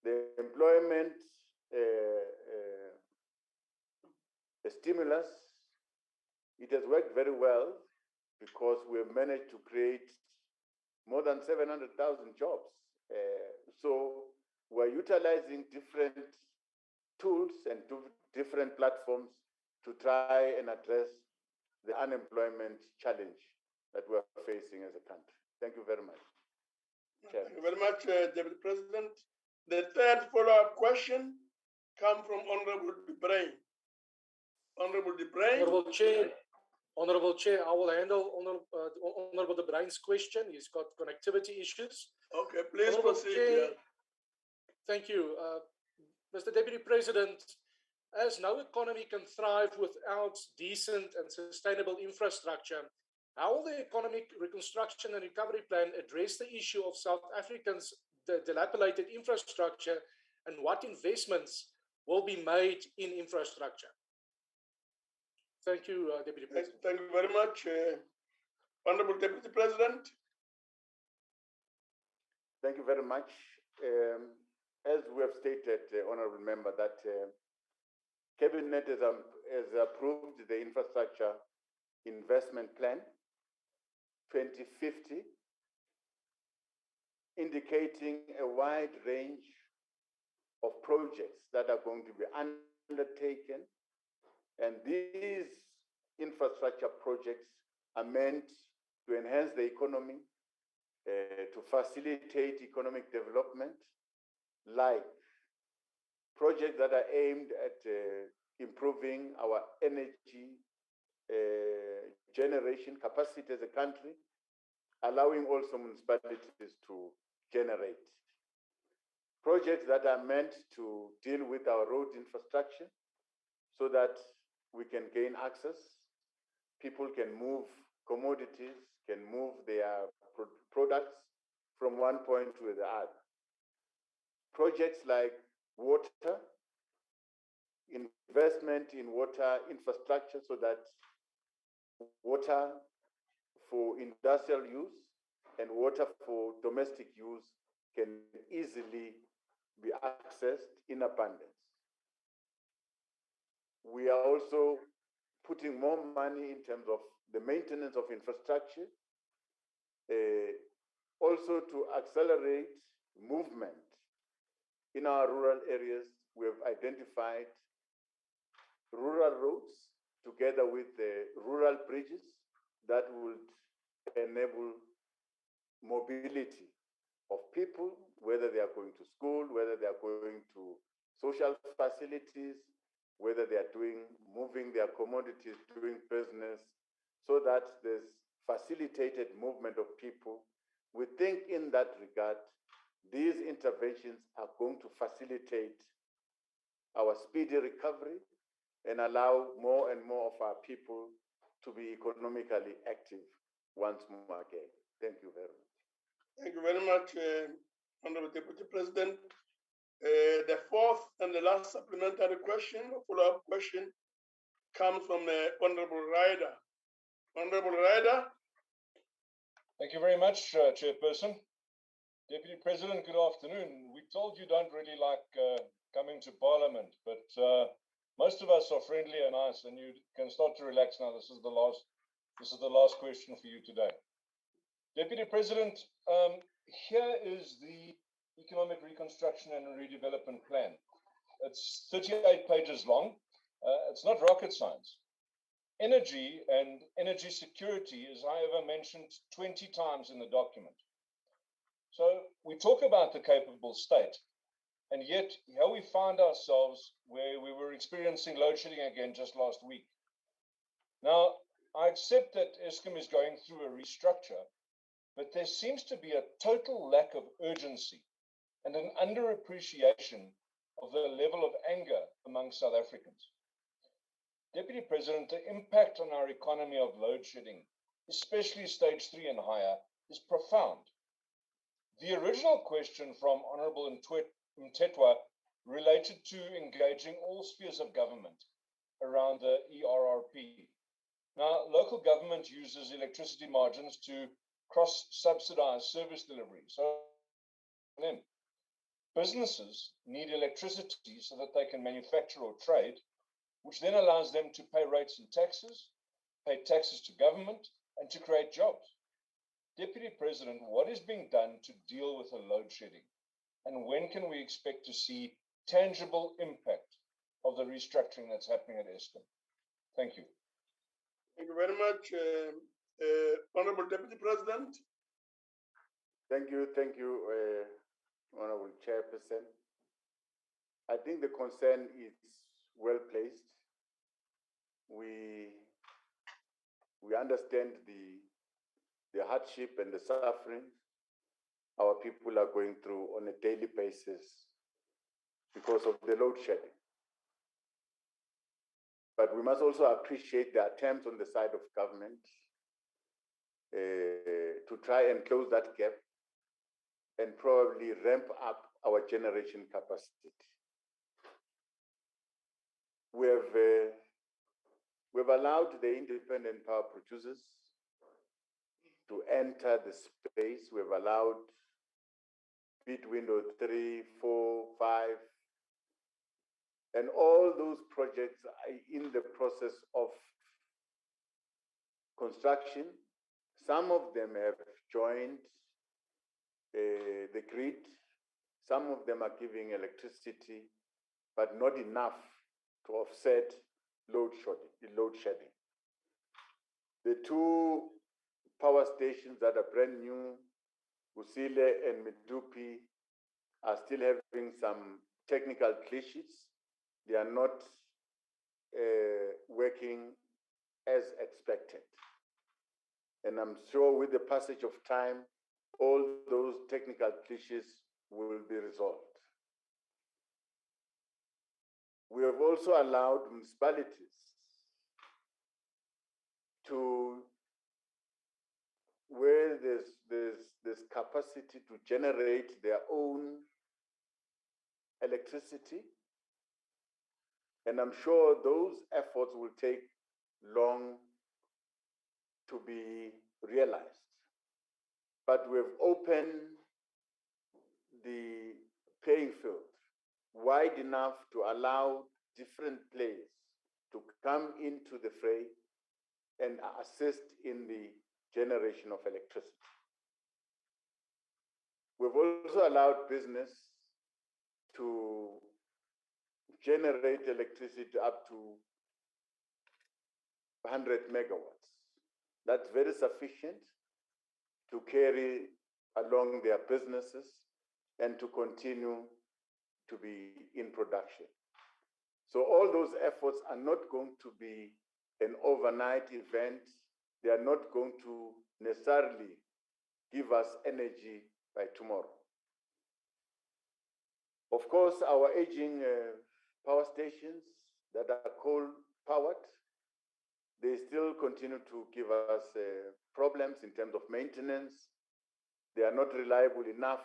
The employment stimulus, it has worked very well because we have managed to create more than 700,000 jobs. So we're utilizing different tools and different platforms to try and address the unemployment challenge that we're facing as a country. Thank you very much. Thank you very much, Deputy President. The third follow-up question comes from Honorable Debrain. Honorable Debrain. Honorable Chair, I will handle Honorable Debrain's question. He's got connectivity issues. Okay, please proceed. Chair, thank you. Mr. Deputy President, as no economy can thrive without decent and sustainable infrastructure, how will the Economic Reconstruction and Recovery Plan address the issue of South Africans' dilapidated infrastructure, and what investments will be made in infrastructure? Thank you, Deputy President. Thank you very much, Honorable Deputy President. Thank you very much. As we have stated, Honorable Member, that Cabinet has approved the Infrastructure Investment Plan 2050, indicating a wide range of projects that are going to be undertaken. And these infrastructure projects are meant to enhance the economy, to facilitate economic development, like projects that are aimed at improving our energy generation capacity as a country, allowing also municipalities to generate. Projects that are meant to deal with our road infrastructure so that we can gain access, people can move commodities, can move their products from one point to the other. Projects like water, investment in water infrastructure so that water for industrial use and water for domestic use can easily be accessed in abundance. We are also putting more money in terms of the maintenance of infrastructure, also to accelerate movement. In our rural areas, we have identified rural roads together with the rural bridges that would enable mobility of people, whether they are going to school, whether they are going to social facilities, whether they are moving their commodities, doing business, so that there's facilitated movement of people. We think in that regard, these interventions are going to facilitate our speedy recovery and allow more and more of our people to be economically active once more again. Thank you very much. Thank you very much, Honorable Deputy President. The fourth and the last supplementary question, follow-up question, comes from Honorable Ryder. Honorable Ryder. Thank you very much, Chairperson. Deputy President, good afternoon. We told you don't really like coming to Parliament, but most of us are friendly and nice, and you can start to relax now. This is the last question for you today. Deputy President, here is the Economic Reconstruction and Redevelopment Plan. It's 38 pages long. It's not rocket science. Energy and energy security is, however, mentioned 20 times in the document. So we talk about the capable state, and yet here we find ourselves where we were experiencing load shedding again just last week. Now, I accept that Eskom is going through a restructure, but there seems to be a total lack of urgency and an underappreciation of the level of anger among South Africans. Deputy President, the impact on our economy of load shedding, especially stage 3 and higher, is profound. The original question from Honorable Mtetwa related to engaging all spheres of government around the ERRP. Now, local government uses electricity margins to cross-subsidize service delivery. So then, businesses need electricity so that they can manufacture or trade, which then allows them to pay rates and taxes, pay taxes to government, and to create jobs. Deputy President, what is being done to deal with the load shedding? And when can we expect to see tangible impact of the restructuring that's happening at Eskom? Thank you. Thank you very much, Honorable Deputy President. Thank you, Honorable Chairperson. I think the concern is well placed. We understand the hardship and the suffering our people are going through on a daily basis because of the load shedding. But we must also appreciate the attempts on the side of government to try and close that gap and probably ramp up our generation capacity. We've allowed the independent power producers to enter the space. We've allowed bid window 3, 4, 5, and all those projects are in the process of construction. Some of them have joined the grid. Some of them are giving electricity, but not enough to offset load shedding. The two power stations that are brand new, Usile and Medupi, are still having some technical glitches. They are not working as expected. And I'm sure with the passage of time, all those technical glitches will be resolved. We have also allowed municipalities to, where there's capacity to generate their own electricity. And I'm sure those efforts will take long to be realized. But we've opened the playing field wide enough to allow different players to come into the fray and assist in the generation of electricity. We've also allowed business to generate electricity up to 100 megawatts. That's very sufficient to carry along their businesses and to continue to be in production. So all those efforts are not going to be an overnight event. They are not going to necessarily give us energy by tomorrow. Of course, our aging power stations that are coal-powered, they still continue to give us problems in terms of maintenance. They are not reliable enough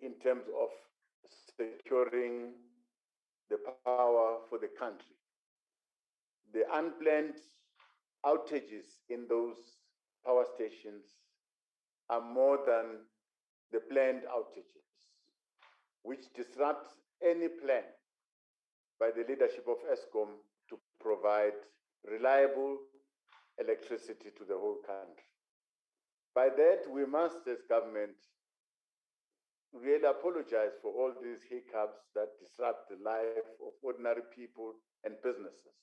in terms of securing the power for the country. The unplanned outages in those power stations are more than the planned outages, which disrupt any plan by the leadership of Eskom to provide reliable electricity to the whole country. By that, we must, as government, really apologize for all these hiccups that disrupt the life of ordinary people and businesses.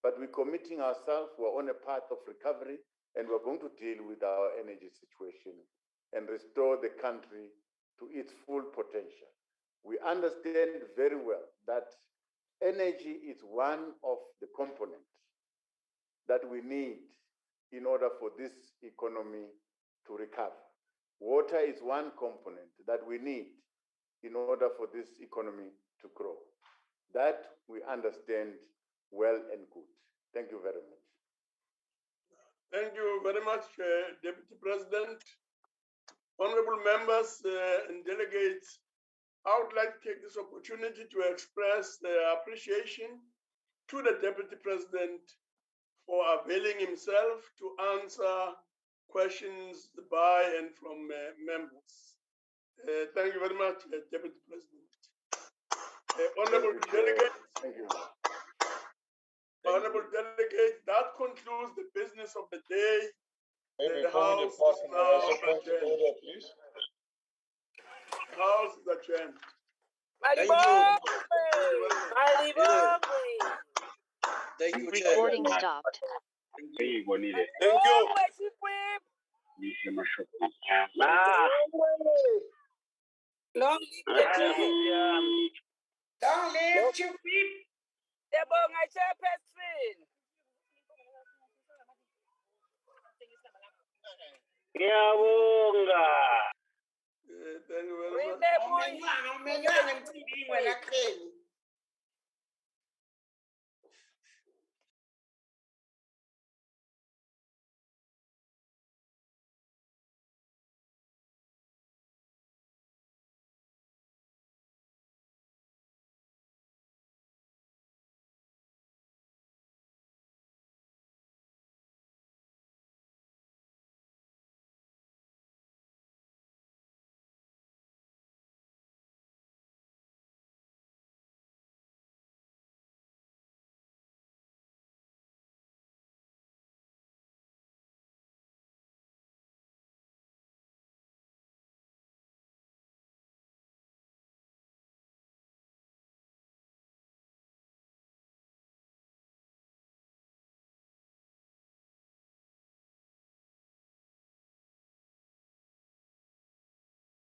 but we're committing ourselves, we're on a path of recovery, and we're going to deal with our energy situation and restore the country to its full potential. We understand very well that energy is one of the components that we need in order for this economy to recover. Water is one component that we need in order for this economy to grow. That we understand well and good. Thank you very much. Thank you very much, Deputy President. Honorable members and delegates, I would like to take this opportunity to express their appreciation to the Deputy President for availing himself to answer questions by and from members. Thank you very much, Deputy President. Honorable delegates, honorable delegates, that concludes the business of the day. Maybe before we depart, as a point of order, please. The House is adjourned. Thank you, Chair. Recording stopped. Thank you. Long live the chief. Long live Chief Whip. Debonga Chairperson. Ngiyabonga. Thank you very much. Remember,